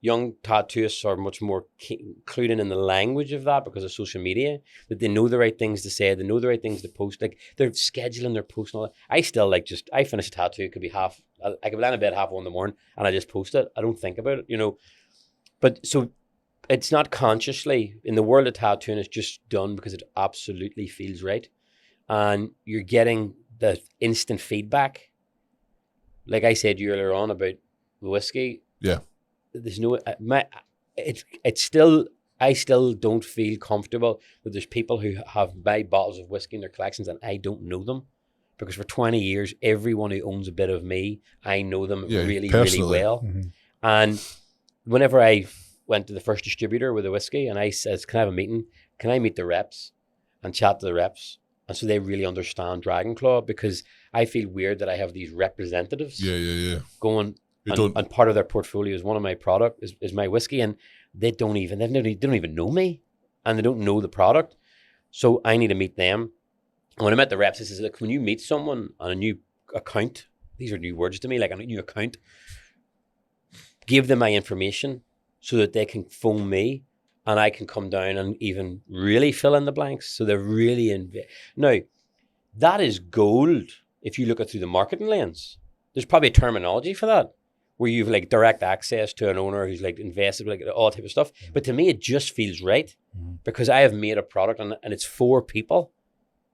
Young tattooists are much more included in the language of that because of social media, that they know the right things to say, they know the right things to post. Like they're scheduling their posts and all that. I still I finish a tattoo, it could be I could be lying in bed 1:30 in the morning and I just post it. I don't think about it, But so it's not consciously, in the world of tattooing, it's just done because it absolutely feels right. And you're getting the instant feedback. Like I said earlier on about the whiskey. Yeah. There's no, I still don't feel comfortable that there's people who have buy bottles of whiskey in their collections and I don't know them, because for 20 years, everyone who owns a bit of me, I know them really, really well. Mm-hmm. And whenever I went to the first distributor with the whiskey and I says, can I have a meeting? Can I meet the reps and chat to the reps? And so they really understand Dragon Claw, because I feel weird that I have these representatives going and part of their portfolio is one of my product is my whiskey, and they don't even know me and they don't know the product. So I need to meet them. And when I met the reps, I says, look, when you meet someone on a new account, these are new words to me, like a new account, give them my information so that they can phone me and I can come down and even really fill in the blanks. So they're really now, that is gold if you look at through the marketing lens. There's probably a terminology for that, where you've like direct access to an owner who's like invested, like all type of stuff. But to me, it just feels right because I have made a product and it's for people.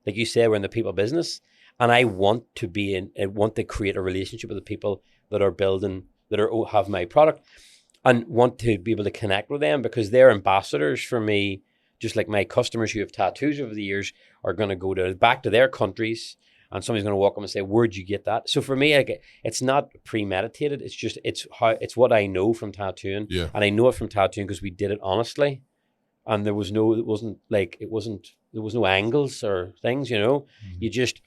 Like you said, we're in the people business, and I want to create a relationship with the people that are building, have my product, and want to be able to connect with them, because they're ambassadors for me. Just like my customers who have tattoos over the years are going to go back to their countries, and somebody's going to walk up and say, "Where'd you get that?" So for me, it's not premeditated. It's just it's what I know from tattooing, and I know it from tattooing because we did it honestly, and there was no angles or things. You just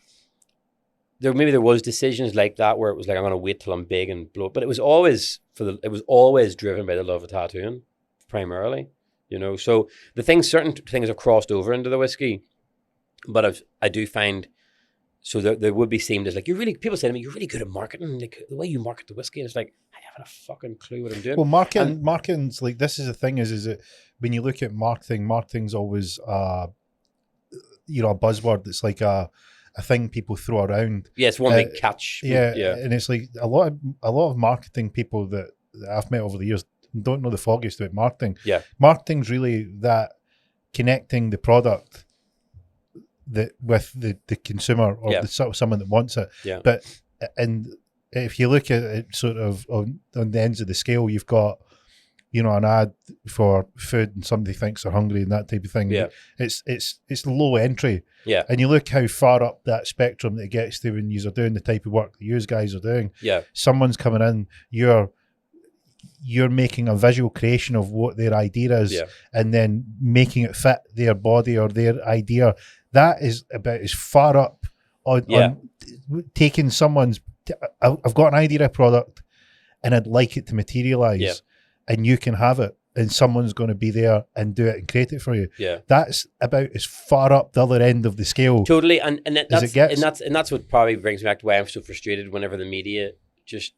there was decisions like that where it was like, I'm going to wait till I'm big and blow, but it was always driven by the love of tattooing primarily. So certain things have crossed over into the whiskey, but I do find, so there would be seemed as like, people say to me, you're really good at marketing, like the way you market the whiskey. And it's like, I haven't a fucking clue what I'm doing. Well, marketing's like, this is the thing is that when you look at marketing's always, a buzzword that's like a thing people throw around. Yeah, it's one big catch. Yeah, and it's like a lot of marketing people that I've met over the years don't know the foggiest about marketing. Yeah, marketing's really that connecting the product with the consumer or someone that wants it. Yeah, but and if you look at it sort of on the ends of the scale, you've got an ad for food and somebody thinks they're hungry and that type of thing. Yeah, it's low entry. Yeah, and you look how far up that spectrum that it gets to when you are doing the type of work that you guys are doing. Yeah, someone's coming in, you're making a visual creation of what their idea is, and then making it fit their body or their idea. That is about as far up on taking someone's. I've got an idea of product, and I'd like it to materialize, and you can have it, and someone's going to be there and do it and create it for you. Yeah, that's about as far up the other end of the scale. Totally, and that's what probably brings me back to why I'm so frustrated whenever the media just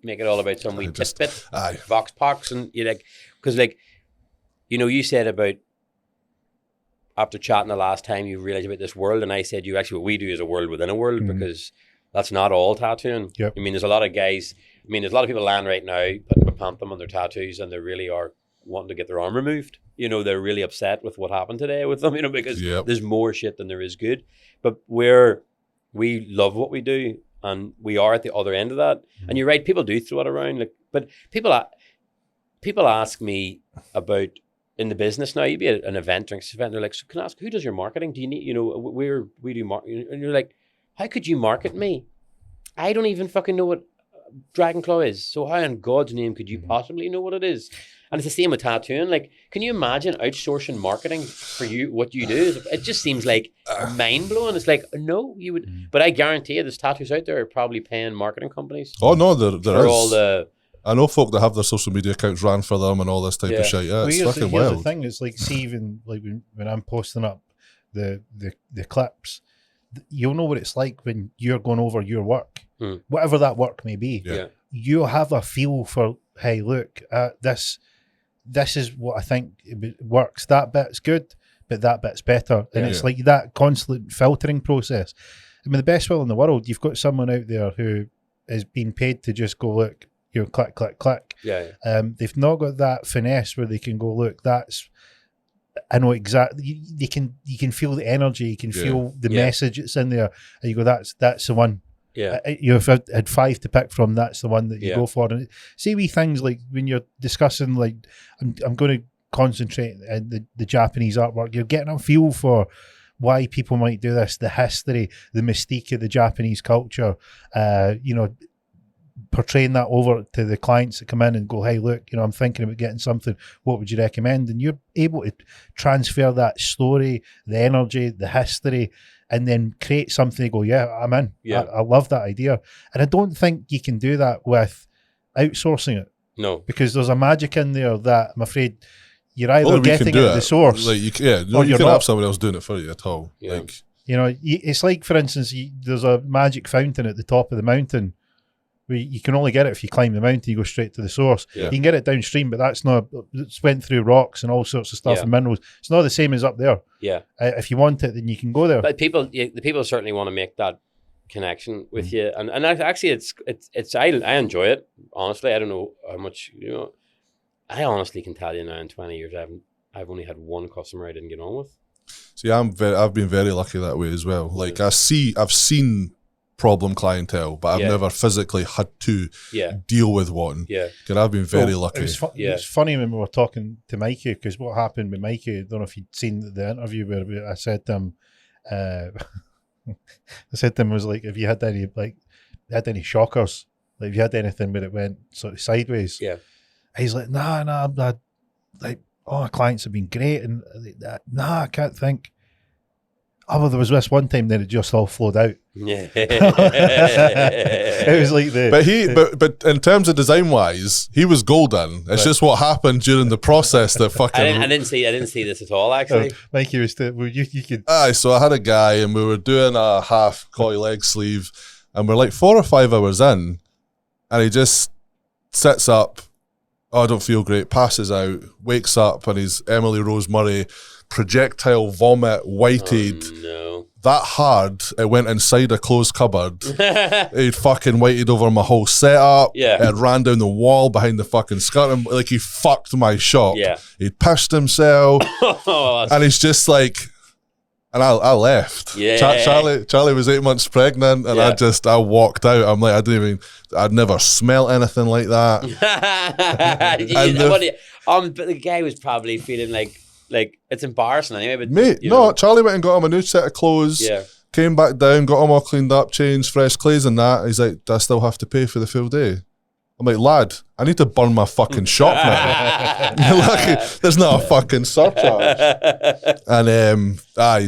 make it all about some wee tidbit, vox pox, and you're like, because you said about after chatting the last time you realized about this world, and I said what we do is a world within a world, because that's not all tattooing. Yep. I mean, there's a lot of guys. I mean, there's a lot of people lying right now putting a panthem on their tattoos, and they really are wanting to get their arm removed. They're really upset with what happened today with them. Because there's more shit than there is good. But we love what we do. And we are at the other end of that. And you're right, people do throw it around. But people ask me about in the business now. You'd be at an event, drinks event, they're like, so can I ask, who does your marketing? Do you need, we do marketing? And you're like, how could you market me? I don't even fucking know what Dragon Claw is. So how in God's name could you possibly know what it is? And it's the same with tattooing. Like, can you imagine outsourcing marketing for you, what you do? It just seems like mind-blowing. It's like, no, you would. But I guarantee you there's tattoos out there are probably paying marketing companies. Oh, no, there is. All I know folk that have their social media accounts ran for them and all this type of shit. Yeah, it's fucking wild. Here's the thing. It's like, see, even like when I'm posting up the clips, you'll know what it's like when you're going over your work, whatever that work may be. Yeah. You'll have a feel for, hey, look, this is what I think works. That bit's good, but that bit's better. And it's like that constant filtering process. I mean, the best will in the world, you've got someone out there who is being paid to just go, look, click, click, click. They've not got that finesse where they can go, look, I know exactly. You can feel the energy. You can feel the message that's in there, and you go, that's the one. Yeah, if I had 5 to pick from, that's the one that you go for. And see, wee things like when you're discussing, like, I'm going to concentrate on the Japanese artwork. You're getting a feel for why people might do this, the history, the mystique of the Japanese culture. portraying that over to the clients that come in and go, hey, look, I'm thinking about getting something. What would you recommend? And you're able to transfer that story, the energy, the history, and then create something to go, yeah, I'm in. Yeah. I love that idea. And I don't think you can do that with outsourcing it. No. Because there's a magic in there that I'm afraid you're either getting it at the source. Like you can have somebody else doing it for you at all. Yeah. Like, it's like, for instance, there's a magic fountain at the top of the mountain. You can only get it if you climb the mountain, you go straight to the source. Yeah. You can get it downstream, but it's went through rocks and all sorts of stuff and minerals. It's not the same as up there. Yeah. If you want it, then you can go there. But the people certainly want to make that connection with you. And actually I enjoy it. Honestly, I don't know how much, I honestly can tell you now in 20 years, I've only had one customer I didn't get on with. See, I've been very lucky that way as well. Like I've seen problem clientele, but I've never physically had to deal with one. Yeah, because I've been very lucky. It was funny when we were talking to Mikey, because what happened with Mikey, I don't know if you'd seen the interview where I said to him, was like, have you had any shockers? Like, have you had anything where it went sort of sideways? Yeah. He's like, nah, like, my clients have been great, and I can't think. Oh, well, there was this one time that it just all flowed out. Yeah. It was like but in terms of design wise, he was golden. It's just what happened during the process that fucking. I didn't see this at all, actually. Mikey was you could. So I had a guy and we were doing a half coy leg sleeve, and we're like 4 or 5 hours in, and he just sits up. Oh, I don't feel great. Passes out. Wakes up, and he's Emily Rose Murray. Projectile vomit, whited. Oh, no. That hard, it went inside a closed cupboard. He'd fucking whited over my whole setup. Yeah. It ran down the wall behind the fucking skirt. Like, he fucked my shop. Yeah. He'd pissed himself. And he's just like, and I left. Yeah. Charlie was 8 months pregnant, and I walked out. I'm like, I'd never smelt anything like that. But the guy was probably feeling like it's embarrassing anyway. But mate, Charlie went and got him a new set of clothes. Yeah. Came back down, got him all cleaned up, changed, fresh clays and that. He's like, do I still have to pay for the full day? I'm like, lad, I need to burn my fucking shop now. You're lucky there's not a fucking surcharge. And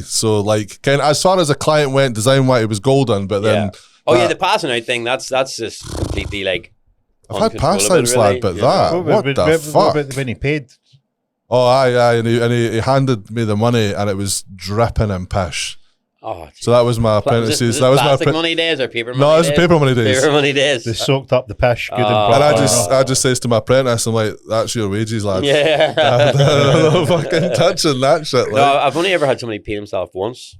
so like, as far as a client went, design wise, it was golden. But then, the passing out thing, that's just completely like. I've had pass outs, really. lad, but what the fuck? What about when he paid? Oh, aye, and he handed me the money, and it was dripping in pish. Oh, geez. So that was my apprentices. That was plastic money days or paper money? No, it was paper money days. Paper money days. They soaked up the pish. Good and and I just says to my apprentice, I'm like, that's your wages, lad. Yeah. I'm not fucking touching that shit. Like. No, I've only ever had somebody pay himself once,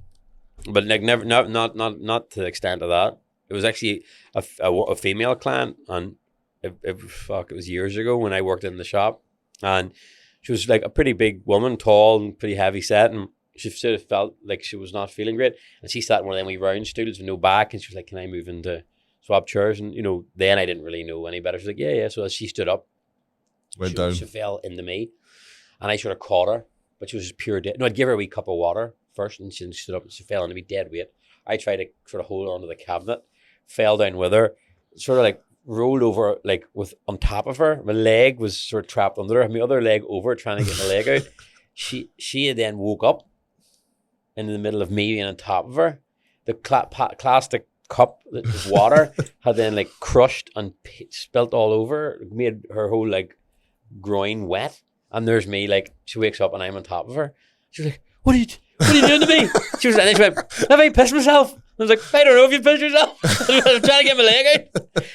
but like never, not to the extent of that. It was actually a female client, and it was years ago when I worked in the shop, and she was like a pretty big woman, tall and pretty heavy set, and she sort of felt like she was not feeling great. And she sat in one of them wee round stools with no back, and she was like, can I move into swap chairs? And, then I didn't really know any better. She was like, yeah. So as she stood up, went down. She fell into me, and I sort of caught her, but she was just pure dead. No, I'd give her a wee cup of water first, and she stood up and she fell into me dead weight. I tried to sort of hold her onto the cabinet, fell down with her, sort of like rolled over like with on top of her. My leg was sort of trapped under her. My other leg over, trying to get my leg out. She then woke up in the middle of me being on top of her. The plastic cup of water had then like crushed and spilt all over, made her whole like groin wet. And there's me, like, she wakes up and I'm on top of her. She's like, what are you doing to me? She was, and then she went, have I pissed myself? I was like, I don't know if you pissed yourself. I'm trying to get my leg out.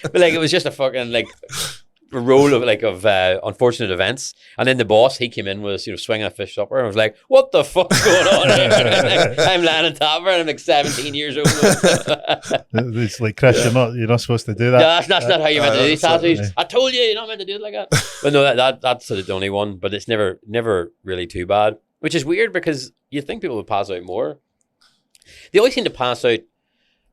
But like, it was just a fucking like a roll of unfortunate events. And then the boss, he came in with swinging a fish supper and was like, what the fuck's going on here? Like, I'm lying on top of her and I'm like 17 years old. It's like, Chris, you're not supposed to do that. No, that's not how you're meant to do these tattoos. I told you, you're not meant to do it like that. But no, that's the only one. But it's never really too bad. Which is weird because you'd think people would pass out more. They always seem to pass out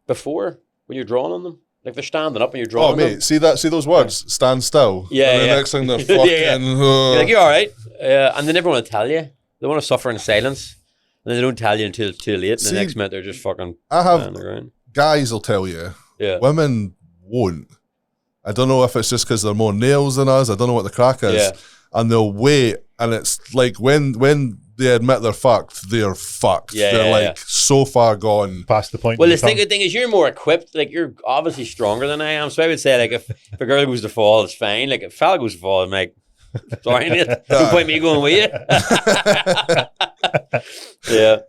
before when you're drawing on them. Like they're standing up and you're drawing on them. See those words? Stand still. Yeah, and the next thing they're fucking... You're like, you're all right. And they never want to tell you. They want to suffer in silence. And then they don't tell you until too late. And the next minute they're just fucking... Guys will tell you. Yeah. Women won't. I don't know if it's just because they're more nails than us. I don't know what the crack is. Yeah. And they'll wait, and it's like when they admit they're fucked, they're fucked. Yeah, they're yeah, so far gone. Past the point. Well, the thing is, you're more equipped. Like, you're obviously stronger than I am. So I would say, like, if a girl goes to fall, it's fine. Like, if a fella goes to fall, I'm like, sorry, mate. No point me going with you. Yeah.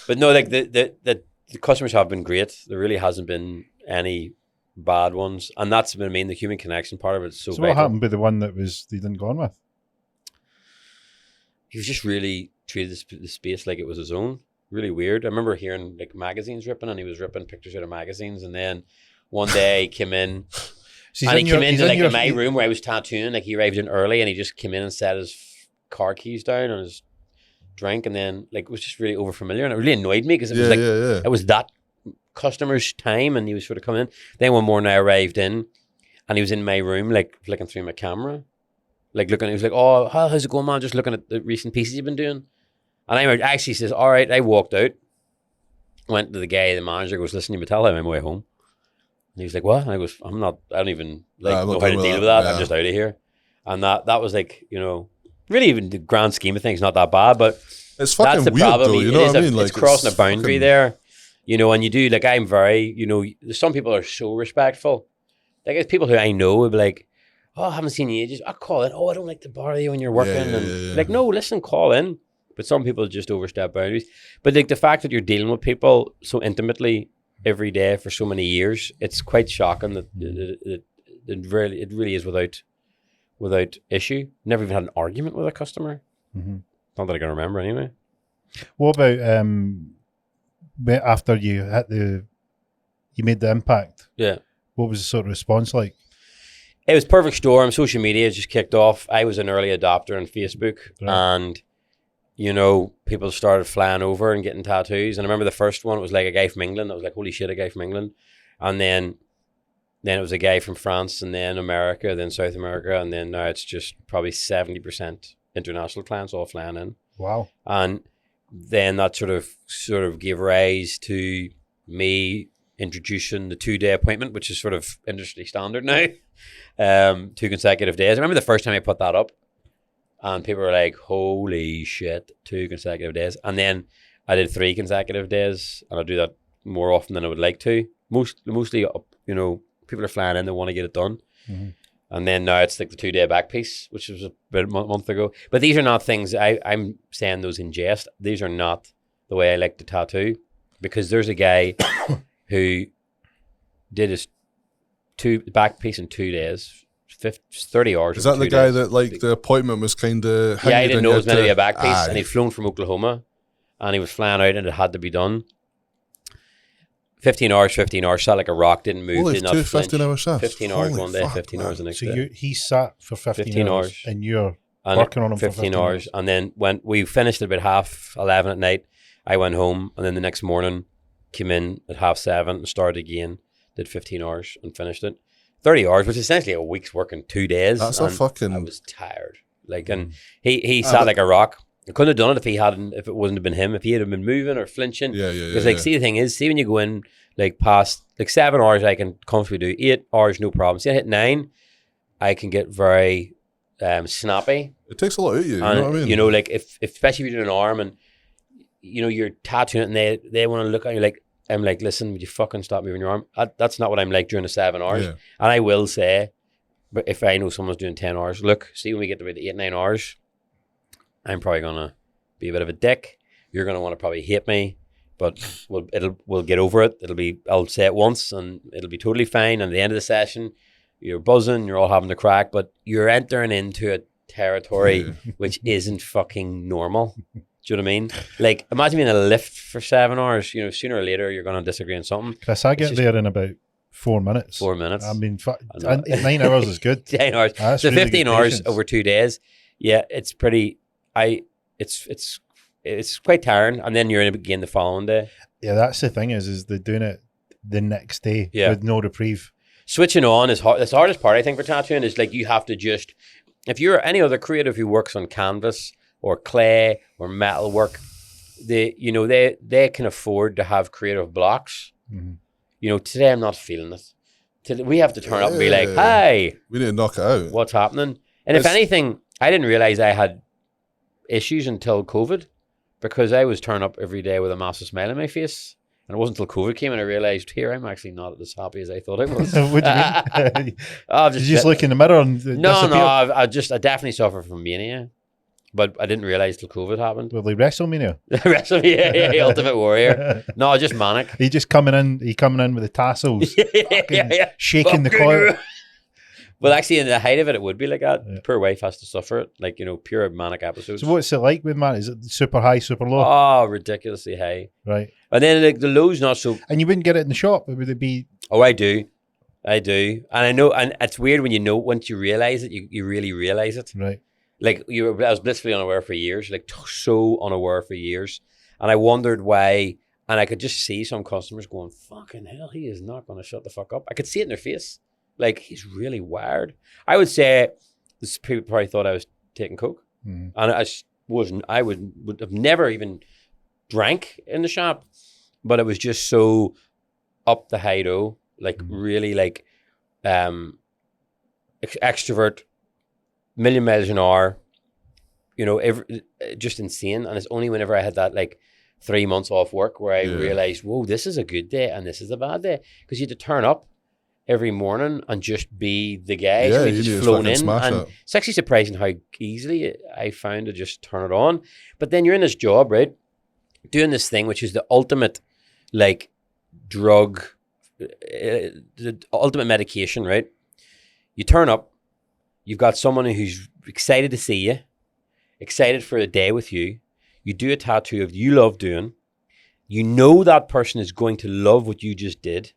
But no, like, the customers have been great. There really hasn't been any bad ones. And that's what I mean, the human connection part of it is so vital. What happened with the one that they didn't go on with? He was just really treated the space like it was his own. Really weird. I remember hearing like magazines ripping, and he was ripping pictures out of magazines. And then one day he came in, and he came into like in my room where I was tattooing. Like, he arrived in early, and he just came in and set his car keys down on his drink, and then like it was just really overfamiliar, and it really annoyed me because it was like it was that customer's time, and he was sort of coming in. Then one morning I arrived in, and he was in my room like flicking through my camera. Like, looking, he was like, "Oh, how's it going, man? Just looking at the recent pieces you've been doing." And I actually says, "All right." I walked out, went to the guy, the manager, goes, "Listen, you may tell him I'm on my way home." And he was like, "What?" And I goes, I don't even know how to deal with that. I'm just out of here. And that was like, you know, really, even the grand scheme of things, not that bad, but it's fucking that's the weird, problem. Though, you know what I mean? It's crossing a boundary there, you know. And you do, like, I'm very, you know, some people are so respectful. Like, there's people who I know would be like, "Oh, I haven't seen you in ages. I'll call in. Oh, I don't like to bother you when you're working." Like, no, listen, call in. But some people just overstep boundaries. But like the fact that you're dealing with people so intimately every day for so many years, it's quite shocking that it really is without issue. Never even had an argument with a customer. Mm-hmm. Not that I can remember anyway. What about after you made the impact? Yeah. What was the sort of response like? It was perfect storm. Social media just kicked off. I was an early adopter on Facebook, and you know, people started flying over and getting tattoos. And I remember the first one, it was like a guy from England. I was like, holy shit, a guy from England. And then it was a guy from France, and then America, then South America. And then now it's just probably 70% international clients all flying in. Wow. And then that sort of gave rise to me introducing the 2-day appointment, which is sort of industry standard now. 2 consecutive days. I remember the first time I put that up, and people were like, holy shit, 2 consecutive days. And then I did 3 consecutive days, and I do that more often than I would like to. Mostly, you know, people are flying in, they want to get it done. Mm-hmm. And then now it's like the 2-day back piece, which was about a month ago. But these are not things, I'm saying those in jest. These are not the way I like to tattoo. Because there's a guy who did his 2 back piece in 2 days. 30 hours. Is that the guy that like the appointment was kind of? Yeah, I didn't know it was meant to be a back piece, and he'd flown from Oklahoma, and he was flying out, and it had to be done. 15 hours, sat like a rock, didn't move, Holy, did not 15-hour shifts. 15 hours one day, 15 hours the next day. So he sat for 15 hours, and you're working on him 15 for 15 hours. And then when we finished at about 11:30 at night, I went home, and then the next morning came in at 7:30 and started again, did 15 hours and finished it. 30 hours, which is essentially a week's work in 2 days. That's a fucking... I was tired. Like, and he sat like a rock. I couldn't have done it if it wasn't have been him. If he had been moving or flinching. Because see, the thing is, see when you go in like past like 7 hours, I can comfortably do 8 hours, no problem. See, I hit 9, I can get very snappy. It takes a lot out of you. You know what I mean? You know, like if especially if you're doing an arm and you know you're tattooing it, and they want to look at you like. I'm like, listen, would you fucking stop moving your arm? That's not what I'm like during the 7 hours. Yeah. And I will say, but if I know someone's doing 10 hours, look, see when we get to about 8, 9 hours, I'm probably going to be a bit of a dick. You're going to want to probably hate me, but we'll get over it. I'll say it once and it'll be totally fine. And at the end of the session, you're buzzing, you're all having the crack, but you're entering into a territory which isn't fucking normal. Do you know what I mean? Like, imagine being in a lift for 7 hours. You know, sooner or later, you're going to disagree on something. Chris, I get there in about 4 minutes. 4 minutes. I mean, 9 hours is good. 10 hours. So really 15 hours over 2 days. Yeah, it's pretty... It's quite tiring. And then you're in again the following day. Yeah, that's the thing is they're doing it the next day with no reprieve. Switching on is hard. That's the hardest part, I think, for tattooing is like you have to just... If you're any other creative who works on canvas... or clay or metal work, they can afford to have creative blocks. Mm-hmm. You know, today I'm not feeling it. we have to turn up and be like, hey, we need to knock it out. What's happening? And if anything, I didn't realize I had issues until COVID, because I was turning up every day with a massive smile on my face. And it wasn't until COVID came and I realized, here, I'm actually not as happy as I thought I was. What do you mean? Did you just look in the mirror and No, I definitely suffer from mania. But I didn't realize till COVID happened. Well, like WrestleMania. WrestleMania, Ultimate Warrior. No, just manic. He coming in with the tassels, shaking the coil. Well, actually, in the height of it, it would be like that. Yeah. Poor wife has to suffer it, like, pure manic episodes. So what's it like with man? Is it super high, super low? Oh, ridiculously high. Right. And then like, the low's not so... And you wouldn't get it in the shop? Would it be... Oh, I do. And I know, and it's weird when once you realize it, you really realize it. Right. Like, I was blissfully unaware for years, like so unaware for years. And I wondered why, and I could just see some customers going, fucking hell, he is not going to shut the fuck up. I could see it in their face. Like, he's really wired. I would say, this people probably thought I was taking coke. Mm-hmm. And I would have never even drank in the shop, but it was just so up the high-do, like really like extrovert, million miles an hour, just insane. And it's only whenever I had that like 3 months off work where I realized, whoa, this is a good day and this is a bad day. Because you had to turn up every morning and just be the guy. Yeah, so you just flown in. And it. It's actually surprising how easily I found to just turn it on. But then you're in this job, right? Doing this thing, which is the ultimate like drug, the ultimate medication, right? You turn up, you've got someone who's excited to see you, excited for a day with you. You do a tattoo of you love doing. You know that person is going to love what you just did,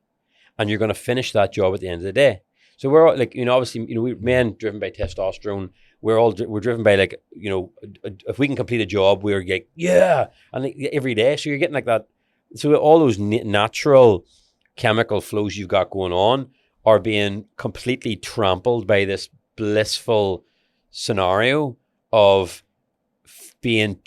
and you're going to finish that job at the end of the day. So we're all like, obviously, we men driven by testosterone. We're driven by like, if we can complete a job, we're like, yeah, and like, every day. So you're getting like that. So all those natural chemical flows you've got going on are being completely trampled by this blissful scenario of being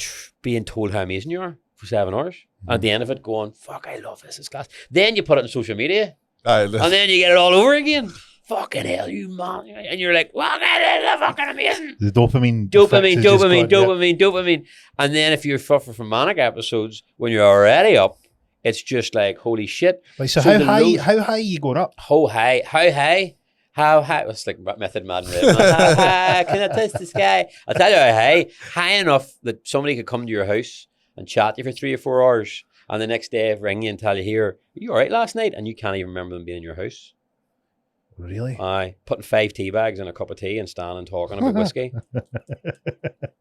told how amazing you are for 7 hours. And at the end of it going, fuck, I love this, it's class. Then you put it on social media. And then you get it all over again. Fucking hell, you man. And you're like, wow, that is fucking amazing. The dopamine. Dopamine. And then if you're suffering from manic episodes, when you're already up, it's just like, holy shit. Like, so how high are you going up? How high? It's like Method Man. How high can I touch the sky? I'll tell you how high enough that somebody could come to your house and chat to you for 3 or 4 hours, and the next day ring you and tell you, here, were you all right last night? And you can't even remember them being in your house. Really? Aye. Putting 5 tea bags in a cup of tea and standing talking about whiskey.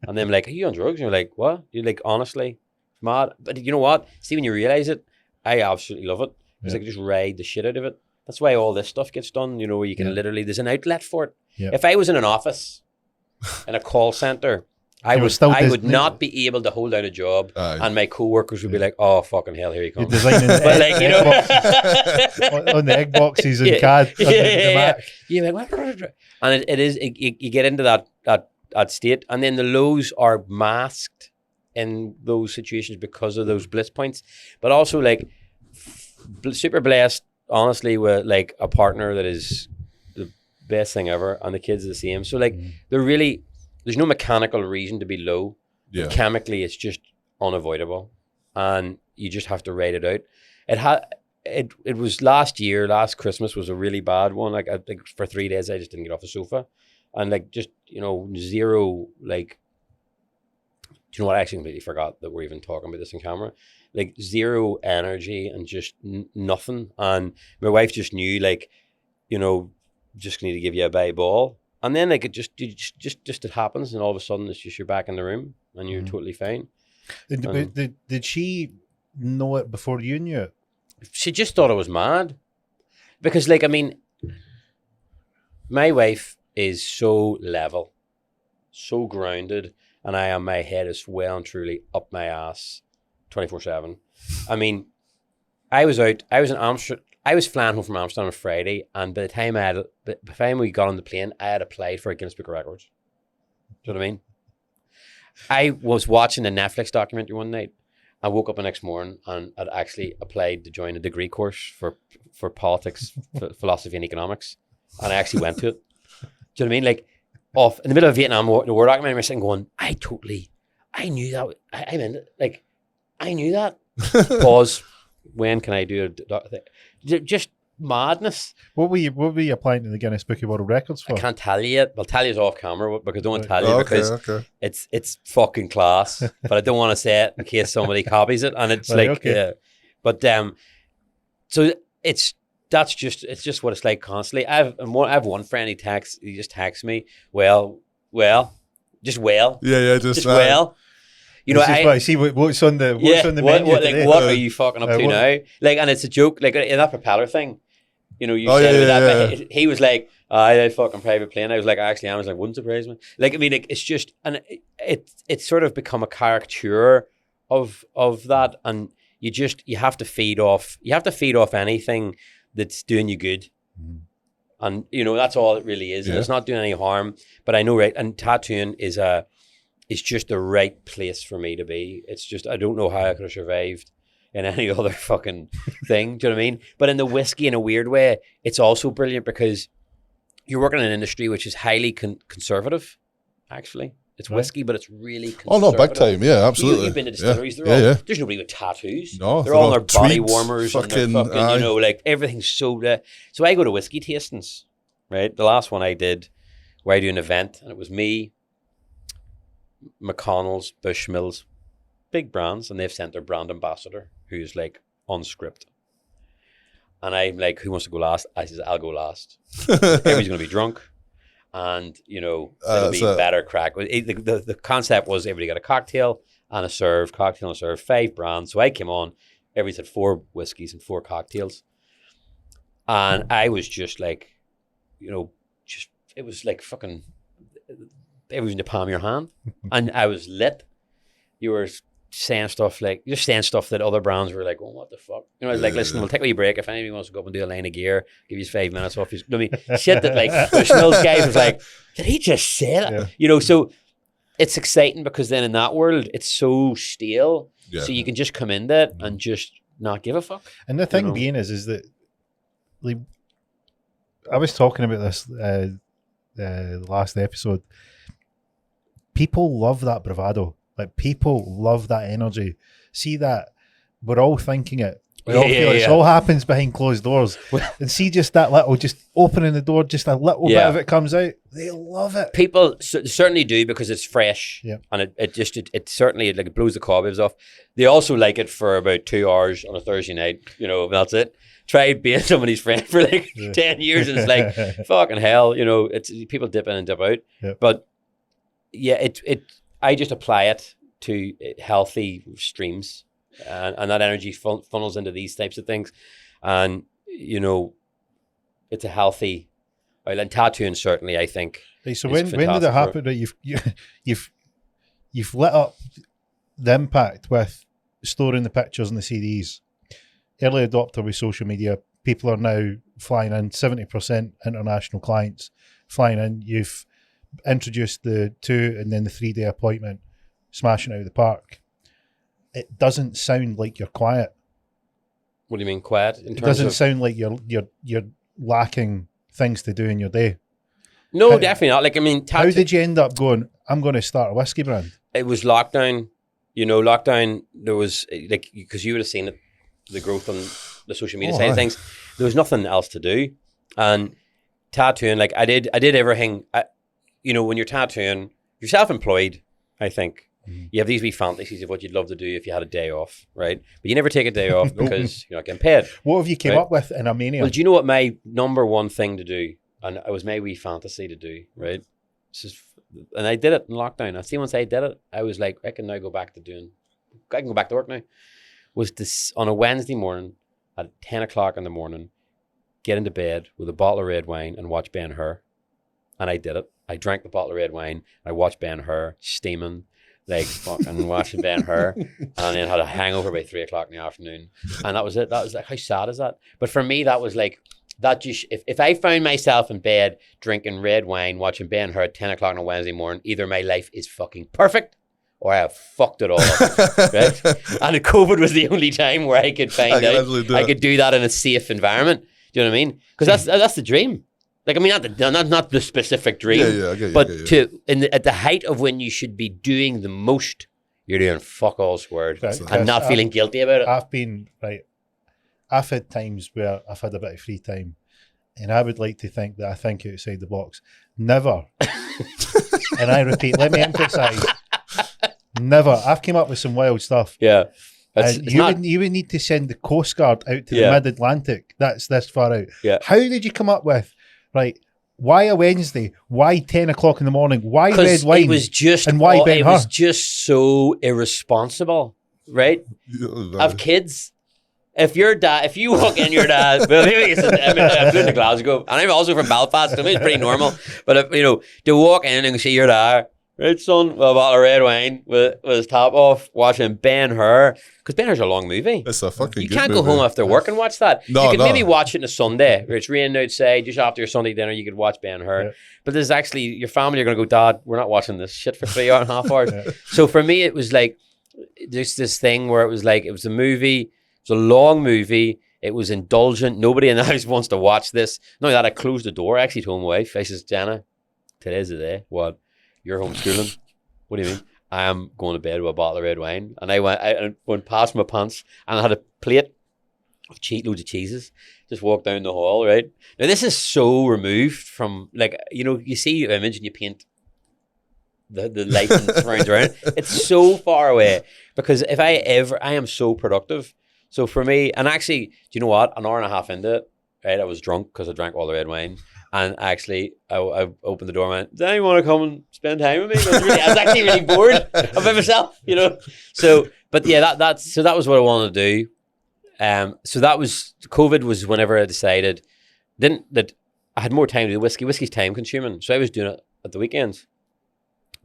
And then like, are you on drugs? And you're like, what? You're like, honestly, mad. But you know what? See, when you realize it, I absolutely love it. Because I can just ride the shit out of it. That's why all this stuff gets done, where you can literally, there's an outlet for it. Yeah. If I was in an office, in a call center, I would not be able to hold down a job, and my co-workers would be like, oh, fucking hell, here he comes. Designing on the egg boxes and CAD. You're like, what? And you get into that state, and then the lows are masked in those situations because of those bliss points. But also, like, super blessed, honestly, with like a partner that is the best thing ever, and the kids are the same. So like, there's no mechanical reason to be low. Yeah. Chemically, it's just unavoidable, and you just have to ride it out. It was last Christmas was a really bad one. Like, I think for 3 days I just didn't get off the sofa, and like, just zero, like, do you know what? I actually completely forgot that we're even talking about this in camera. Like, zero energy and just nothing. And my wife just knew, like, just need to give you a bye ball. And then like, it happens, and all of a sudden it's just you're back in the room and you're totally fine. Did she know it before you knew it? She just thought I was mad. Because like, I mean, my wife is so level, so grounded, and my head is well and truly up my ass 24/7. I mean, I was in Amsterdam. I was flying home from Amsterdam on Friday, and by the time we got on the plane, I had applied for a Guinness Book of Records. Do you know what I mean? I was watching a Netflix documentary one night, I woke up the next morning and I'd actually applied to join a degree course for politics, philosophy and economics. And I actually went to it. Do you know what I mean? Like, off in the middle of Vietnam, the war documentary, I'm sitting going, I knew that. I meant it. Like, I knew that. Pause. When can I do it? Just madness. What were you applying to the Guinness Book of World Records for? I can't tell you yet. I'll tell you off camera because I don't want to tell you because it's fucking class. But I don't want to say it in case somebody copies it. And it's but so it's just what it's like constantly. I have one friend. He just texts me. Well. You know, I see what's on the menu. What are you fucking up to now? Like, and it's a joke. Like in that propeller thing. You know, you said that. But he was like, I fucking private plane. I was like, actually, I was like, wouldn't surprise me. Like, I mean, like, it's just, and it's sort of become a caricature of that, and you have to feed off anything that's doing you good, and you know that's all it really is. And it's not doing any harm. But I know, right? And tattooing is just the right place for me to be. It's just I don't know how I could have survived in any other fucking thing. Do you know what I mean? But in the whiskey, in a weird way, it's also brilliant because you're working in an industry which is highly conservative, actually. It's whiskey, but it's really conservative. Oh, no, big time. Yeah, absolutely. You've been to distilleries. There's nobody with tattoos. No, they're all on their body warmers. Fucking, and they're fucking, you know, like everything's so... So I go to whiskey tastings, right? The last one I did where I do an event, and it was me, McConnell's, Bushmills, big brands, and they've sent their brand ambassador, who's like on script. And I'm like, who wants to go last? I says, I'll go last. Everybody's going to be drunk. And, you know, it'll be better crack. The concept was everybody got a cocktail and a serve, 5 brands. So I came on, everybody said 4 whiskeys and 4 cocktails. And I was just like, you know, it was like fucking, it was in the palm of your hand. And I was lit. You were saying stuff that other brands were like, oh, what the fuck? You know, I was like, listen, we'll take a wee break. If anybody wants to go up and do a line of gear, give you 5 minutes off. I mean, shit that like Bushmills guys was like, did he just say that? Yeah. You know, so it's exciting because then in that world, it's so stale. Yeah. So you can just come into it and just not give a fuck. And the thing being is that like, I was talking about this the last episode. People love that bravado. Like, people love that energy. See that we're all thinking it. We all feel it. It all happens behind closed doors. And see just that little, just opening the door, just a little bit of it comes out. They love it. People certainly do because it's fresh. Yeah. And it certainly like it blows the cobwebs off. They also like it for about 2 hours on a Thursday night. You know, that's it. Try being somebody's friend for like 10 years and it's like, fucking hell. You know, it's people dip in and dip out. Yeah. But yeah, I just apply it to healthy streams and that energy funnels into these types of things. And, you know, it's a healthy, and tattooing certainly, I think. Hey, so when did it happen that you've lit up the impact with storing the pictures and the CDs? Early adopter with social media, people are now flying in, 70% international clients flying in. You've introduced the 2 and then the 3-day appointment, smashing out of the park. It doesn't sound like you're quiet. What do you mean quiet? It doesn't sound like you're lacking things to do in your day. No, definitely not. Like, I mean, how did you end up going, I'm going to start a whiskey brand? It was lockdown. You know, lockdown, there was, like, because you would have seen it, the growth on the social media side of things. There was nothing else to do. And tattooing, like, I did everything. You know, when you're tattooing, you're self-employed, I think. You have these wee fantasies of what you'd love to do if you had a day off, right? But you never take a day off because you're not getting paid. What have you came up with in Armenia? Well, do you know what my number one thing to do, and it was my wee fantasy to do, right? And I did it in lockdown. I see once I did it, I was like, I can go back to work now. Was this on a Wednesday morning at 10 o'clock in the morning, get into bed with a bottle of red wine and watch Ben-Hur. And I did it. I drank the bottle of red wine. I watched Ben-Hur steaming, like fucking watching Ben-Hur, and then had a hangover by 3 o'clock in the afternoon. And that was it. That was like, how sad is that? But for me, that was like, that just, if I found myself in bed drinking red wine, watching Ben-Hur at 10 o'clock on a Wednesday morning, either my life is fucking perfect or I have fucked it all up, right? And COVID was the only time where I could find out I could do that in a safe environment. Do you know what I mean? Because that's the dream. Like, I mean, not the specific dream, I get you. At the height of when you should be doing the most, you're doing fuck all squared and not feeling guilty about it. I've had times where I've had a bit of free time, and I would like to think that I think outside the box. Never, and I repeat, let me emphasise, never. I've came up with some wild stuff. Yeah. You would need to send the Coast Guard out to the mid-Atlantic. That's this far out. Yeah. How did you come up with, why a Wednesday? Why 10 o'clock in the morning? Why red wine? It was just, and why Ben Hur? Was just so irresponsible, right? Of kids. If you walk in your dad, well, maybe I'm flew to Glasgow, and I'm also from Belfast, so it's pretty normal. But if, to walk in and see your dad, right, son, with a bottle of red wine with his top off, watching Ben Hur, because Ben Hur's a long movie. It's a fucking. You can't go home after work and watch that. You could maybe watch it on a Sunday, where it's raining outside, just after your Sunday dinner. You could watch Ben Hur. Yeah. But there's actually your family are going to go, Dad, we're not watching this shit for 3.5 hours. Yeah. So for me, it was like there's this thing where it was like it was a movie. It was a long movie. It was indulgent. Nobody in the house wants to watch this. Not only that, I closed the door. I actually told my wife, I says, Jenna, today's the day. What? You're homeschooling? What do you mean? I am going to bed with a bottle of red wine. And I went past my pants and I had a plate of loads of cheeses. Just walked down the hall, right? Now, this is so removed from, you see your image and you paint the light and surrounds around. It's so far away because I am so productive. So for me, and actually, do you know what? An hour and a half into it, right? I was drunk because I drank all the red wine. And actually, I opened the door and went, does anyone want to come and spend time with me? I was actually really bored of myself, So, but yeah, that was what I wanted to do. So that was, COVID was whenever I decided, that I had more time to do whiskey. Whiskey's time consuming. So I was doing it at the weekends,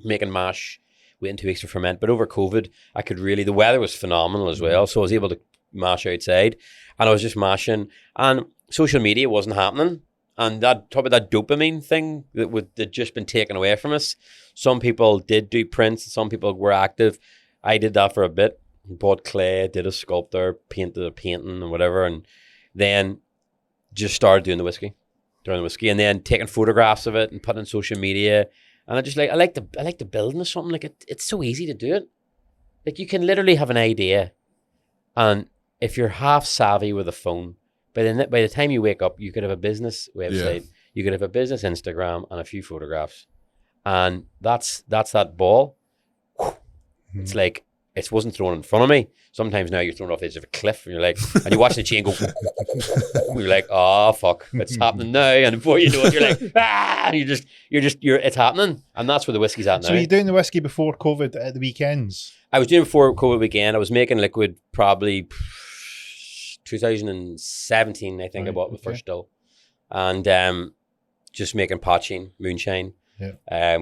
making mash, waiting 2 weeks to ferment. But over COVID, the weather was phenomenal as well. So I was able to mash outside and I was just mashing, and social media wasn't happening. And talk about that dopamine thing that just been taken away from us. Some people did do prints, some people were active. I did that for a bit, bought clay, did a sculptor, painted a painting and whatever, and then just started doing the whiskey, and then taking photographs of it and putting it on social media. And I like the building of something. Like it's so easy to do it. Like you can literally have an idea, and if you're half savvy with a phone, by the time you wake up, you could have a business website, you could have a business Instagram and a few photographs, and that's that ball. It's like it wasn't thrown in front of me. Sometimes now you're thrown off the edge of a cliff, and you're like, and you watch the chain go. You're like, oh fuck, it's happening now, and before you know it, you're like, ah, and it's happening, and that's where the whiskey's at now. So you're doing the whiskey before COVID at the weekends? I was doing it before COVID weekend. I was making liquid probably 2017, I think. I bought my first still, and just making potching, moonshine,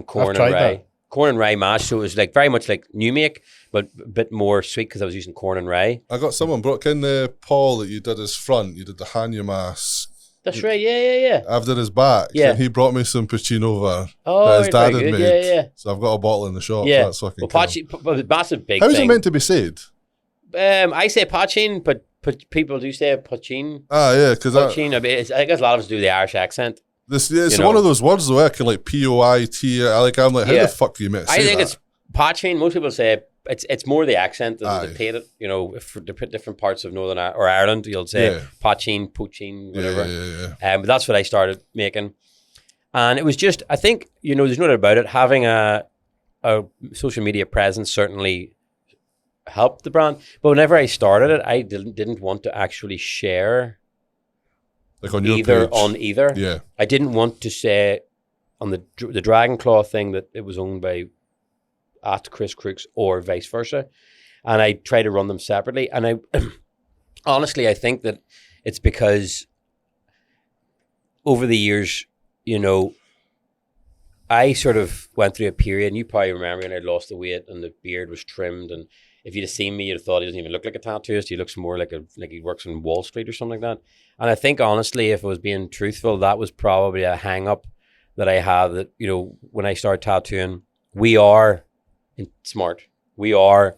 corn and rye. That. Corn and rye mash, so it was like very much like new make, but a bit more sweet because I was using corn and rye. I got someone brought in the Paul that you did his front, you did the Hanya mask. That's right, yeah. I've did his back, and he brought me some Puccino over that his dad had made. Yeah. So I've got a bottle in the shop. Yeah, so that's fucking cool. Massive big. How's it meant to be said? I say potching, but people do say poachine. Ah, yeah, because I think a lot of us do the Irish accent. It's one of those words though. I can like P-O-I-T. I'm like, how the fuck do you meant to say I think that? it's poaching. Most people say it's more the accent than the paid it. For different parts of Northern or Ireland, you'll say poaching, whatever. Yeah. But that's what I started making, and it was just, I think, there's no doubt about it. Having a social media presence certainly helped the brand. But whenever I started it, I didn't want to actually share. Like on your page. On either. Yeah. I didn't want to say on the Dragon Claw thing that it was owned by at Chris Crooks or vice versa. And I try to run them separately. And I honestly, I think that it's because over the years, I sort of went through a period, and you probably remember when I lost the weight and the beard was trimmed, and if you'd have seen me, you'd have thought he doesn't even look like a tattooist. He looks more like he works on Wall Street or something like that. And I think, honestly, if I was being truthful, that was probably a hang-up that I had that, when I started tattooing, we are smart. We are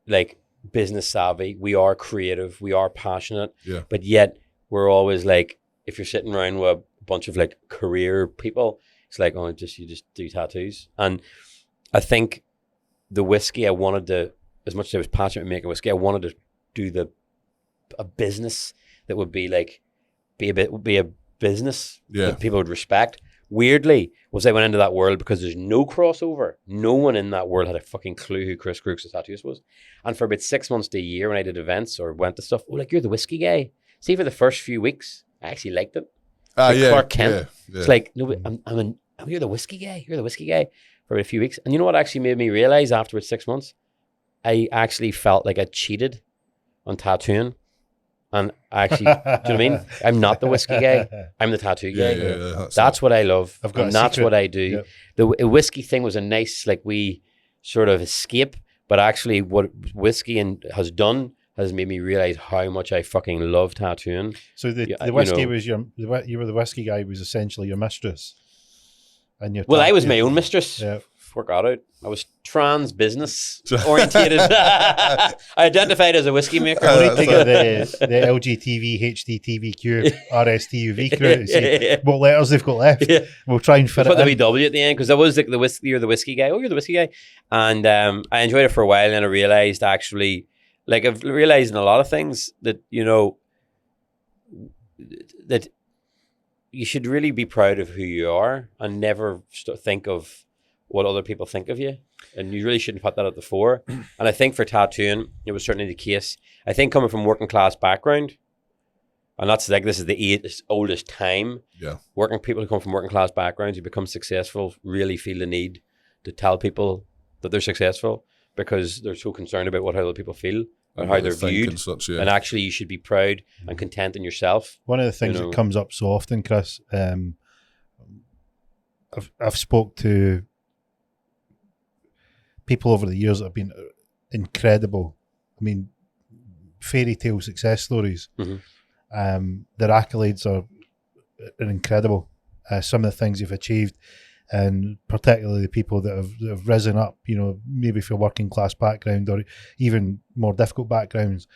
like business savvy. We are creative. We are passionate. Yeah. But yet we're always like, if you're sitting around with a bunch of like career people, it's like, oh, you just do tattoos. And I think the whiskey, I wanted to, as much as I was passionate about making whiskey, I wanted to do a business that would be like, be a business that people would respect. Weirdly, was I went into that world because there's no crossover. No one in that world had a fucking clue who Chris Crooks the tattooist was. And for about 6 months to a year when I did events or went to stuff, like, you're the whiskey guy. See, for the first few weeks, I actually liked it. Like Clark Kent. Yeah. It's like, no, you're the whiskey guy. You're the whiskey guy for about a few weeks. And you know what actually made me realize after about 6 months? I actually felt like I cheated on tattooing. And actually, do you know what I mean? I'm not the whiskey guy. I'm the tattoo guy. That's what I love. And that's what I do. Yep. The whiskey thing was a nice, like, we sort of escape. But actually, what whiskey has done has made me realize how much I fucking love tattooing. So the whiskey was you were the whiskey guy was essentially your mistress. And I was my own mistress. Yeah. Work out. I was trans business orientated. I identified as a whiskey maker. We need to get the LGTV, HDTVQ, RSTUV crew. See what letters they've got left. Yeah. We'll try and fit it in. Put the WW at the end, because I was like, you're the whiskey guy. Oh, you're the whiskey guy. And I enjoyed it for a while, and I realized actually, like, I've realized in a lot of things that, you know, that you should really be proud of who you are and never think of what other people think of you. And you really shouldn't put that at the fore. And I think for tattooing, it was certainly the case. I think coming from working class background, and that's like, this is the oldest time. Yeah. Working people who come from working class backgrounds, who become successful, really feel the need to tell people that they're successful because they're so concerned about what other people feel and how they're viewed. And, such, and actually, you should be proud and content in yourself. One of the things that comes up so often, Chris, I've spoke to people over the years that have been incredible. I mean, fairy tale success stories. Mm-hmm. Their accolades are incredible. Some of the things they've achieved, and particularly the people that have risen up, you know, maybe for working class background or even more difficult backgrounds,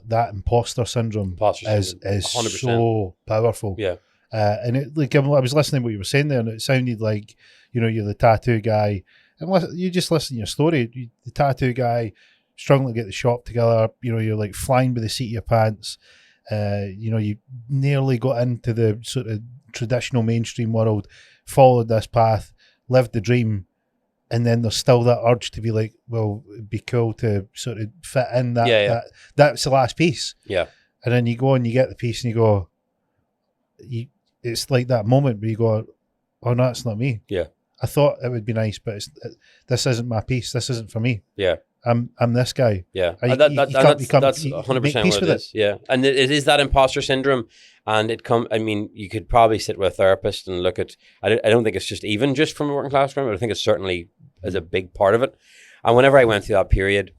that imposter syndrome is 100%. So powerful. Yeah. And it, like, I was listening to what you were saying there, and it sounded like, you know, you're the tattoo guy. And you just listen to your story. The tattoo guy, struggling to get the shop together. You know, you're like flying by the seat of your pants. You know, you nearly got into the sort of traditional mainstream world, followed this path, lived the dream, and then there's still that urge to be like, well, it'd be cool to sort of fit in that. That's the last piece. Yeah. And then you go and you get the piece and you go, it's like that moment where you go, oh no, it's not me. Yeah. I thought it would be nice, but this isn't my piece. This isn't for me. Yeah. I'm this guy. Yeah. That's 100% what it is. Yeah. And it is that imposter syndrome. And I mean, you could probably sit with a therapist and look at, I don't think it's just even just from a working class background, but I think it certainly is a big part of it. And whenever I went through that period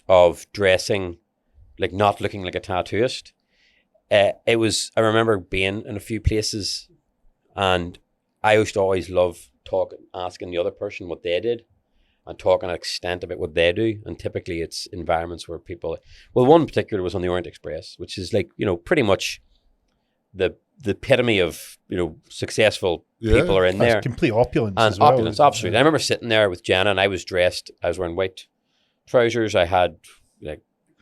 of dressing, like not looking like a tattooist, I remember being in a few places, and I used to always love asking the other person what they did and talking at extent about what they do. And typically it's environments where people, well, one in particular was on the Orient Express, which is like, you know, pretty much the epitome of, you know, successful people are in there. Complete opulence and as well. Opulence, absolutely. I remember sitting there with Jenna, and I was wearing white trousers. I had, like,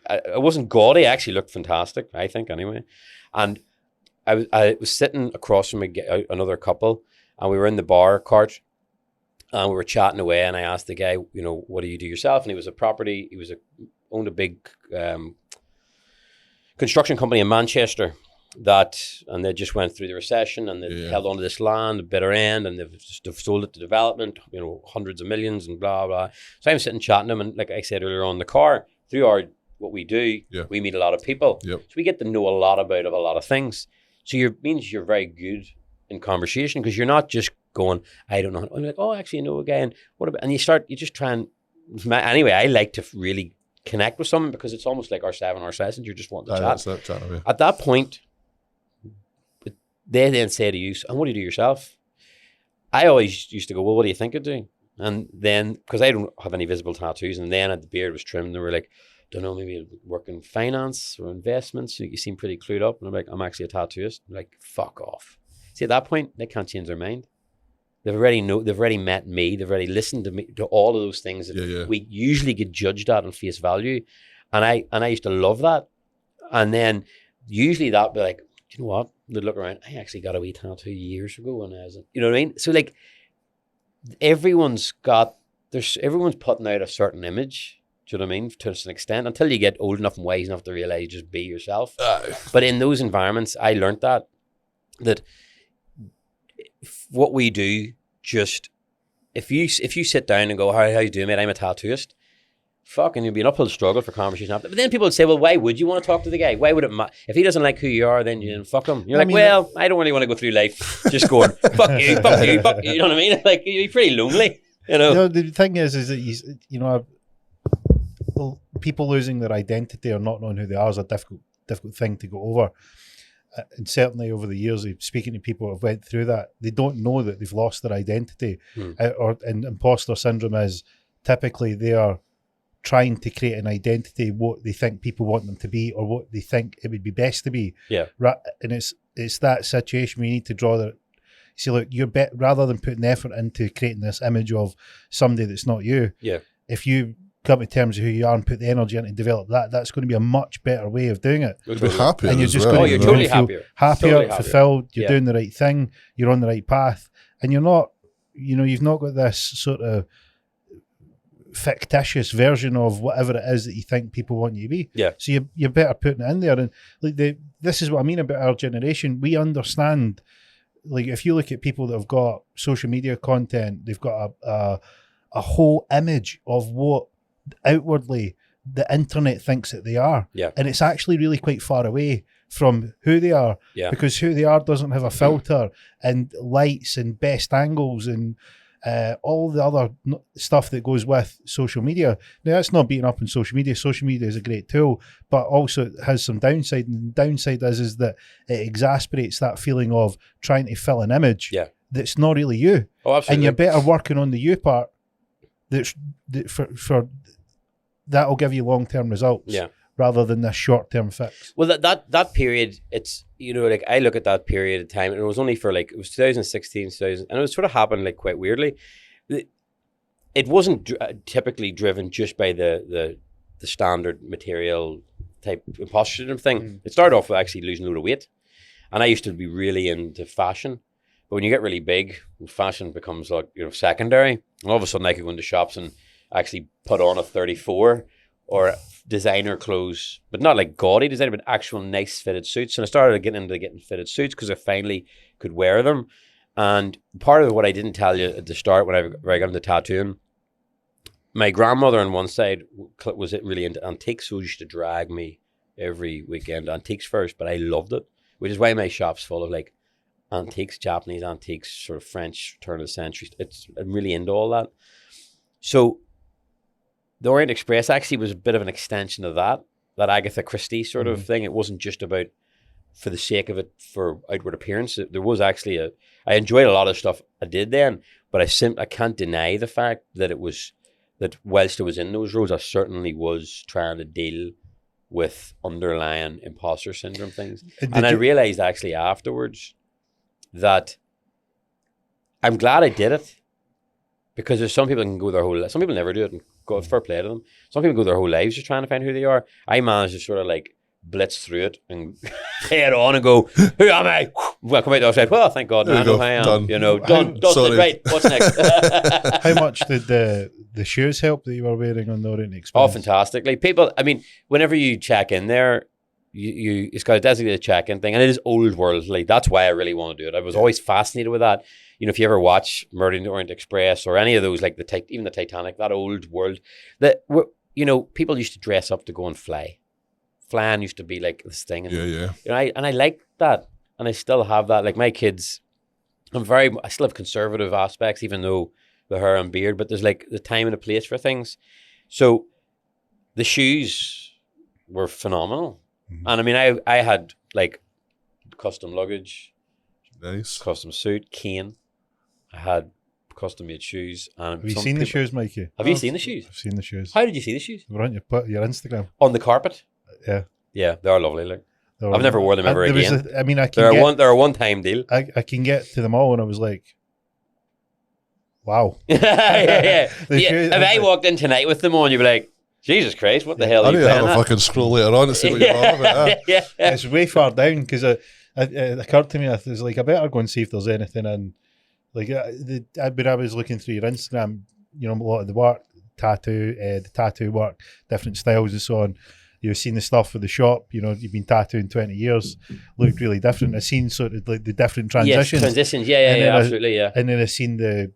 I wasn't gaudy. I actually looked fantastic, I think, anyway. And I was sitting across from another couple, and we were in the bar cart, and we were chatting away, and I asked the guy, you know, what do you do yourself? And he owned a big construction company in Manchester and they just went through the recession, and they held on to this land, a bitter end, and they've sold it to development, you know, hundreds of millions and blah, blah. So I'm sitting chatting to him, and like I said earlier on in the car, through what we do, we meet a lot of people. Yep. So we get to know a lot about a lot of things. So means you're very good in conversation, because you're not just going, I don't know. I'm like, oh, actually, I know a guy. And what about? And you just try and, anyway, I like to really connect with someone, because it's almost like our 7-hour sessions. You're just wanting to chat. At that point, they then say to you, and what do you do yourself? I always used to go, well, what do you think I do? And then, because I don't have any visible tattoos, and then the beard was trimmed, they were like, don't know, maybe I'll work in finance or investments. You seem pretty clued up. And I'm like, I'm actually a tattooist. I'm like, fuck off. See, at that point, they can't change their mind. They've already met me. They've already listened to me, to all of those things that we usually get judged at on face value. And I used to love that. And then usually that'd be like, you know what? They'd look around. I actually got a wee tattoo years ago when I was, you know what I mean? So like, everyone's putting out a certain image. Do you know what I mean? To an extent, until you get old enough and wise enough to realize just be yourself. But in those environments, I learned that what we do, just if you sit down and go, how you doing, mate? I'm a tattooist. Fucking, you'll be an uphill struggle for conversation after. But then people would say, well, why would you want to talk to the guy? Why would it matter? If he doesn't like who you are, then you fuck him. You're I don't really want to go through life just going, fuck you, fuck you, fuck you. You know what I mean? Like, you're pretty lonely, you know? The thing is that people losing their identity or not knowing who they are is a difficult thing to go over. And certainly over the years of speaking to people who have went through that, they don't know that they've lost their identity. And imposter syndrome is typically they are trying to create an identity, what they think people want them to be or what they think it would be best to be. Yeah. And it's that situation where you need to draw the, see, look, rather than putting effort into creating this image of somebody that's not you, if you come to terms of who you are and put the energy in to develop that's going to be a much better way of doing it. You'll be happier, and you're just well, going you're to totally feel happier, fulfilled. You're doing the right thing. You're on the right path, and you're not. You've not got this sort of fictitious version of whatever it is that you think people want you to be. Yeah. So you're better putting it in there, and like this is what I mean about our generation. We understand. Like if you look at people that have got social media content, they've got a whole image of what outwardly the internet thinks that they are, and it's actually really quite far away from who they are, because who they are doesn't have a filter and lights and best angles and all the other stuff that goes with social media. Now that's not beating up on social media. Social media is a great tool, but also it has some downside, and the downside is that it exasperates that feeling of trying to fill an image that's not really you. Absolutely. And you're better working on the you part for that'll give you long-term results rather than this short-term fix. Well, that period, it's, like I look at that period of time, and it was only for it was 2016, and it was sort of happened like quite weirdly. It wasn't typically driven just by the standard material type imposter syndrome thing. It started off with actually losing a load of weight, and I used to be really into fashion. But when you get really big, fashion becomes like secondary, and all of a sudden I could go into shops and actually put on a 34 or designer clothes, but not like gaudy designer, but actual nice fitted suits. And I started getting fitted suits because I finally could wear them. And part of what I didn't tell you at the start when I got into tattooing, my grandmother on one side was really into antiques, so she used to drag me every weekend to antiques first, but I loved it, which is why my shop's full of like antiques, Japanese antiques, sort of French turn of the century. I'm really into all that. So the Orient Express actually was a bit of an extension of that Agatha Christie sort of thing. It wasn't just about for the sake of it for outward appearance. There was actually I enjoyed a lot of stuff I did then, but I can't deny the fact that that whilst I was in those roles, I certainly was trying to deal with underlying imposter syndrome things. And I realized actually afterwards that I'm glad I did it, because there's some people that can go their whole life. Some people never do it, and go fair play to them. Some people go their whole lives just trying to find who they are. I managed to sort of like blitz through it and head on and go, who am I? Well, come out the other side. Well, thank God, I know who I am. Done. Done. Right. What's next? How much did the shoes help that you were wearing on the Orient Express? Oh, fantastically. People, I mean, whenever you check in there, it's got a designated check-in thing, and it is old worldly. That's why I really want to do it. I was always fascinated with that. If you ever watch Murder in the Orient Express or any of those, like even the Titanic, that old world, that people used to dress up to go and fly. Flying used to be like this thing. And, I like that, and I still have that. Like my kids, I still have conservative aspects, even though the hair and beard, but there's like the time and a place for things. So the shoes were phenomenal. And I mean, I had like custom luggage, nice, custom suit, cane. I had custom made shoes. And have you seen the shoes, Mikey? Have you seen the shoes? I've seen the shoes. How did you see the shoes? They're on your Instagram. On the carpet? Yeah. Yeah, they are lovely. Like, I've never worn them ever again. They're a one-time deal. I can get to them all, and I was like, wow. yeah. If I walked in tonight with them on, you'd be like, Jesus Christ, what the hell are you playing I need to have a fucking scroll later on to see what you're on about. Yeah. It's way far down, because it occurred to me, I was like, I better go and see if there's anything in. Like, when I was looking through your Instagram, you know, a lot of the work, the tattoo work, different styles and so on. You've seen the stuff for the shop, you know, you've been tattooing 20 years, looked really different. I've seen sort of like the different transitions. Yes, transitions, yeah, absolutely, yeah. And then I've seen the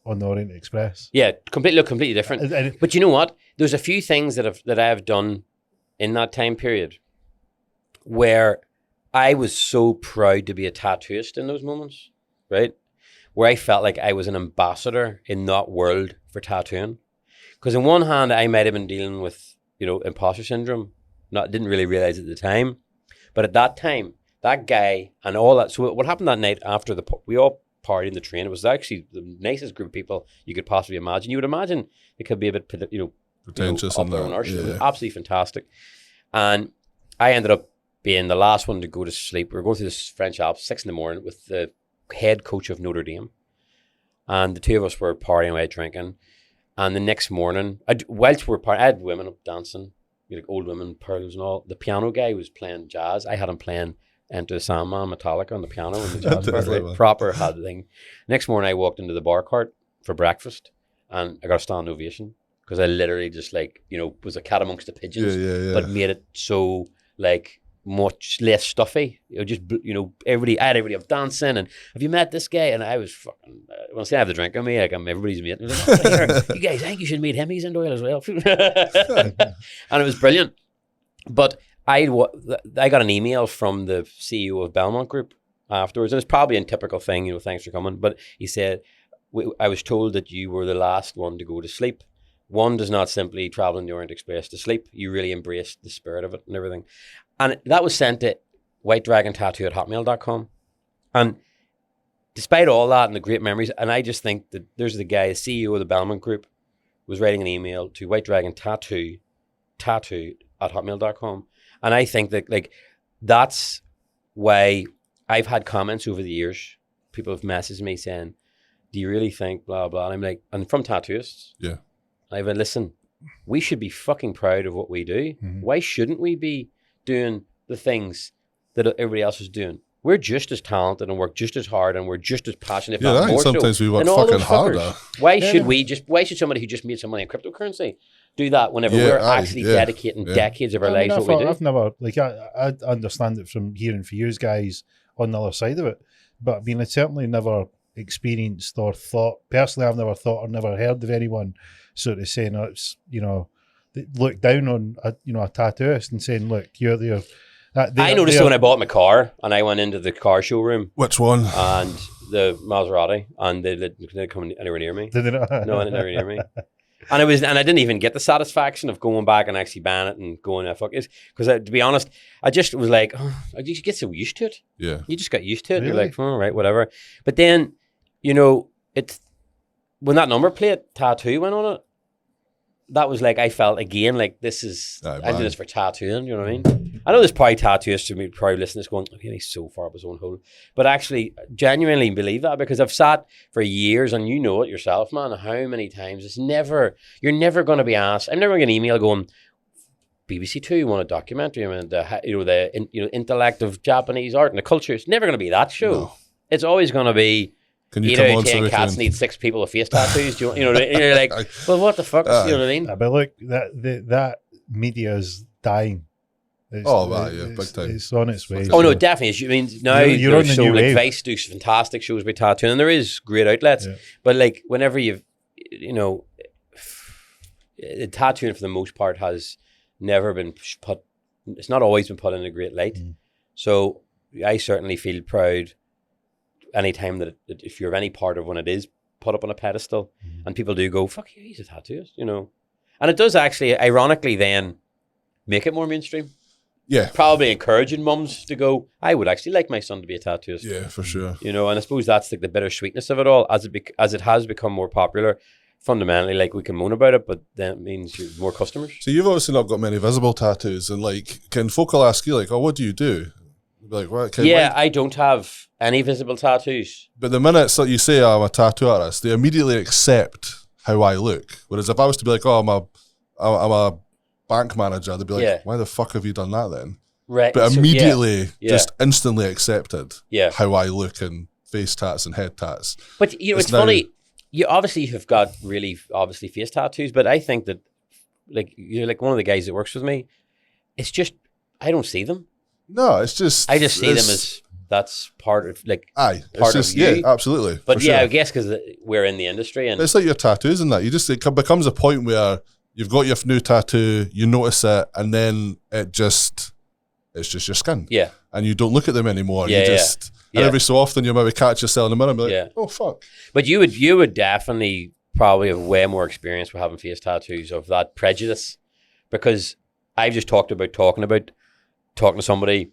on the Orient Express. Yeah, completely different. But you know what? There's a few things that I've done in that time period where I was so proud to be a tattooist in those moments, right? Where I felt like I was an ambassador in that world for tattooing. Because on one hand, I might have been dealing with, you know, imposter syndrome. Didn't really realize at the time. But at that time, that guy and all that. So what happened that night after we all partied in the train, it was actually the nicest group of people you could possibly imagine. You would imagine it could be a bit, pretentious up there on our shit. It was absolutely fantastic. And I ended up being the last one to go to sleep. We were going through this French Alps, 6 a.m, with the head coach of Notre Dame. And the two of us were partying away, drinking. And the next morning, whilst we were partying, I had women up dancing, like old women, pearls and all. The piano guy was playing jazz. I had him playing Enter the Sandman, Metallica on the piano in the jazz part, right? Proper had the thing. Next morning, I walked into the bar cart for breakfast, and I got a standing ovation because I literally just was a cat amongst the pigeons, but made it so much less stuffy. Everybody up dancing, and have you met this guy? And I was fucking, when I say I have the drink on me, like I'm everybody's mate. Like, oh, you guys, I think you should meet him. He's into it as well. And it was brilliant. But I got an email from the CEO of Belmont Group afterwards, and it's probably a typical thing, thanks for coming. But he said, I was told that you were the last one to go to sleep. One does not simply travel in the Orient Express to sleep. You really embraced the spirit of it and everything. And that was sent to whitedragontattoo@hotmail.com. And despite all that and the great memories, and I just think that there's the guy, the CEO of the Belmont Group, was writing an email to whitedragontattoo@hotmail.com. And I think that that's why I've had comments over the years. People have messaged me saying, do you really think blah, blah? And I'm like, and from tattooists. Yeah. I've been, listen, we should be fucking proud of what we do. Mm-hmm. Why shouldn't we be doing the things that everybody else is doing? We're just as talented and work just as hard and we're just as passionate. Sometimes we work fucking harder. Why should somebody who just made some money in cryptocurrency do that whenever we're actually dedicating decades of our lives to what we do? I've never, I understand it from hearing for you guys on the other side of it, but I mean, I certainly never experienced or thought, personally, I've never thought or never heard of anyone sort of saying, look down on a tattooist and saying, look, you're there. I noticed it when I bought my car and I went into the car showroom. Which one? And the Maserati, and they didn't come anywhere near me. Did they not? No, anywhere near me. And I didn't even get the satisfaction of going back and actually buying it and going, fuck it. Because to be honest, I just was like, I just get so used to it. Yeah. You just got used to it. Really? You're like, oh, right, whatever. But then, when that number plate tattoo went on it, that was I felt again this is, I did this for tattooing, you know what I mean? I know there's probably tattooists who probably listen to this going, okay, he's so far up his own hole. But actually, genuinely believe that because I've sat for years, and you know it yourself, man, how many times you're never going to be asked. I'm never going to email going, BBC Two want a documentary on the intellect of Japanese art and the culture. It's never going to be that show. No. It's always going to be, can you 8 out of 10 cats need 6 people with face tattoos. And you're like, well, what the fuck? You know what I mean? But look, that media is dying. Big time. It's on its way. Oh, no, definitely. I mean, now you're on the show, Vice do fantastic shows by tattooing, and there is great outlets. Yeah. But whenever tattooing for the most part has never been put, it's not always been put in a great light. Mm. So I certainly feel proud anytime that if you're any part of when it is put up on a pedestal, and people do go, fuck yeah, he's a tattooist, And it does actually, ironically, then make it more mainstream. probably encouraging mums to go, I would actually like my son to be a tattooist. Yeah, for sure. You know, and I suppose that's like the bittersweetness of it all. As it has become more popular, fundamentally, like, we can moan about it, but then it means you have more customers. So you've obviously not got many visible tattoos, and like, can folk will ask you like, oh, what do you do? You'll be like, what? I don't have any visible tattoos. But the minute that you say I'm a tattoo artist, they immediately accept how I look. Whereas if I was to be like, oh, I'm a bank manager, they'd be like, why the fuck have you done that then? Right. But immediately, just instantly accepted how I look in face tats and head tats. But you know, it's funny. You obviously have got really obviously face tattoos, but I think that, like, you're like one of the guys that works with me. It's just, I don't see them. No, it's just, I just see them as that's part of, like, part of you. Yeah, absolutely. But I guess because we're in the industry, and it's like your tattoos and that. It becomes a point where you've got your new tattoo, you notice it, and then it's just your skin. Yeah. And you don't look at them anymore. And every so often you maybe catch yourself in the mirror and be like, oh, fuck. But you would definitely probably have way more experience with having face tattoos of that prejudice, because I've just talked about talking to somebody.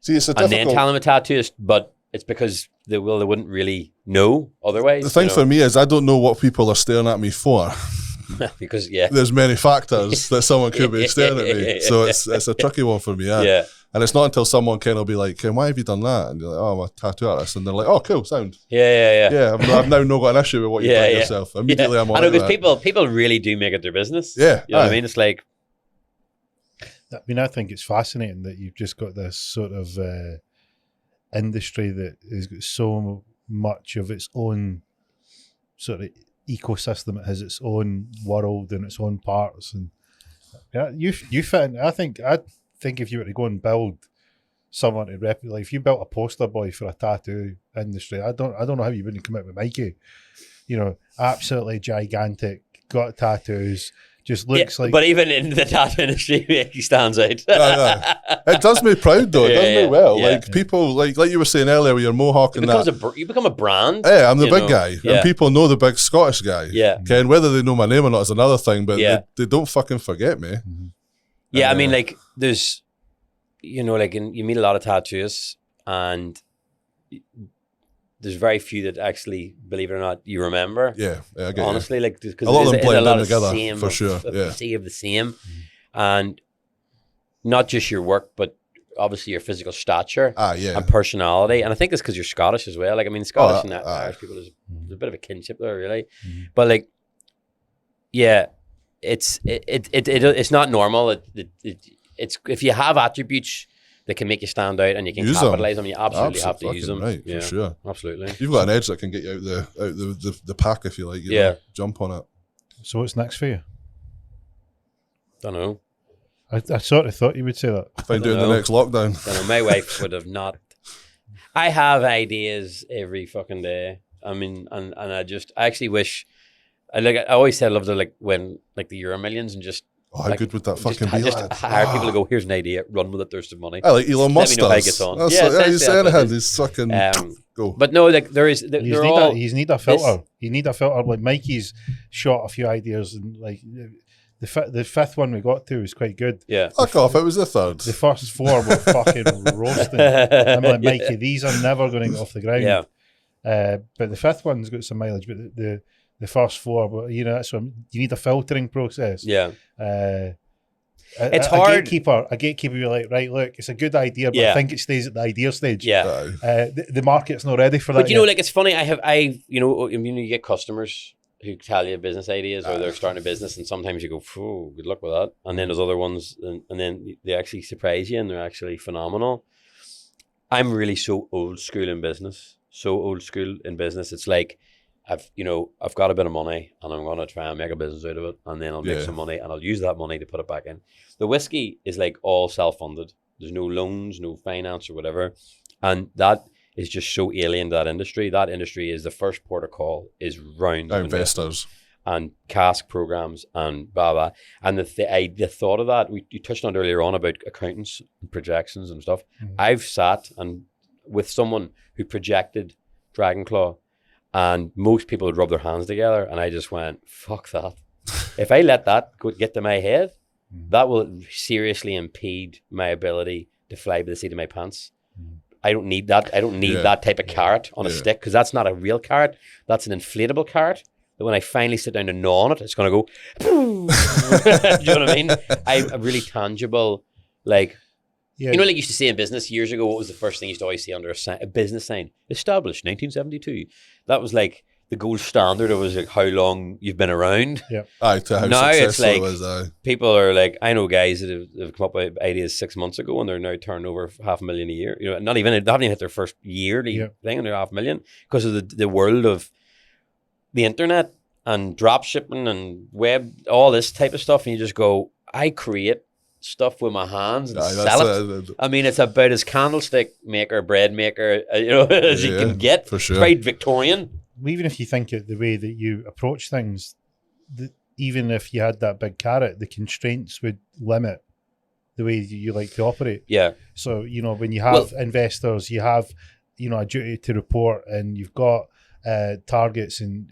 See, it's and then tell them a tattooist, but it's because they wouldn't really know otherwise. The thing for me is I don't know what people are staring at me for. Because there's many factors that someone could be staring at me, so it's a tricky one for me. Yeah. And it's not until someone kind of be like, why have you done that? And you're like, oh, I'm a tattoo artist, and they're like, oh, cool, sound. Yeah. I've now not got an issue with what you put yourself. Immediately, I'm on. I know, because people really do make it their business. Yeah, you know what I mean. It's like, I mean, I think it's fascinating that you've just got this sort of industry that has got so much of its own sort of ecosystem. It has its own world and its own parts, and you fit in. I think if you were to go and build someone to replicate, like if you built a poster boy for a tattoo industry, I don't know how you wouldn't come out with Mikey. You know, absolutely gigantic, got tattoos. Just looks like. But even in the tattoo industry, he stands out. No. It does me proud though. It does me well. Like people, like you were saying earlier with your mohawk and that. You become a brand. Yeah, I'm the big guy, and people know the big Scottish guy. Yeah. Okay, and whether they know my name or not is another thing, but they don't fucking forget me. Mm-hmm. Yeah, I mean, like there's, you know, like you meet a lot of tattooists, and there's very few that actually, believe it or not, you remember. Yeah, I get honestly, like, because a lot of them blend in together same for sure. Sea of the same, and not just your work, but obviously your physical stature and personality. And I think it's because you're Scottish as well. Like, I mean, Scottish and Irish people, there's a bit of a kinship there, really. Mm-hmm. But like, it's not normal. It's if you have attributes that can make you stand out and you can capitalize on them, you absolutely have to use them. Right, for sure. Absolutely. You've got an edge that can get you out the pack, if you like. You know, jump on it. So what's next for you? Don't know. I sort of thought you would say that. Find out the next lockdown. Don't know. My wife would have not. I have ideas every fucking day. I mean, and I actually wish. I always said I love to like win like the Euro Millions and just. Oh, how good would that fucking be? Just hire people to go, here's an idea, run with it, there's some money. I like Elon Musk. Let me know how it gets on. He's saying ahead. He's fucking go. But no, like there is. You need a filter. You need a filter. Like Mikey's shot a few ideas, and like the fifth one we got to was quite good. Yeah. Fuck off! It was the third. The first four were fucking roasting. I'm like, Mikey, these are never going to get off the ground. Yeah. But the fifth one's got some mileage, but the first four, but you know, that's what you need a filtering process. Yeah. It's hard. A gatekeeper be like, right, look, it's a good idea, but I think it stays at the idea stage. Yeah. The market's not ready for that. But you know, like it's funny. You get customers who tell you business ideas or they're starting a business, and sometimes you go, "Oh, good luck with that." And then there's other ones, and then they actually surprise you, and they're actually phenomenal. I'm really so old school in business. It's like. I've got a bit of money and I'm going to try and make a business out of it, and then I'll make some money and I'll use that money to put it back in. The whiskey is like all self-funded. There's no loans, no finance or whatever. And that is just so alien to that industry. That industry is the first port of call is round investors and cask programs and blah, blah. And the thought of that, you touched on it earlier on about accountants and projections and stuff. Mm-hmm. I've sat and with someone who projected Dragonclaw, and most people would rub their hands together, and I just went, fuck that. If I let that get to my head, that will seriously impede my ability to fly by the seat of my pants. I don't need that. I don't need that type of carrot on a stick, because that's not a real carrot. That's an inflatable carrot that when I finally sit down to gnaw on it, it's going to go, do you know what I mean? A really tangible, like, you know, like you used to say in business years ago, what was the first thing you used to always see under a business sign? Established 1972. That was like the gold standard. It was like how long you've been around. Yeah. Now it's like people are like, I know guys that have come up with ideas 6 months ago and they're now turning over $500,000 a year. You know, they haven't even hit their first yearly thing and they're $500,000 because of the world of the internet and drop shipping and web, all this type of stuff. And you just go, I create stuff with my hands and sell it. I mean, it's about as candlestick maker, bread maker, you know, as you can get. For sure. It's quite Victorian. Even if you think of the way that you approach things, even if you had that big carrot, the constraints would limit the way you like to operate. Yeah. So, you know, when you have investors, you have, you know, a duty to report, and you've got targets and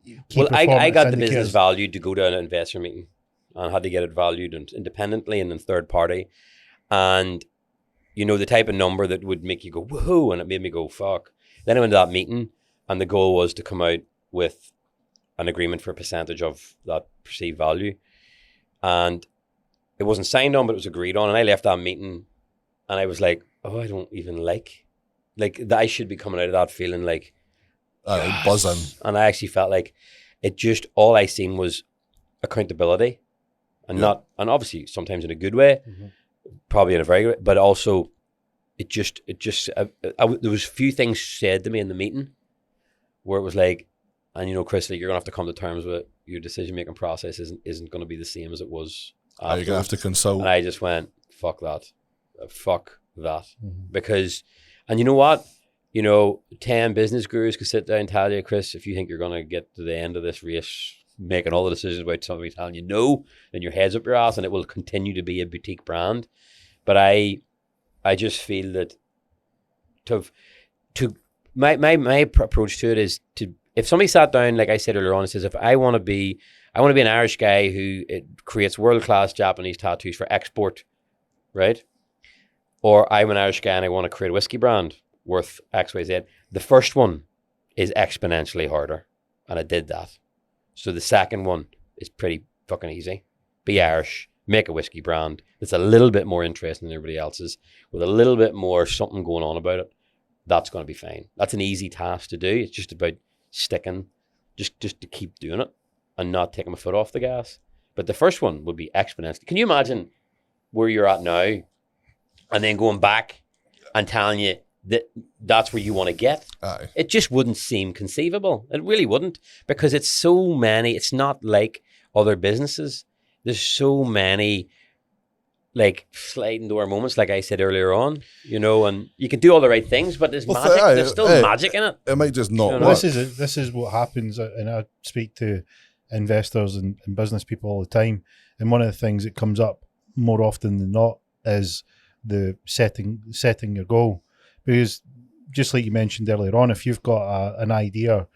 key I got the indicators. business valued to go to an investor meeting and had to get it valued independently and in third party. And, you know, the type of number that would make you go, woohoo, and it made me go, fuck. Then I went to that meeting, and the goal was to come out with an agreement for a percentage of that perceived value. And it wasn't signed on, but it was agreed on. And I left that meeting and I was like, oh, I don't even like that. I should be coming out of that feeling like yes. Buzzing. And I actually felt like it just, all I seen was accountability, and and obviously sometimes in a good way, probably in a very good way, but also it just, there was a few things said to me in the meeting where it was like, and you know, Chris, like, you're gonna have to come to terms with your decision-making process isn't going to be the same as it was. You're going to have to consult. And I just went, fuck that. Because, and you know what? You know, 10 business gurus could sit down and tell you, Chris, if you think you're going to get to the end of this race making all the decisions about somebody telling you no, then your head's up your ass and it will continue to be a boutique brand. But I just feel that my approach to it is to, if somebody sat down, like I said earlier on, and says, if I want to be an Irish guy who creates world-class Japanese tattoos for export, right? Or I'm an Irish guy and I want to create a whiskey brand worth X, Y, Z. The first one is exponentially harder, and I did that. So the second one is pretty fucking easy. Be Irish, make a whiskey brand that's a little bit more interesting than everybody else's, with a little bit more something going on about it. That's going to be fine. That's an easy task to do. It's just about sticking, just to keep doing it and not taking my foot off the gas. But the first one would be exponential. Can you imagine where you're at now and then going back and telling you that that's where you want to get? Aye. It just wouldn't seem conceivable. It really wouldn't, because it's so many. It's not like other businesses. There's so many like sliding door moments, like I said earlier on, you know, and you can do all the right things, but there's magic. There's still magic in it. It might just not work. This is what happens, and I speak to investors and business people all the time, and one of the things that comes up more often than not is the setting your goal. Because just like you mentioned earlier on, if you've got an idea,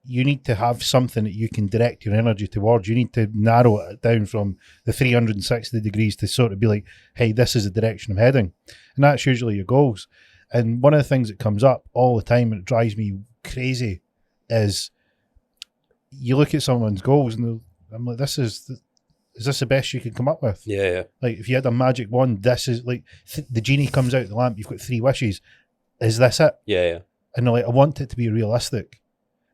you need to have something that you can direct your energy towards. You need to narrow it down from the 360 degrees to sort of be like, hey, this is the direction I'm heading. And that's usually your goals. And one of the things that comes up all the time, and it drives me crazy, is you look at someone's goals and I'm like, is this the best you can come up with? Yeah. Like, if you had a magic wand, this is like, the genie comes out the lamp, you've got 3 wishes. Is this it? Yeah. And they're like, I want it to be realistic.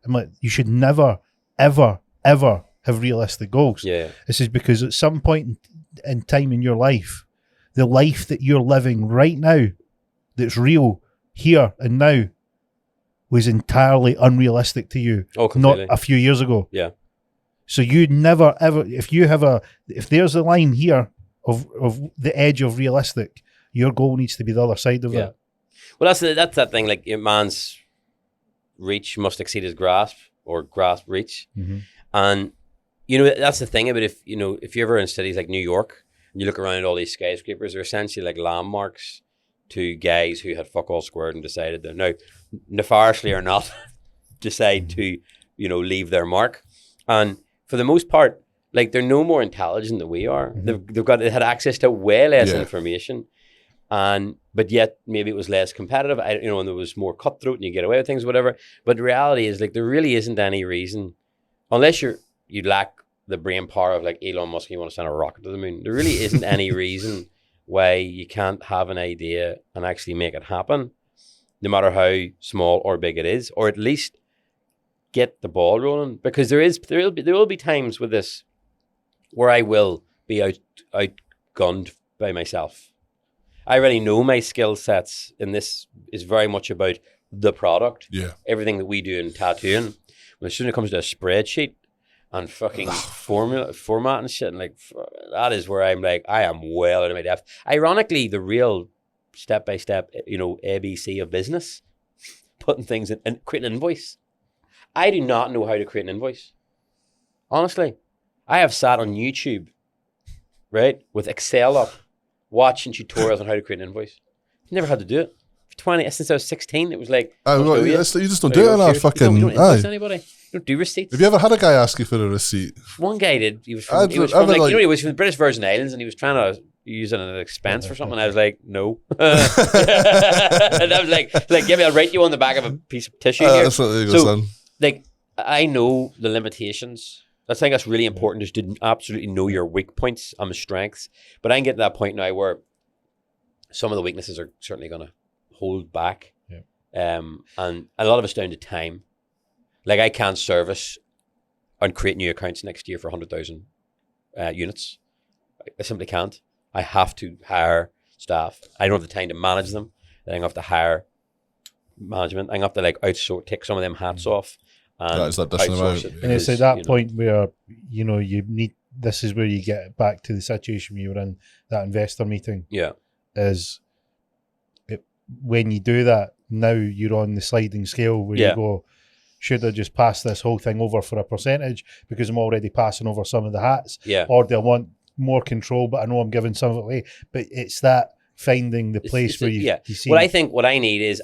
I'm like, you should never, ever, ever have realistic goals. Yeah. This is because at some point in time in your life, the life that you're living right now, that's real, here and now, was entirely unrealistic to you. Oh, completely. Not a few years ago. Yeah. So you'd never, ever, if there's a line here of the edge of realistic, your goal needs to be the other side of it. Well, that's that thing, like, a man's reach must exceed his grasp, or grasp reach. Mm-hmm. And, you know, that's the thing about, if you're ever in cities like New York and you look around at all these skyscrapers, they're essentially like landmarks to guys who had fuck all squared and decided that, now, nefariously or not, decide to, you know, leave their mark. And for the most part, Like they're no more intelligent than we are. They had access to way less information, but yet maybe it was less competitive. And there was more cutthroat and you get away with things, whatever. But the reality is, like, there really isn't any reason, unless you lack the brain power of like Elon Musk and you want to send a rocket to the moon. There really isn't any reason why you can't have an idea and actually make it happen, no matter how small or big it is, or at least get the ball rolling. Because there will be times with this where I will be outgunned by myself. I already know my skill sets, and this is very much about the product. Yeah. Everything that we do in tattooing. When as soon as it comes to a spreadsheet and fucking format and shit, and like, that is where I'm like, I am well out of my depth. Ironically, the real step-by-step, ABC of business, putting things in and creating an invoice. I do not know how to create an invoice. Honestly. I have sat on YouTube, right, with Excel up, watching tutorials on how to create an invoice. Never had to do it. Since I was 16, it was like, you just don't do it in our fucking. You don't invoice anybody. You don't do receipts. Have you ever had a guy ask you for a receipt? One guy did. He was from he was from the British Virgin Islands, and he was trying to use it as an expense for something. And I was like, no. And I was like, give me, I'll write you on the back of a piece of tissue here. That's what you go, son. Like, I know the limitations. I think that's really important, is to absolutely know your weak points and the strengths. But I'm getting to that point now where some of the weaknesses are certainly going to hold back. Yeah. And a lot of it's down to time. Like, I can't service and create new accounts next year for 100,000 units. I simply can't. I have to hire staff. I don't have the time to manage them. Then I'm going to have to hire management. I'm going to have to like outsource, take some of them hats off. And that is that dishing them out. And it's at that point where, you need, this is where you get back to the situation you were in, that investor meeting. Yeah. When you do that, now you're on the sliding scale where you go, should I just pass this whole thing over for a percentage because I'm already passing over some of the hats? Yeah. Or do I want more control, but I know I'm giving some of it away? But it's that finding the place where you see. What I think what I need is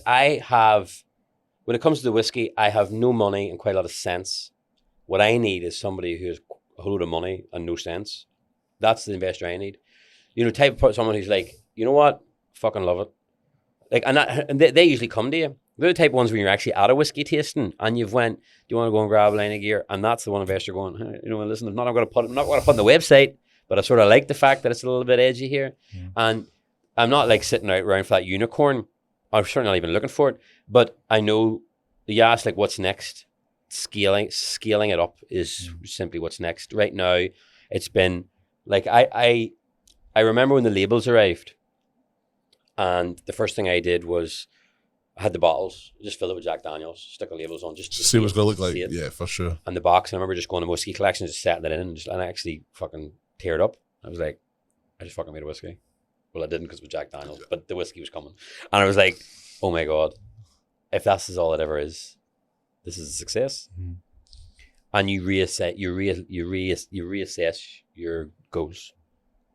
when it comes to the whiskey, I have no money and quite a lot of sense. What I need is somebody who has a whole lot of money and no sense. That's the investor I need. Type of someone who's like, you know what? Fucking love it. Like, and they usually come to you. They're the type of ones when you're actually at a whiskey tasting and you've went, do you want to go and grab a line of gear? And that's the one investor going, hey, listen, I'm not going to put it on the website, but I sort of like the fact that it's a little bit edgy here. Yeah. And I'm not like sitting out around for that unicorn. I'm certainly not even looking for it, but I know you ask like what's next. Scaling it up is simply what's next. Right now, it's been like I remember when the labels arrived, and the first thing I did was I had the bottles, just fill it with Jack Daniels, stick the labels on, just to see what it's gonna look like. Yeah, for sure. And the box, and I remember just going to whiskey collection, just setting it in, and I actually fucking teared up. I was like, I just fucking made a whiskey. Well, I didn't because it was Jack Daniels, but the whiskey was coming, and I was like, oh my god, if this is all it ever is, this is a success. Mm-hmm. And you reassess, you reassess your goals.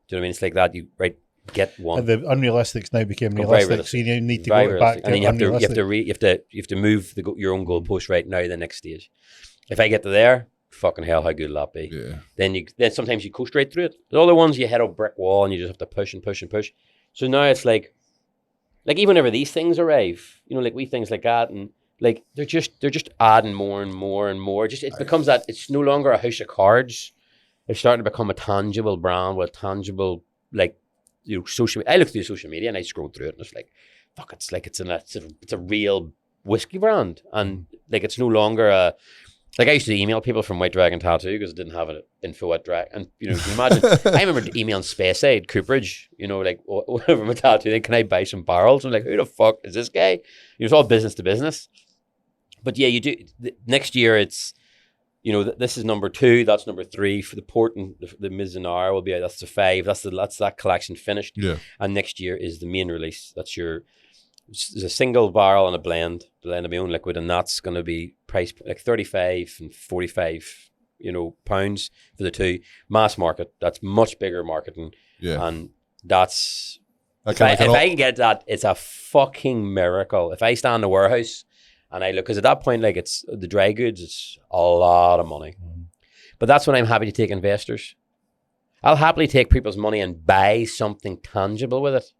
Do you know what I mean? It's like that. You get one. And the unrealistic's now became realistic, so you need to go back to and then you have to move your own goalpost right now. The next stage. If I get to there, fucking hell, how good will that be? Yeah. Then sometimes you coast right through it. The other ones you hit a brick wall and you just have to push and push and push. So now it's like even whenever these things arrive, like wee things like that, and like they're just adding more and more and more. It becomes that it's no longer a house of cards. It's starting to become a tangible brand with tangible social. I look through social media and I scroll through it and it's like, fuck, it's a real whiskey brand, and like it's no longer a. Like I used to email people from White Dragon Tattoo because I didn't have an info at Dragon. And, you can imagine, I remember emailing Speyside, Cooperage, like, whatever my tattoo, then can I buy some barrels? I'm like, who the fuck is this guy? It's all business to business. But yeah, you do, next year it's, this is number 2, that's number 3 for the port, and the Missionary will be out, that's the 5, that's that collection finished. Yeah. And next year is the main release. There's a single barrel and a blend of my own liquid, and that's going to be priced like 35 and 45, pounds for the 2. Mass market, that's much bigger marketing. Yeah. And that's, if I can get that, it's a fucking miracle. If I stand in the warehouse and I look, because at that point, like it's the dry goods, it's a lot of money. But that's when I'm happy to take investors. I'll happily take people's money and buy something tangible with it.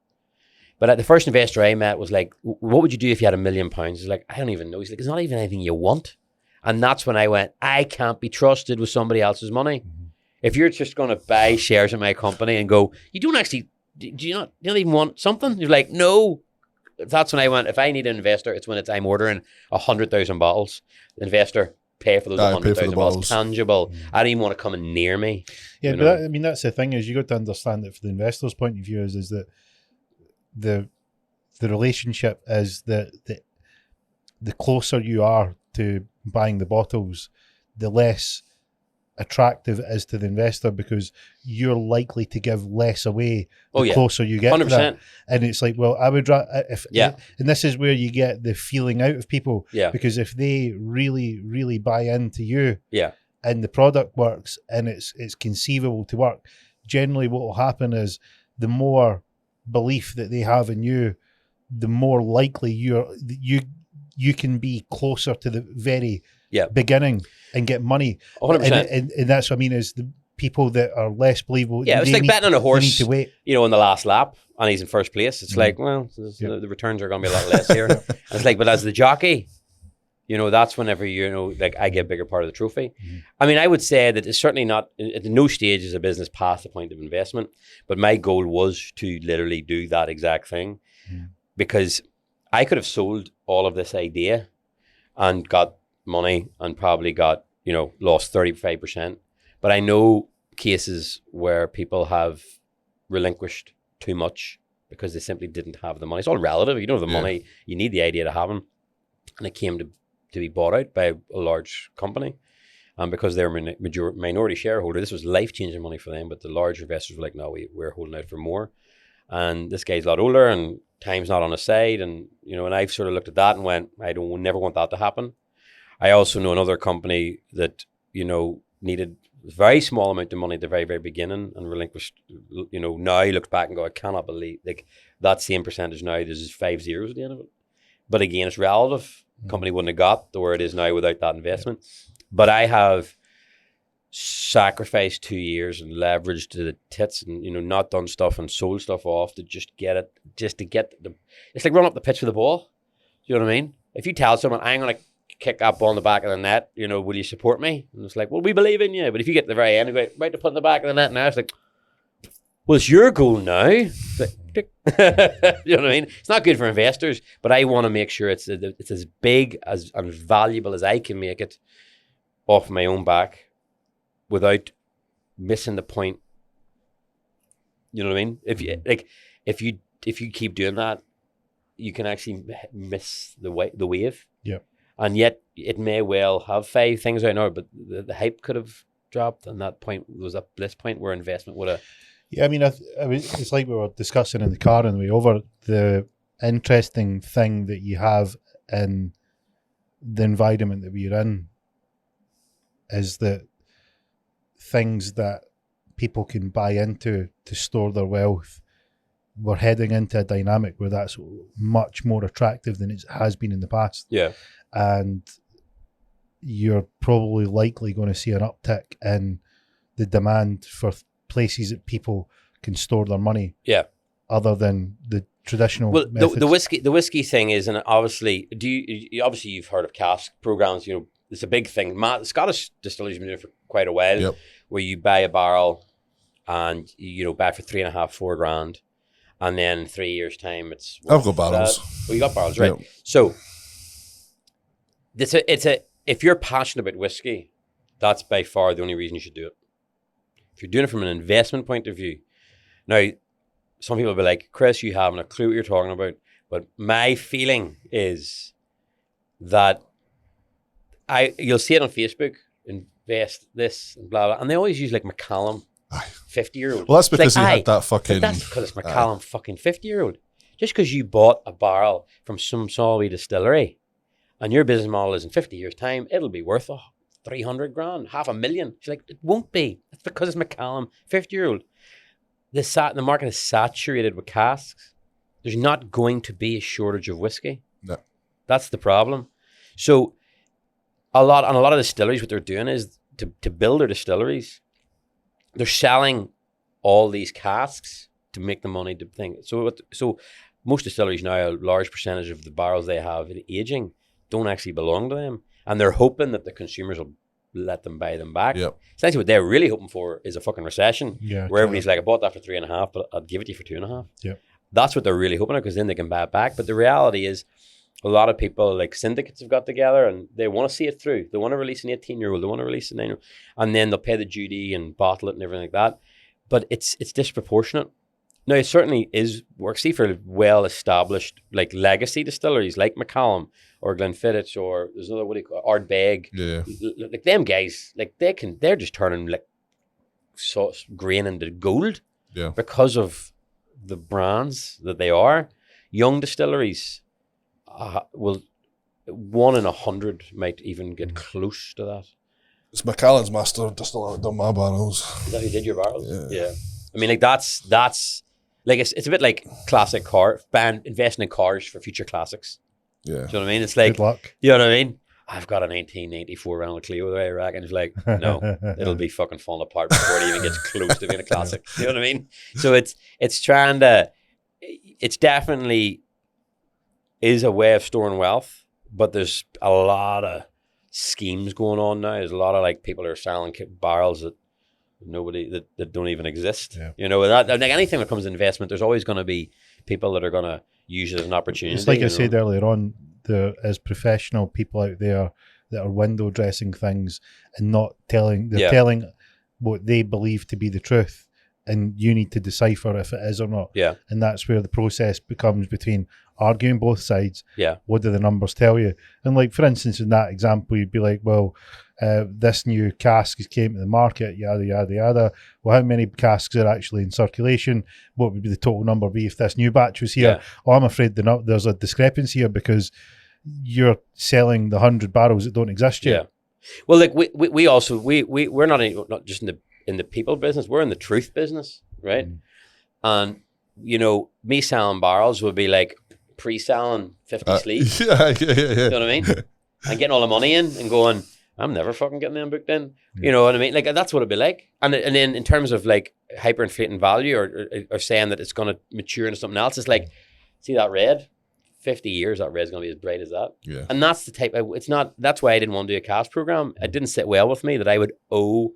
But the first investor I met was like, what would you do if you had £1 million? He's like, I don't even know. He's like, it's not even anything you want. And that's when I went, I can't be trusted with somebody else's money. Mm-hmm. If you're just going to buy shares in my company and go, you don't actually, do you not even want something? You're like, no. That's when I went, if I need an investor, it's when I'm ordering 100,000 bottles. The investor, pay for those 100,000 bottles. Tangible. Mm-hmm. I don't even want to come in near me. Yeah, but that's the thing is you got to understand that from the investor's point of view is that the relationship is that the closer you are to buying the bottles, the less attractive it is to the investor because you're likely to give less away the closer you get 100%. To that. And it's like, well, I would and this is where you get the feeling out of people. Yeah. Because if they really, really buy into you and the product works and it's conceivable to work, generally what will happen is the more belief that they have in you, the more likely you can be closer to the very beginning and get money. 100%. And that's what I mean is the people that are less believable. Yeah, it's like betting on a horse, in the last lap and he's in first place. It's like, well, the returns are going to be a lot less here. And it's like, but as the jockey, that's whenever, I get a bigger part of the trophy. Mm-hmm. I mean, I would say that it's certainly not, at no stage is a business past the point of investment, but my goal was to literally do that exact thing because I could have sold all of this idea and got money and probably got, lost 35%. But I know cases where people have relinquished too much because they simply didn't have the money. It's all relative. You don't have the money, you need the idea to have them. And it came to be bought out by a large company. And because they're a minority shareholder, this was life-changing money for them. But the large investors were like, no, we're holding out for more. And this guy's a lot older and time's not on his side. And, and I've sort of looked at that and went, never want that to happen. I also know another company that, needed a very small amount of money at the very, very beginning and relinquished, now I look back and go, I cannot believe that same percentage now, there's 5 zeros at the end of it. But again, it's relative. Company wouldn't have got to where it is now without that investment. But I have sacrificed 2 years and leveraged to the tits and, not done stuff and sold stuff off to just get it, it's like run up the pitch with the ball. Do you know what I mean? If you tell someone, I'm going to kick that ball in the back of the net, will you support me? And it's like, well, we believe in you. But if you get to the very end, you go, right to put in the back of the net now, it's like, well, it's your goal now. You know what I mean? It's not good for investors, but I want to make sure it's as big and valuable as I can make it off my own back without missing the point. You know what I mean? If you keep doing that, you can actually miss the wave. Yeah. And yet it may well have 5 things right now, but the hype could have dropped, and that point was a bliss point where investment would have. Yeah, I mean, it's like we were discussing in the car on the way over. The interesting thing that you have in the environment that we're in is that things that people can buy into to store their wealth, we're heading into a dynamic where that's much more attractive than it has been in the past. Yeah. And you're probably likely going to see an uptick in the demand for places that people can store their money. Yeah. Other than the traditional methods. The whiskey thing is, and obviously, obviously you've heard of cask programs. It's a big thing. The Scottish distilleries have been doing it for quite a while, where you buy a barrel and buy it for $3.5-4 grand, and then in 3 years' time, it's. I've got barrels. You got barrels, right? Yep. So. If you're passionate about whiskey, that's by far the only reason you should do it. If you're doing it from an investment point of view, now some people will be like, Chris, you haven't a clue what you're talking about. But my feeling is that you'll see it on Facebook, invest this and blah blah, and they always use like Macallan 50-year-old. Well, that's because he had that fucking. That's because it's Macallan fucking 50-year-old. Just because you bought a barrel from some small wee distillery. And your business model is in 50 years' time, it'll be worth 300 grand, $500,000. She's like, it won't be. It's because it's Macallan, 50-year-old. The market is saturated with casks. There's not going to be a shortage of whiskey. No. That's the problem. So a lot of distilleries, what they're doing is to build their distilleries, they're selling all these casks to make the money to think. So most distilleries now, a large percentage of the barrels they have in aging don't actually belong to them, and they're hoping that the consumers will let them buy them back. Yep. Essentially, what they're really hoping for is a fucking recession, where everybody's like, I bought that for 3.5, but I'd give it to you for 2.5. Yep. That's what they're really hoping for, because then they can buy it back. But the reality is, a lot of people, like syndicates, have got together and they want to see it through. They want to release an 18-year-old, they want to release a 9-year-old, and then they'll pay the duty and bottle it and everything like that. But it's disproportionate. Now, it certainly works. See, for well-established like legacy distilleries like Macallan or Glenfiddich, or there's another, what do you call it, Ardbeg. Yeah. Like them guys, like they're just turning like grain into gold. Yeah. Because of the brands that they are. Young distilleries will 1 in 100 might even get close to that. It's Macallan's master distiller done my barrels. Is that who did your barrels? Yeah. I mean, like that's like it's a bit like classic car investing in cars for future classics. Yeah. Do you know what I mean? It's like, good luck. You know what I mean? I've got a 1994 Renault Clio there, I reckon. It's like, no, it'll be fucking falling apart before it even gets close to being a classic. You know what I mean? So it's trying to, it's definitely is a way of storing wealth, but there's a lot of schemes going on now. There's a lot of like people are selling barrels that that don't even exist. Yeah. You know, like anything that comes to investment, there's always going to be people that are going to use it as an opportunity. It's like I said earlier on, there is professional people out there that are window dressing things and not telling, they're telling what they believe to be the truth, and you need to decipher if it is or not. Yeah. And that's where the process becomes between arguing both sides. Yeah. What do the numbers tell you? And like, for instance, in that example, you'd be like, well, this new cask came to the market, yada, yada, yada. Well, how many casks are actually in circulation? What would be the total number be if this new batch was here? Yeah. Oh, I'm afraid there's a discrepancy here because you're selling the 100 barrels that don't exist yet. Yeah. Well, like we also we're not just in the people business, we're in the truth business, right? And you know, me selling barrels would be like pre-selling 50 sleeves. Yeah. You know what I mean? And getting all the money in and going, I'm never fucking getting them booked in. You know what I mean? Like that's what it'd be like. And then in terms of like hyperinflating value or saying that it's going to mature into something else, it's like, see that red? 50 years, that red's going to be as bright as that. Yeah. And that's the type, that's why I didn't want to do a cash program. It didn't sit well with me that I would owe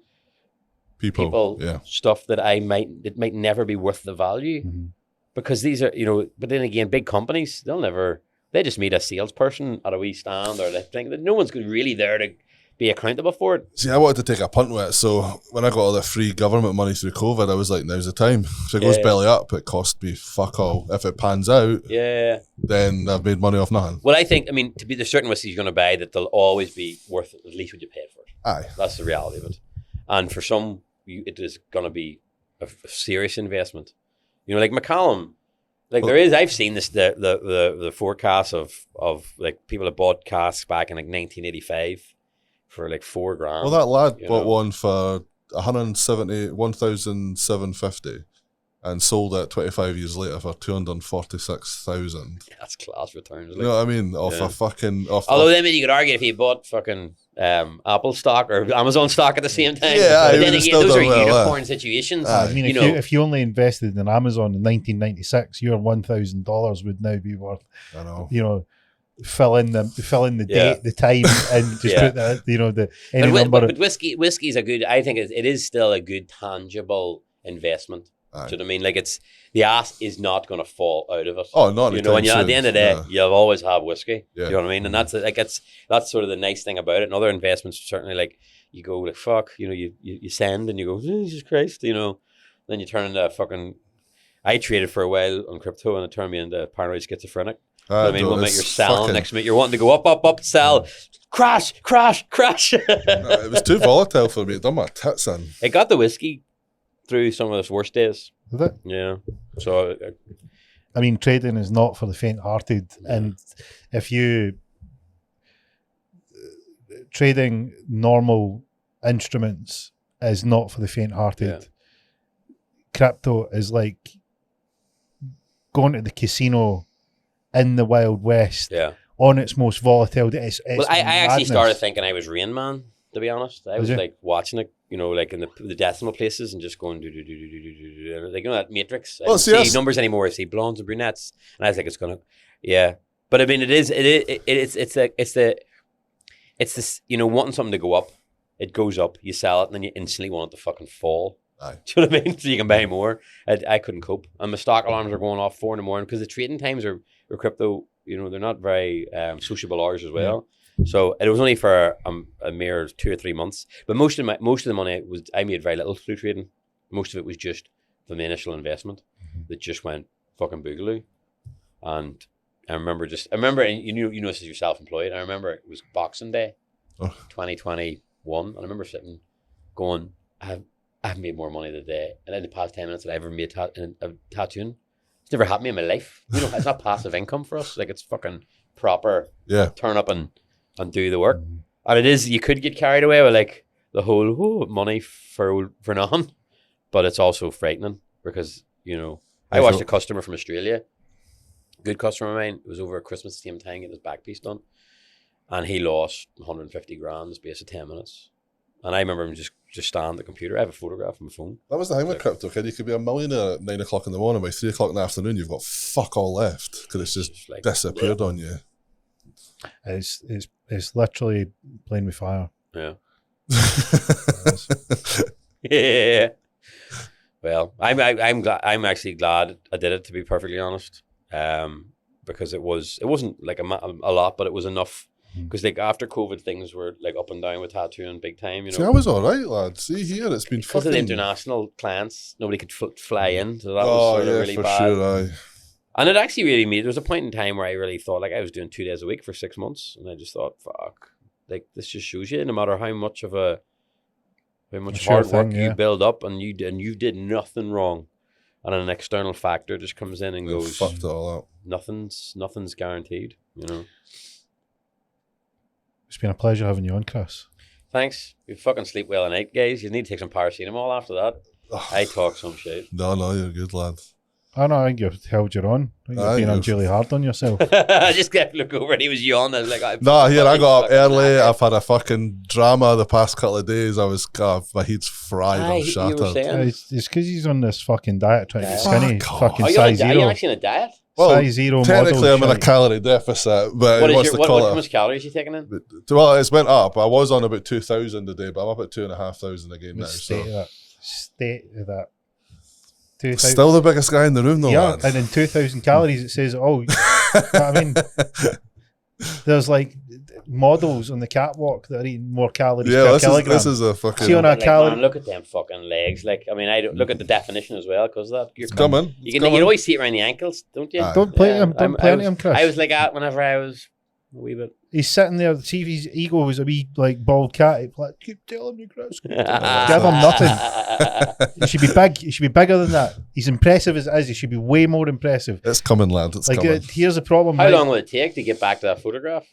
people stuff that it might never be worth the value. Because these are, you know, but then again, big companies, they just meet a salesperson at a wee stand, or they think that no one's really there to be accountable for it. See, I wanted to take a punt with it, so when I got all the free government money through COVID, I was like, now's the time. If it goes belly up, it cost me fuck all. If it pans out, then I've made money off nothing. Well, I think, there's certain whiskeys you're going to buy that they'll always be worth at least what you paid for it. Aye. That's the reality of it. And for some, it is going to be a serious investment. You know, like Macallan, like I've seen this, the forecast of like people that bought casks back in like 1985 for like $4,000. Well, that lad bought one for 1,750 and sold it 25 years later for 246,000. That's class returns. You know what I mean? Off a fucking. Although then you could argue if he bought fucking Apple stock or Amazon stock at the same time. Yeah, but then again, those are unicorn situations. I mean, if you only invested in Amazon in 1996, your $1,000 would now be worth. I know. You know, fill in the date, the time, and just put that. You know, number. But whiskey's a good. I think it is still a good tangible investment. Aye. Do you know what I mean? Like the ass is not going to fall out of it. Oh, not you know. And at the end of the day, you'll always have whiskey. Yeah. You know what I mean? And that's sort of the nice thing about it. And other investments certainly, like you go like fuck. You know, you send and you go Jesus Christ. You know, then you turn into fucking. I traded for a while on crypto and it turned me into paranoid schizophrenic. You know what I mean, one minute you're selling, next minute you're wanting to go up, sell, crash. No, it was too volatile for me. It done my tits in. It got the whiskey through some of its worst days. Is it? Yeah. So, I mean, trading is not for the faint-hearted, and if you trading normal instruments is not for the faint-hearted. Crypto is like going to the casino in the Wild West on its most volatile day. I actually started thinking I was Rain Man. to be honest. I was like watching it, you know, like in the decimal places and just going do do do do do do do. Like, you know, that matrix. I don't see numbers anymore. I see blondes and brunettes, and I was like, it's gonna, yeah. But I mean, it's this, you know, wanting something to go up. It goes up, you sell it, and then you instantly want it to fucking fall. Aye. Do you know what I mean? So you can buy more. I couldn't cope. And my stock alarms are going off 4 a.m. because the trading times are crypto, you know, they're not very sociable hours as well. Yeah. So it was only for a mere 2 or 3 months. But most of the money I made very little through trading. Most of it was just from the initial investment that just went fucking boogaloo. And I remember, and you know, this is you're self-employed. I remember it was Boxing Day, 2021, and I remember sitting, going, I've made more money today, and in the past 10 minutes that I ever made tattooing. It's never happened to me in my life. You know, it's not passive income for us. Like, it's fucking proper. Yeah. Turn up and do the work, and it is. You could get carried away with like the whole money for nothing, but it's also frightening because, you know, I watched a customer from Australia. Good customer of mine. It was over at Christmas the same time getting his back piece done, and he lost 150 grand in the space of 10 minutes. And I remember him just stand at the computer. I have a photograph on my phone. That was the thing with crypto, kid. You could be a millionaire at 9 o'clock in the morning. By 3 o'clock in the afternoon, you've got fuck all left because it's just like, disappeared on you. It's literally playing with fire. Yeah. Yeah. Well, I'm actually glad I did it, to be perfectly honest. Because it wasn't like a lot, but it was enough. Because like after COVID, things were like up and down with tattooing big time. You know, see, I was all right, lad. See here, it's been because of the international clients, nobody could fly in, so that was sort of really for bad. Sure, aye. And it actually really made. There was a point in time where I really thought like I was doing 2 days a week for 6 months, and I just thought, fuck, like this just shows you no matter how much hard work you build up, and you did nothing wrong, and an external factor just comes in and goes, fucked it all out. Nothing's guaranteed, you know. It's been a pleasure having you on, Chris. Thanks. You fucking sleep well at night, guys. You need to take some paracetamol after that. I talk some shit. No, you're good, lad. I know, I think you've held your own. I think you've been unduly hard on yourself. I just kept looking over and he was yawning. I was like, I got up early. I've had a fucking drama the past couple of days. My head's fried. I'm shattered. It's because he's on this fucking diet trying to get skinny. Fucking size zero. Are you actually on a diet? Well, size zero technically I'm in a calorie deficit, but how much calories are you taking in? Well, it's went up. I was on about 2,000 a day, but I'm up at 2,500 again now. State of that. Still the biggest guy in the room though, lad. And in 2,000 calories it says, I mean, there's like models on the catwalk that are eating more calories per kilogram. This is a fucking... See on a calorie... Man, look at them fucking legs. Like, I mean, I don't look at the definition as well, because that... It's coming. You always see it around the ankles, don't you? Don't play him, Chris. I was like that whenever I was a wee bit... He's sitting there, the TV's ego was a wee, like, bald cat. He's like, keep telling me, Chris. Give him nothing. He should be big. He should be bigger than that. He's impressive as it is. He should be way more impressive. It's coming, lad. It's coming. Here's the problem. How long will it take to get back to that photograph?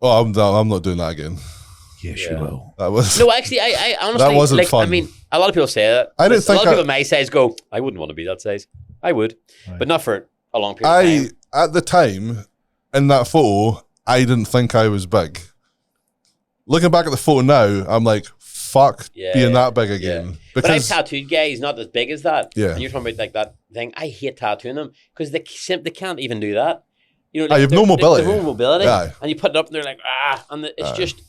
Oh, I'm not doing that again. Yes, you will. That was... No, actually, I honestly... That wasn't fun. I mean, a lot of people say that. I don't think a lot of people my size go, I wouldn't want to be that size. I would. Right. But not for a long period of time. At the time, in that photo... I didn't think I was big. Looking back at the photo now, I'm like, fuck being that big again. Yeah. Because, but I've tattooed guys not as big as that. Yeah. And you're talking about like that thing. I hate tattooing them because they can't even do that. You know, you have no mobility. They have no mobility. Yeah. And you put it up and they're like, and it's just,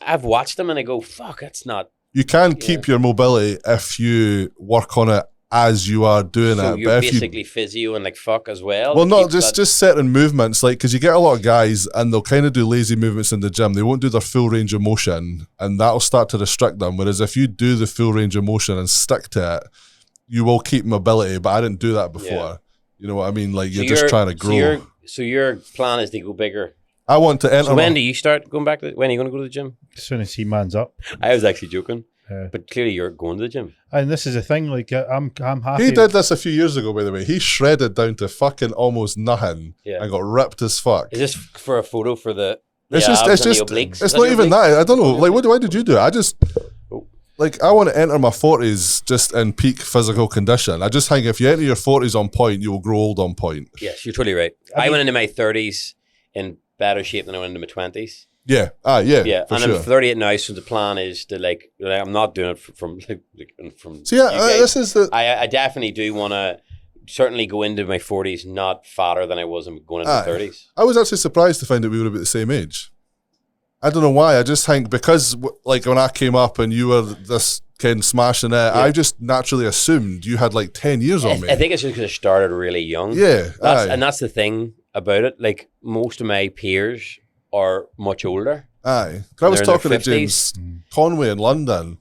I've watched them and I go, fuck, that's not. You can keep your mobility if you work on it as you are doing it. You're basically physio and like fuck as well. Well, no, just certain movements, like, because you get a lot of guys and they'll kind of do lazy movements in the gym. They won't do their full range of motion, and that'll start to restrict them. Whereas if you do the full range of motion and stick to it, you will keep mobility. But I didn't do that before. Yeah. You know what I mean? Like, you're just trying to grow. So your plan is to go bigger. I want to enter. So when do you start going back? When are you going to go to the gym? As soon as he mans up. I was actually joking. But clearly you're going to the gym. And this is the thing, like, I'm happy. He did this a few years ago, by the way. He shredded down to fucking almost nothing and got ripped as fuck. Is this for a photo for the it's just obliques? It's not even that. I don't know. Like, why did you do it? I just like, I want to enter my 40s just in peak physical condition. I just think if you enter your 40s on point, you will grow old on point. Yes, you're totally right. I went into my 30s in better shape than I went into my 20s. Yeah. Yeah, for and sure. I'm 38 now, so the plan is to like I'm not doing it from So yeah, you guys. this is the. I definitely do want to certainly go into my 40s not fatter than I was going into 30s. I was actually surprised to find that we were about the same age. I don't know why. I just think because like when I came up and you were this kind of smashing it, I just naturally assumed you had like 10 years on me. I think it's just because I started really young. Yeah, and that's the thing about it. Like most of my peers are much older. Aye. I was talking to James Conway in London.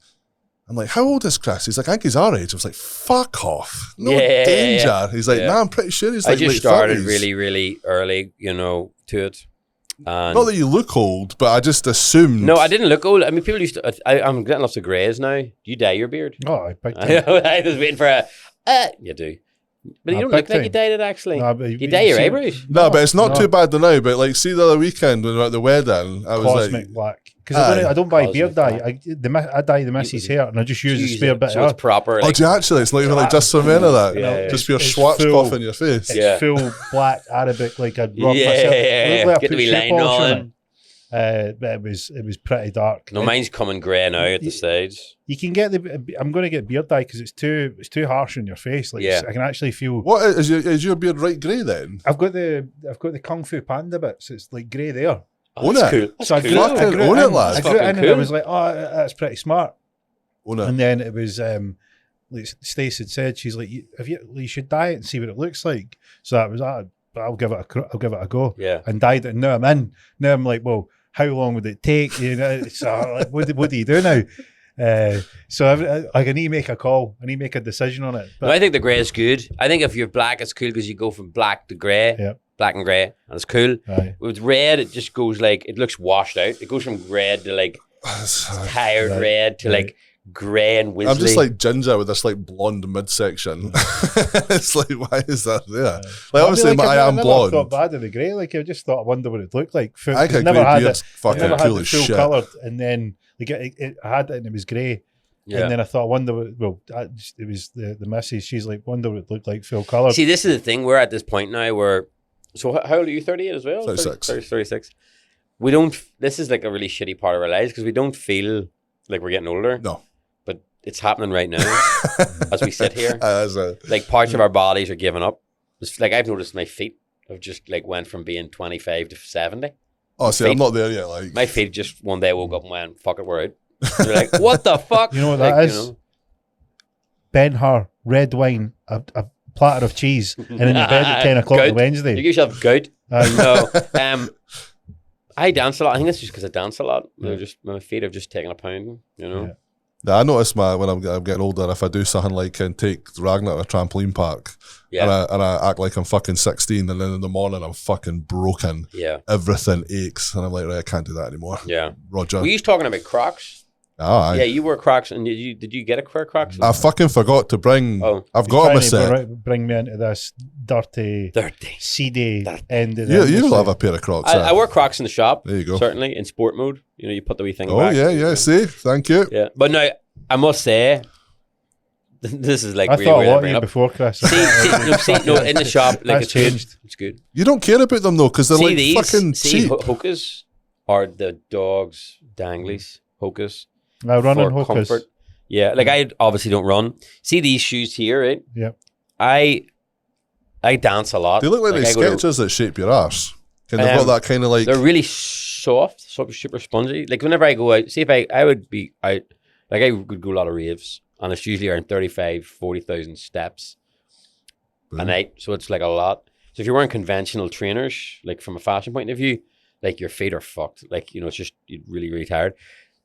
I'm like, how old is Chris? He's like, I think he's our age. I was like, fuck off. No danger. Yeah. He's like, nah, I'm pretty sure he's like I just late started 30s. really, really early, to it. And not that you look old, but I just assumed. No, I didn't look old. I mean, people used to. I'm getting lots of greys now. Do you dye your beard? Oh, I was waiting for you do. But you don't look like you dyed it, actually. No, you dye your eyebrows. No, but it's not too bad now. But like, see the other weekend when we were at the wedding, I was Cosmic black. Because I don't buy beard dye. I dye the missus' hair and I just use the spare bit of hair. It's proper. Like, do you actually? It's not even like just for men of that. Just for your Schwarzkopf in your face. It's full black Arabic, like I'd rock myself. Like get the wee line on. But it was pretty dark. No, mine's coming grey now at the stage. You can get I'm going to get beard dye because it's too harsh on your face. Like I can actually feel. What is your beard right grey then? I've got the Kung Fu Panda bits. It's like grey there. Oh, that's cool. So I grew it in, lad. I grew it in and I was like, oh, that's pretty smart. And then it was like Stacey had said, she's like, you should dye it and see what it looks like. So that was that. But I'll give it a go. Yeah. And dyed it. And now I'm in. Now I'm like, well, how long would it take? So like, what do you do now? So I need to make a call. I need to make a decision on it. But no, I think the grey is good. I think if you're black, it's cool because you go from black to grey. Yeah. Black and grey, and it's cool. Aye. With red, it just goes like, it looks washed out. It goes from red to like tired red to like grey and wizzly. I'm just like ginger with this like blonde midsection. It's like, why is that there? Like obviously I am blonde. I thought bad of the grey. Like I just thought, I wonder what it looked like. I think never had it. Fucking never cool had it as full shit. coloured, and then like I had it and it was grey. Yeah. And then I thought, I wonder what, it was the missus. She's like, wonder what it looked like full coloured. See, this is the thing. We're at this point now where. So how old are you? 38 as well? 36. 36. We don't. This is like a really shitty part of our lives because we don't feel like we're getting older. No. But it's happening right now as we sit here. Like parts of our bodies are giving up. It's like I've noticed my feet have just like went from being 25 to 70. Oh, see, I'm not there yet. Like my feet just one day woke up and went, "Fuck it, we're out." They're like, "What the fuck?" You know what that is? Ben-Hur, red wine, a platter of cheese, and in your bed at 10 o'clock on Wednesday. You give yourself gout. No. I dance a lot. I think that's just because I dance a lot. My feet have just taken a pounding, Yeah, I notice when I'm getting older, if I do something like take Ragnar to a trampoline park, and I act like I'm fucking 16, and then in the morning I'm fucking broken. Yeah. Everything aches, and I'm like, right, I can't do that anymore. Yeah. Roger. Were you talking about Crocs? Oh, yeah, you wore Crocs, and did you get a pair of Crocs? I fucking forgot to bring. Oh. I've got my set. Bring me into this dirty, seedy end of the you'll have a pair of Crocs. I wear Crocs in the shop. There you go. Certainly in sport mode. You put the wee thing back. Oh yeah. See, thank you. Yeah, but now I must say, this is like I really thought weird. A lot of you before, Chris. See, in the shop, like it's changed. It's good. You don't care about them though, because they're like these, fucking cheap. Hokas are the dog's danglies. Hokas. Now running Hokas. Comfort. Yeah, like I obviously don't run. See these shoes here, right? Yeah. I dance a lot. They look like these Skechers that shape your arse. They've got that kind of like. They're really soft, super spongy. Like whenever I go out, see if I would be out, like I would go a lot of raves, and it's usually around 40,000 steps a night. So it's like a lot. So if you're wearing conventional trainers, like from a fashion point of view, like your feet are fucked. Like it's just you're really tired.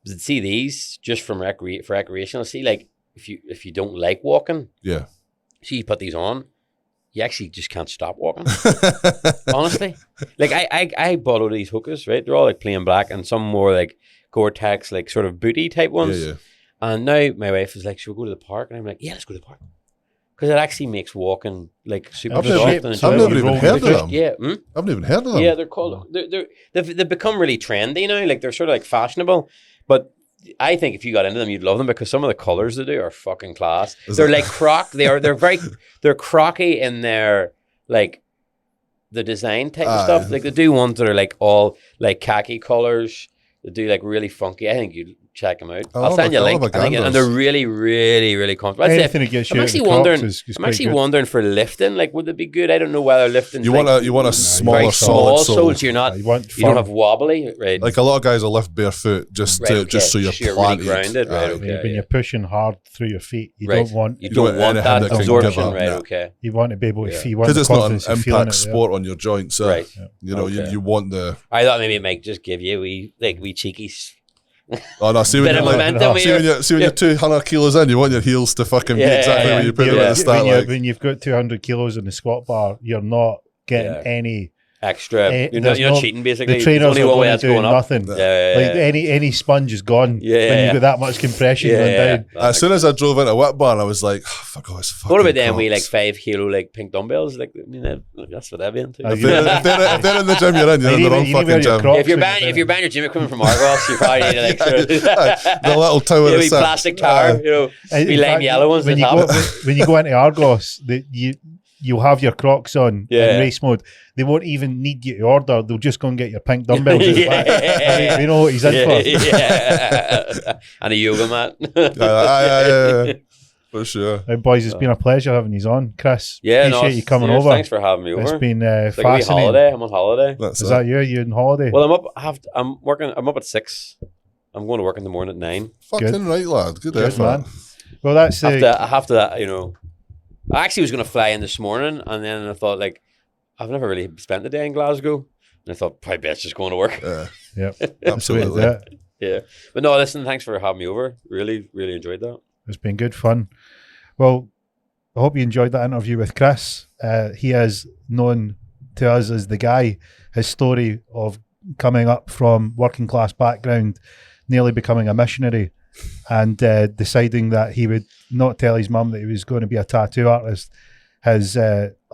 But see these just from for recreational. See, like if you don't like walking, yeah. See, you put these on, you actually just can't stop walking. Honestly, like I bought all these Hokas, right? They're all like plain black, and some more like Gore-Tex, like sort of booty type ones. Yeah. And now my wife is like, "Should we go to the park?" And I'm like, "Yeah, let's go to the park." Because it actually makes walking like super soft. I've never even heard of them. Yeah, I've never even heard of them. Yeah, they're called. They've become really trendy now. Like they're sort of like fashionable. But I think if you got into them, you'd love them because some of the colors they do are fucking class. They're like they're crocky in their like the design type of stuff. Like they do ones that are like all like khaki colors. They do like really funky. I think you'd check them out. I'll I'll send you a have a link. I think, and they're really, really, really comfortable. Anything that gets you I'm out actually of the Crocs wondering. is I'm quite actually good. wondering for lifting. Like, would it be good? I don't know whether lifting. You want a smaller, very solid small sole. so you're not. You want You don't firm. have wobbly, right? Like a lot of guys will lift barefoot just so you're really planted. grounded, right? Aye. Okay. When you're pushing hard through your feet, you Right. don't want You don't want anything that that can absorption, give up, right? yeah. Okay. you want to be able to Yeah. feel. Because it's not an confidence of feeling impact it, yeah. sport on your joints. Right. You know, Okay. you want the. I thought maybe it might just give you wee cheekies. Oh no! See when Bit you're of like, momentum see when here. you're 200 kilos in, you want your heels to fucking be Yeah, exactly yeah, where you put yeah. them at the start. Like. When you've got 200 kilos in the squat bar, you're not getting Yeah. any. Extra. You're there's not no- cheating, basically. The trainers There's only are one way going that's to do going up. nothing. Yeah. Like any sponge is gone Yeah, when yeah. you've got that much compression going down. As soon as I drove into Whip Bar, I was like, oh, fuck off, it's fucking What about them Crocs. wee like 5 kilo like pink dumbbells? Like, I mean, that's what they'd be into. If they're in the gym you're in, you're in the wrong fucking gym. If you're buying your gym equipment from Argos, you probably need to like sort of The little tower wee of six. plastic tower, wee lime yellow ones. When you go into Argos, you'll have your Crocs on in race mode. They won't even need you to order. They'll just go and get your pink dumbbells. Yeah. We know what he's in for. Yeah. And a yoga mat. Yeah. For sure. Right, boys, it's been a pleasure having you on. Chris, Yeah, appreciate you coming cheers, over. Thanks for having me over. It's been It's like a wee fascinating. holiday. I'm on holiday. That's Is it. that you? Are you on holiday? Well, I'm working. I'm up at 6. I'm going to work in the morning at 9. Fucking Good. right, lad. Good Good, effort. man. Well, that's I have to, I actually was going to fly in this morning, and then I thought, like, I've never really spent the day in Glasgow, and I thought, probably best just going to work. Yep. Absolutely. That's it. Yeah. But no, listen, thanks for having me over. Really, really enjoyed that. It's been good fun. Well, I hope you enjoyed that interview with Chris. He is known to us as the guy. His story of coming up from working class background, nearly becoming a missionary, and deciding that he would not tell his mum that he was going to be a tattoo artist. His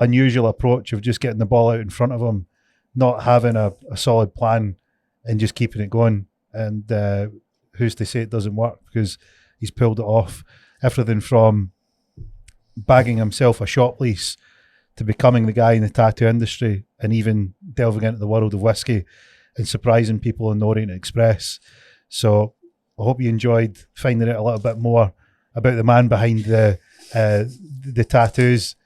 unusual approach of just getting the ball out in front of him, not having a solid plan, and just keeping it going. And who's to say it doesn't work, because he's pulled it off. Everything from bagging himself a shop lease to becoming the guy in the tattoo industry, and even delving into the world of whiskey and surprising people on the Orient Express. So I hope you enjoyed finding out a little bit more about the man behind the tattoos,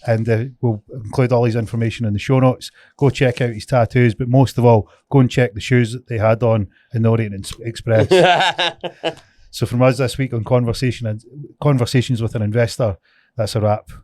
and we'll include all his information in the show notes. Go check out his tattoos, but most of all, go and check the shoes that they had on in the Orient Express. So from us this week on Conversations with an Investor, that's a wrap.